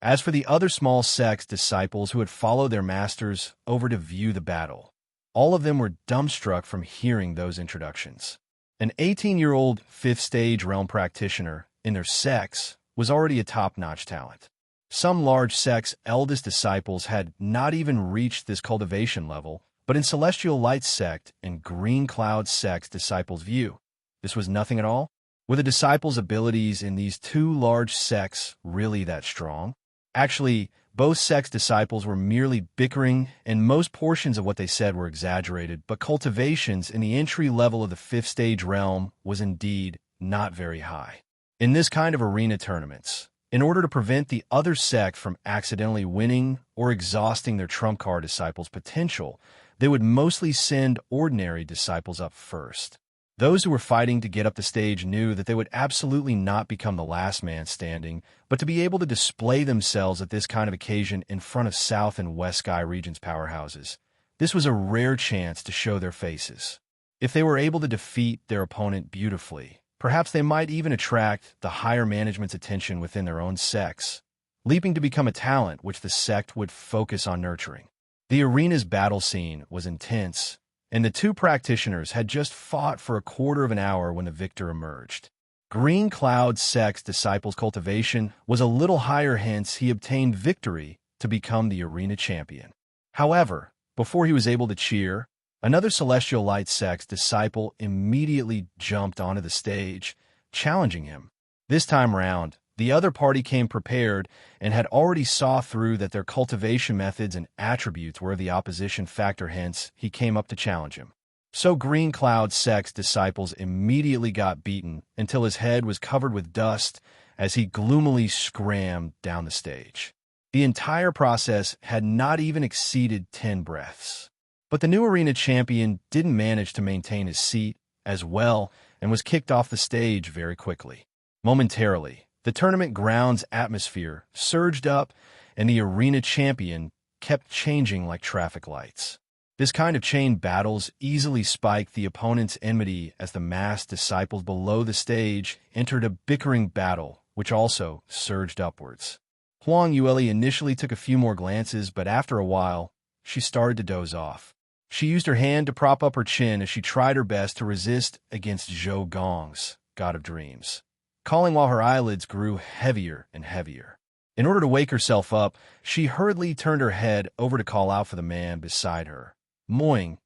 As for the other small sects disciples who had followed their masters over to view the battle, all of them were dumbstruck from hearing those introductions. An 18-year-old 5th stage realm practitioner in their sects was already a top-notch talent. Some large sects' eldest disciples had not even reached this cultivation level, but in Celestial Light sect and Green Cloud sect's disciples' view, this was nothing at all. Were the disciples' abilities in these two large sects really that strong? Actually, both sects' disciples were merely bickering, and most portions of what they said were exaggerated, but cultivations in the entry level of the 5th stage realm was indeed not very high. In this kind of arena tournaments, in order to prevent the other sect from accidentally winning or exhausting their trump card disciples' potential, they would mostly send ordinary disciples up first. Those who were fighting to get up the stage knew that they would absolutely not become the last man standing, but to be able to display themselves at this kind of occasion in front of South and West Sky regions' powerhouses. This was a rare chance to show their faces. If they were able to defeat their opponent beautifully, perhaps they might even attract the higher management's attention within their own sects, leaping to become a talent which the sect would focus on nurturing. The arena's battle scene was intense, and the two practitioners had just fought for a quarter of an hour when the victor emerged. Green Cloud sect's disciples' cultivation was a little higher, hence he obtained victory to become the arena champion. However, before he was able to cheer, another Celestial Light sect's disciple immediately jumped onto the stage, challenging him. This time round, the other party came prepared and had already saw through that their cultivation methods and attributes were the opposition factor, hence he came up to challenge him. So Green Cloud sect's disciples immediately got beaten until his head was covered with dust as he gloomily scrammed down the stage. The entire process had not even exceeded 10 breaths. But the new arena champion didn't manage to maintain his seat as well and was kicked off the stage very quickly. Momentarily, the tournament grounds atmosphere surged up, and the arena champion kept changing like traffic lights. This kind of chain battles easily spiked the opponent's enmity as the masked disciples below the stage entered a bickering battle, which also surged upwards. Huang Yueli initially took a few more glances, but after a while, she started to doze off. She used her hand to prop up her chin as she tried her best to resist against Zhou Gong's God of Dreams, calling while her eyelids grew heavier and heavier. In order to wake herself up, she hurriedly turned her head over to call out for the man beside her. Moing,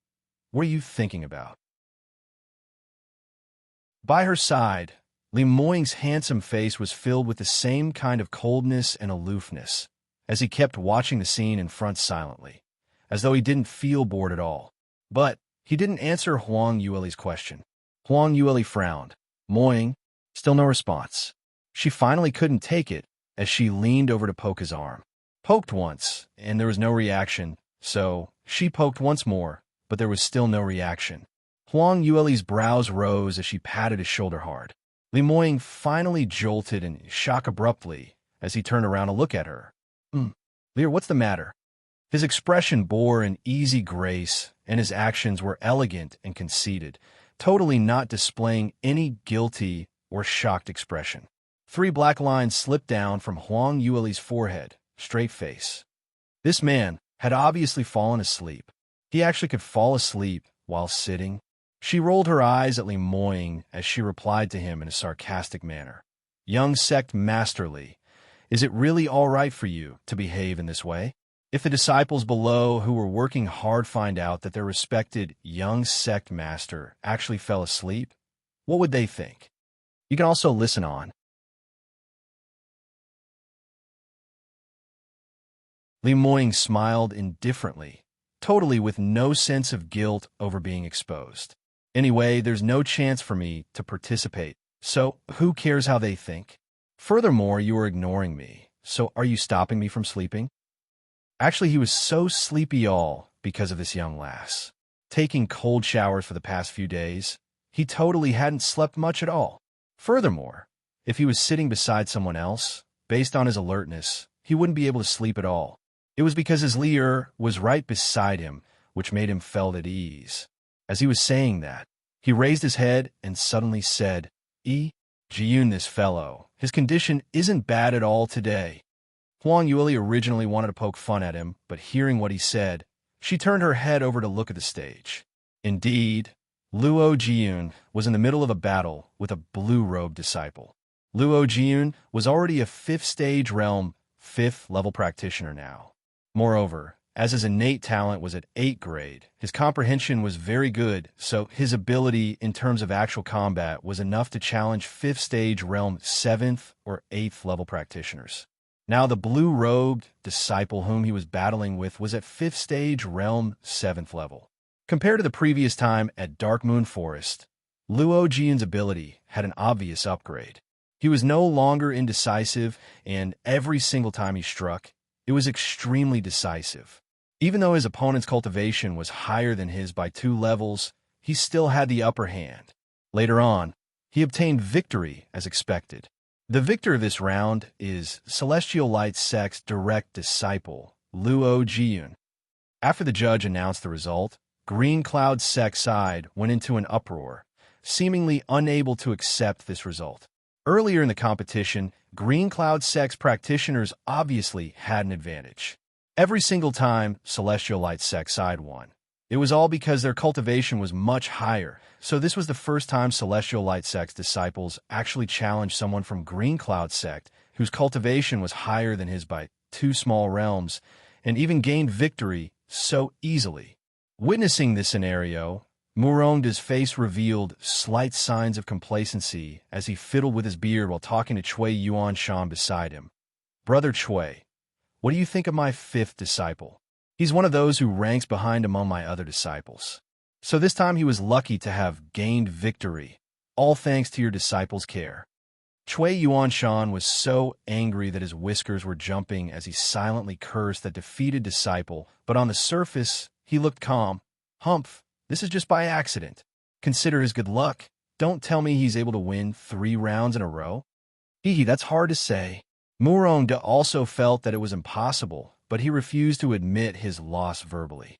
what are you thinking about? By her side, Li Moing's handsome face was filled with the same kind of coldness and aloofness, as he kept watching the scene in front silently, as though he didn't feel bored at all. But he didn't answer Huang Yueli's question. Huang Yueli frowned. Moing, still no response. She finally couldn't take it as she leaned over to poke his arm. Poked once, and there was no reaction, so she poked once more, but there was still no reaction. Huang Yueli's brows rose as she patted his shoulder hard. Li Moing finally jolted in shock abruptly as he turned around to look at her. Lear, what's the matter? His expression bore an easy grace, and his actions were elegant and conceited, totally not displaying any guilty or shocked expression. 3 black lines slipped down from Huang Yueli's forehead, straight face. This man had obviously fallen asleep. He actually could fall asleep while sitting. She rolled her eyes at Li Moing as she replied to him in a sarcastic manner. Young sect masterly, is it really all right for you to behave in this way? If the disciples below who were working hard find out that their respected young sect master actually fell asleep, what would they think? You can also listen on. Li Moing smiled indifferently, totally with no sense of guilt over being exposed. Anyway, there's no chance for me to participate, so who cares how they think? Furthermore, you are ignoring me, so are you stopping me from sleeping? Actually, he was so sleepy all because of this young lass. Taking cold showers for the past few days, he totally hadn't slept much at all. Furthermore, if he was sitting beside someone else, based on his alertness, he wouldn't be able to sleep at all. It was because his Lier was right beside him, which made him felt at ease. As he was saying that, he raised his head and suddenly said, Jiyun, this fellow, his condition isn't bad at all today. Huang Yueli originally wanted to poke fun at him, but hearing what he said, she turned her head over to look at the stage. Indeed, Luo Jiyun was in the middle of a battle with a blue-robed disciple. Luo Jiyun was already a 5th stage realm, 5th level practitioner now. Moreover, as his innate talent was at 8th grade, his comprehension was very good, so his ability in terms of actual combat was enough to challenge 5th stage realm 7th or 8th level practitioners. Now the blue-robed disciple whom he was battling with was at 5th stage realm 7th level. Compared to the previous time at Dark Moon Forest, Luo Jiyun's ability had an obvious upgrade. He was no longer indecisive, and every single time he struck, it was extremely decisive. Even though his opponent's cultivation was higher than his by 2 levels, he still had the upper hand. Later on, he obtained victory as expected. The victor of this round is Celestial Light Sect's direct disciple, Luo Jiyun. After the judge announced the result, Green Cloud Sect's side went into an uproar, seemingly unable to accept this result. Earlier in the competition, Green Cloud Sect's practitioners obviously had an advantage. Every single time Celestial Light Sect's side won, it was all because their cultivation was much higher, so this was the first time Celestial Light Sect's disciples actually challenged someone from Green Cloud Sect, whose cultivation was higher than his by 2 small realms, and even gained victory so easily. Witnessing this scenario, Murongda's face revealed slight signs of complacency as he fiddled with his beard while talking to Cui Yuanshan beside him. Brother Cui, what do you think of my 5th disciple? He's one of those who ranks behind among my other disciples. So this time he was lucky to have gained victory, all thanks to your disciple's care. Cui Yuanshan was so angry that his whiskers were jumping as he silently cursed that defeated disciple, but on the surface, he looked calm. Humph, this is just by accident. Consider his good luck. Don't tell me he's able to win 3 rounds in a row. That's hard to say. Murongda also felt that it was impossible, but he refused to admit his loss verbally.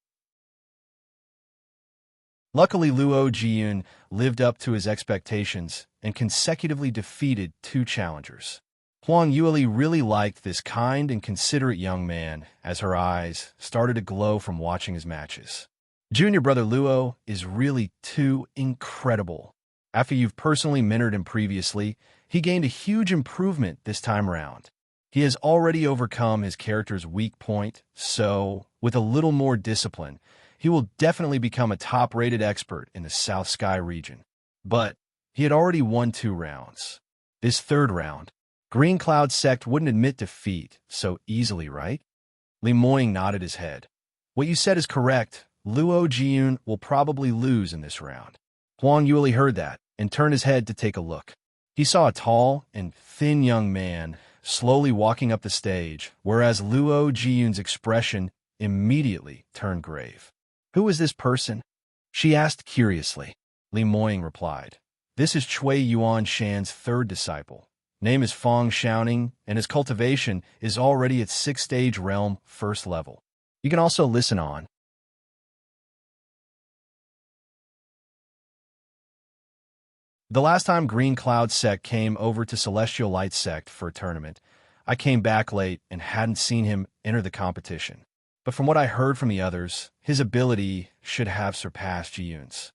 Luckily, Luo Jiyun lived up to his expectations and consecutively defeated 2 challengers. Huang Yueli really liked this kind and considerate young man as her eyes started to glow from watching his matches. Junior brother Luo is really too incredible. After you've personally mentored him previously, he gained a huge improvement this time around. He has already overcome his character's weak point, so, with a little more discipline, he will definitely become a top-rated expert in the South Sky region. But he had already won 2 rounds. This 3rd round, Green Cloud Sect wouldn't admit defeat so easily, right? Li Moying nodded his head. What you said is correct. Luo Jiyun will probably lose in this round. Huang Yueli heard that and turned his head to take a look. He saw a tall and thin young man slowly walking up the stage, whereas Luo Jiyun's expression immediately turned grave. Who is this person? She asked curiously. Li Moying replied. This is Cui Yuanshan's 3rd disciple. Name is Fong Xiaoning, and his cultivation is already at 6th stage realm 1st level. You can also listen on. The last time Green Cloud Sect came over to Celestial Light Sect for a tournament, I came back late and hadn't seen him enter the competition. But from what I heard from the others, his ability should have surpassed Jiyun's.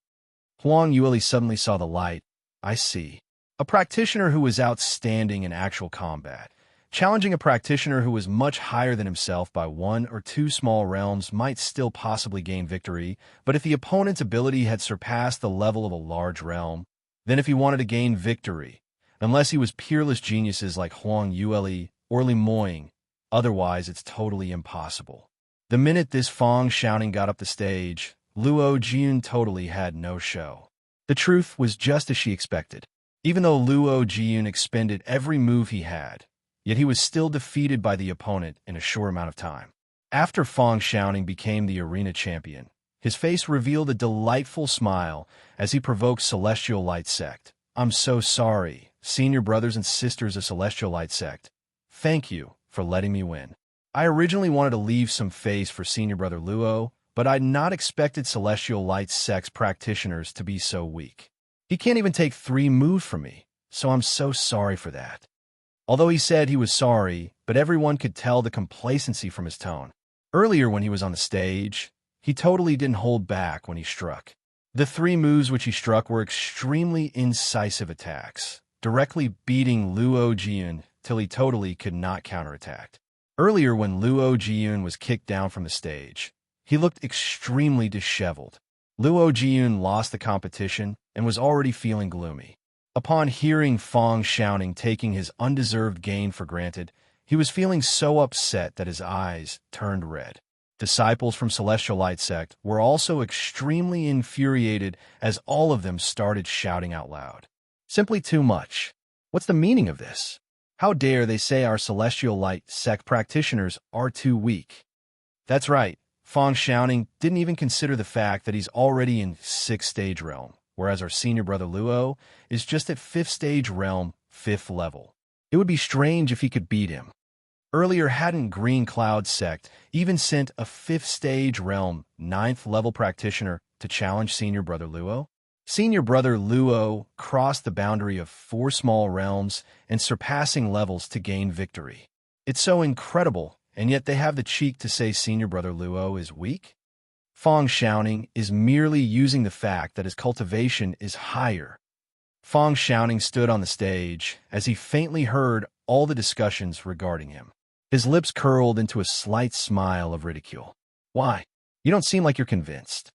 Huang Yueli suddenly saw the light. I see. A practitioner who was outstanding in actual combat. Challenging a practitioner who was much higher than himself by 1 or 2 small realms might still possibly gain victory, but if the opponent's ability had surpassed the level of a large realm, then if he wanted to gain victory, unless he was peerless geniuses like Huang Yueli or Li Moying, otherwise it's totally impossible. The minute this Fong Shouting got up the stage, Luo Jiun totally had no show. The truth was just as she expected. Even though Luo Jiun expended every move he had, yet he was still defeated by the opponent in a short amount of time. After Fong Shouting became the arena champion, his face revealed a delightful smile as he provoked Celestial Light Sect. "I'm so sorry, senior brothers and sisters of Celestial Light Sect. Thank you for letting me win. I originally wanted to leave some face for senior brother Luo, but I'd not expected Celestial Light Sect's practitioners to be so weak. He can't even take 3 moves from me, so I'm so sorry for that." Although he said he was sorry, but everyone could tell the complacency from his tone. Earlier when he was on the stage, he totally didn't hold back when he struck. The 3 moves which he struck were extremely incisive attacks, directly beating Luo Jiun till he totally could not counterattack. Earlier when Luo Jiun was kicked down from the stage, he looked extremely disheveled. Luo Jiun lost the competition and was already feeling gloomy. Upon hearing Fong Shouting taking his undeserved gain for granted, he was feeling so upset that his eyes turned red. Disciples from Celestial Light Sect were also extremely infuriated as all of them started shouting out loud. "Simply too much. What's the meaning of this? How dare they say our Celestial Light Sect practitioners are too weak?" That's right, Fong Shouting didn't even consider the fact that he's already in 6th stage realm, whereas our senior brother Luo is just at 5th stage realm, 5th level. It would be strange if he could beat him. Earlier, hadn't Green Cloud Sect even sent a 5th stage realm, 9th level practitioner to challenge senior brother Luo? Senior brother Luo crossed the boundary of 4 small realms and surpassing levels to gain victory. It's so incredible, and yet they have the cheek to say senior brother Luo is weak? Fong Shouting is merely using the fact that his cultivation is higher. Fong Shouting stood on the stage as he faintly heard all the discussions regarding him. His lips curled into a slight smile of ridicule. "Why? You don't seem like you're convinced.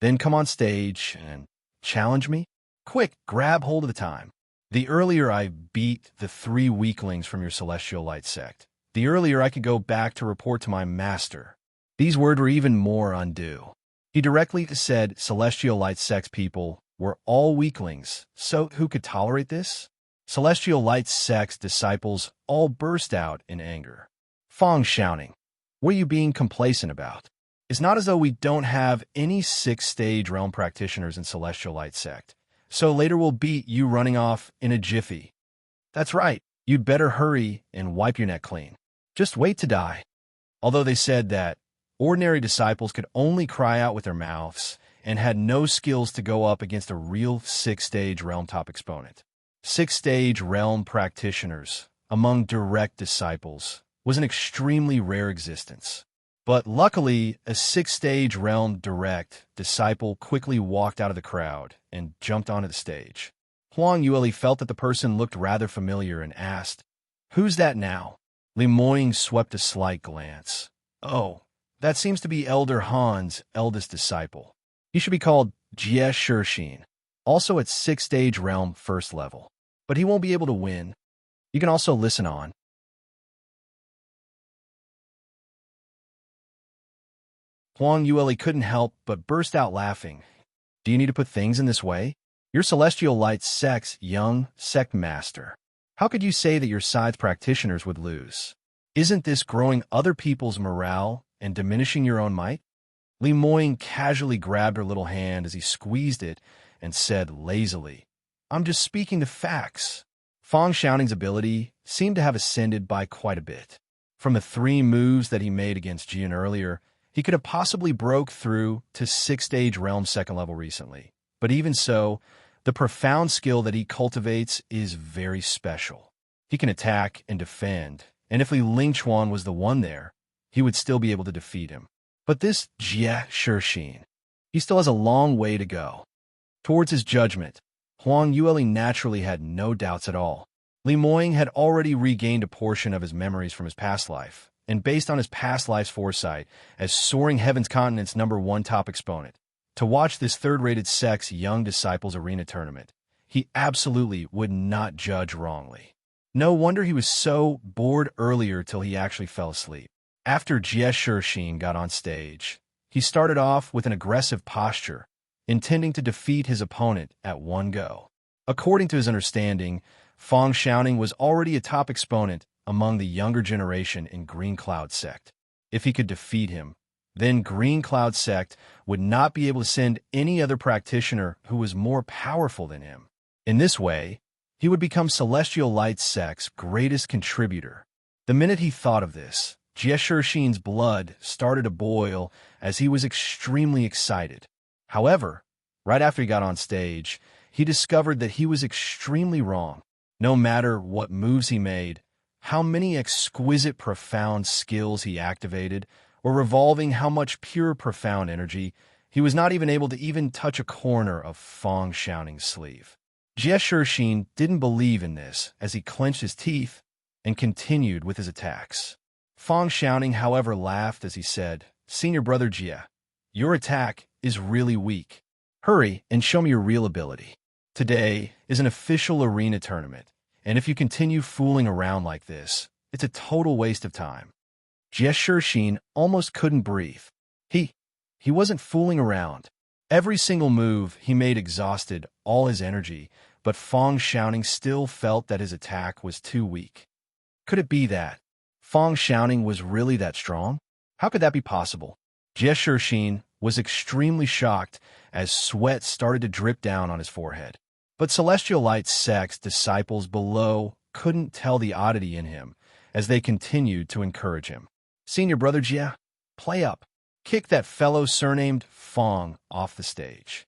Then come on stage and challenge me? Quick, grab hold of the time. The earlier I beat the 3 weaklings from your Celestial Light Sect, the earlier I could go back to report to my master." These words were even more undue. He directly said Celestial Light Sect's people were all weaklings, so who could tolerate this? Celestial Light Sect's disciples all burst out in anger. Fong Shouting, what are you being complacent about? It's not as though we don't have any 6th stage realm practitioners in Celestial Light Sect, so later we'll beat you running off in a jiffy. That's right, you'd better hurry and wipe your neck clean. Just wait to die. Although they said that ordinary disciples could only cry out with their mouths and had no skills to go up against a real 6th stage realm top exponent. 6th stage realm practitioners among direct disciples was an extremely rare existence. But luckily, a 6th stage realm direct disciple quickly walked out of the crowd and jumped onto the stage. Huang Yueli felt that the person looked rather familiar and asked, "Who's that now?" Li Moying swept a slight glance. "Oh, that seems to be Elder Han's eldest disciple. He should be called Jie Shixin, also at 6th stage realm 1st level. But he won't be able to win. You can also listen on." Huang Yueli couldn't help but burst out laughing. "Do you need to put things in this way? You're Celestial Light Sect's young sect master. How could you say that your side's practitioners would lose? Isn't this growing other people's morale and diminishing your own might?" Li Moying casually grabbed her little hand as he squeezed it and said lazily, "I'm just speaking the facts." Fong Shouting's ability seemed to have ascended by quite a bit. From the 3 moves that he made against Jian earlier, he could have possibly broke through to 6th stage realm 2nd level recently. But even so, the profound skill that he cultivates is very special. He can attack and defend, and if Li Lingchuan was the one there, he would still be able to defeat him. But this Jie Shixin, he still has a long way to go. Towards his judgment, Huang Yueli naturally had no doubts at all. Li Moying had already regained a portion of his memories from his past life, and based on his past life's foresight as Soaring Heavens Continent's #1 top exponent, to watch this 3rd-rated sect's young disciples arena tournament, he absolutely would not judge wrongly. No wonder he was so bored earlier till he actually fell asleep. After Jie Shixin got on stage, he started off with an aggressive posture, intending to defeat his opponent at one go. According to his understanding, Fang Xiaoning was already a top exponent among the younger generation in Green Cloud Sect. If he could defeat him, then Green Cloud Sect would not be able to send any other practitioner who was more powerful than him. In this way, he would become Celestial Light Sect's greatest contributor. The minute he thought of this, Jie Shixin's blood started to boil as he was extremely excited. However, right after he got on stage, he discovered that he was extremely wrong. No matter what moves he made, how many exquisite profound skills he activated, or revolving how much pure profound energy, he was not even able to even touch a corner of Fang Xiaoning's sleeve. Jie Shixin didn't believe in this as he clenched his teeth and continued with his attacks. Fang Xiaoning, however, laughed as he said, "Senior brother Jie, your attack is really weak. Hurry and show me your real ability. Today is an official arena tournament, and if you continue fooling around like this, it's a total waste of time." Jie Shixin almost couldn't breathe. He wasn't fooling around. Every single move he made exhausted all his energy, but Fang Xiaoning still felt that his attack was too weak. Could it be that Fang Xiaoning was really that strong? How could that be possible? Jie Shixin was extremely shocked as sweat started to drip down on his forehead. But Celestial Light Sect's disciples below couldn't tell the oddity in him as they continued to encourage him. "Senior brother Jie, play up. Kick that fellow surnamed Fang off the stage."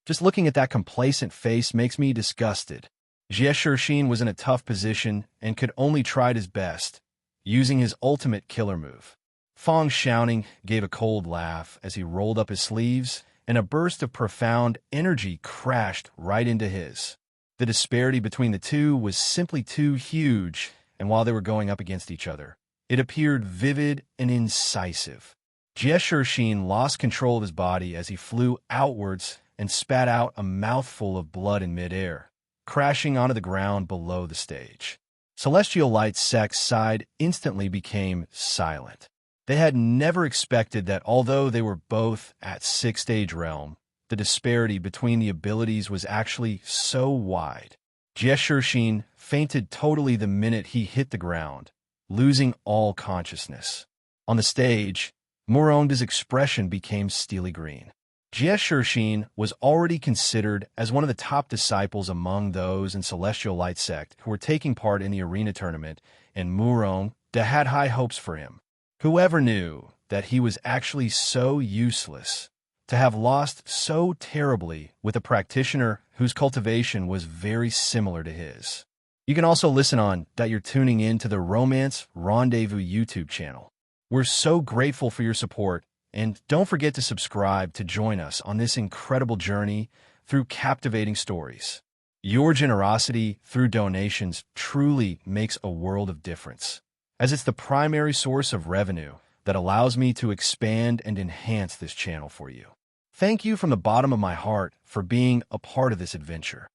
Just looking at that complacent face makes me disgusted. Jie Shixin was in a tough position and could only try his best, using his ultimate killer move. Fang Xiaoning gave a cold laugh as he rolled up his sleeves, and a burst of profound energy crashed right into his. The disparity between the two was simply too huge, and while they were going up against each other, it appeared vivid and incisive. Jie Shixin lost control of his body as he flew outwards and spat out a mouthful of blood in midair, crashing onto the ground below the stage. Celestial Light Sect's side instantly became silent. They had never expected that although they were both at 6th-stage realm, the disparity between the abilities was actually so wide. Jie Shixin fainted totally the minute he hit the ground, losing all consciousness. On the stage, Muronda's expression became steely green. Jie Shixin was already considered as one of the top disciples among those in Celestial Light Sect who were taking part in the arena tournament, and Muronda had high hopes for him. Whoever knew that he was actually so useless, to have lost so terribly with a practitioner whose cultivation was very similar to his. You can also listen on that you're tuning in to the Romance Rendezvous YouTube channel. We're so grateful for your support, and don't forget to subscribe to join us on this incredible journey through captivating stories. Your generosity through donations truly makes a world of difference, as it's the primary source of revenue that allows me to expand and enhance this channel for you. Thank you from the bottom of my heart for being a part of this adventure.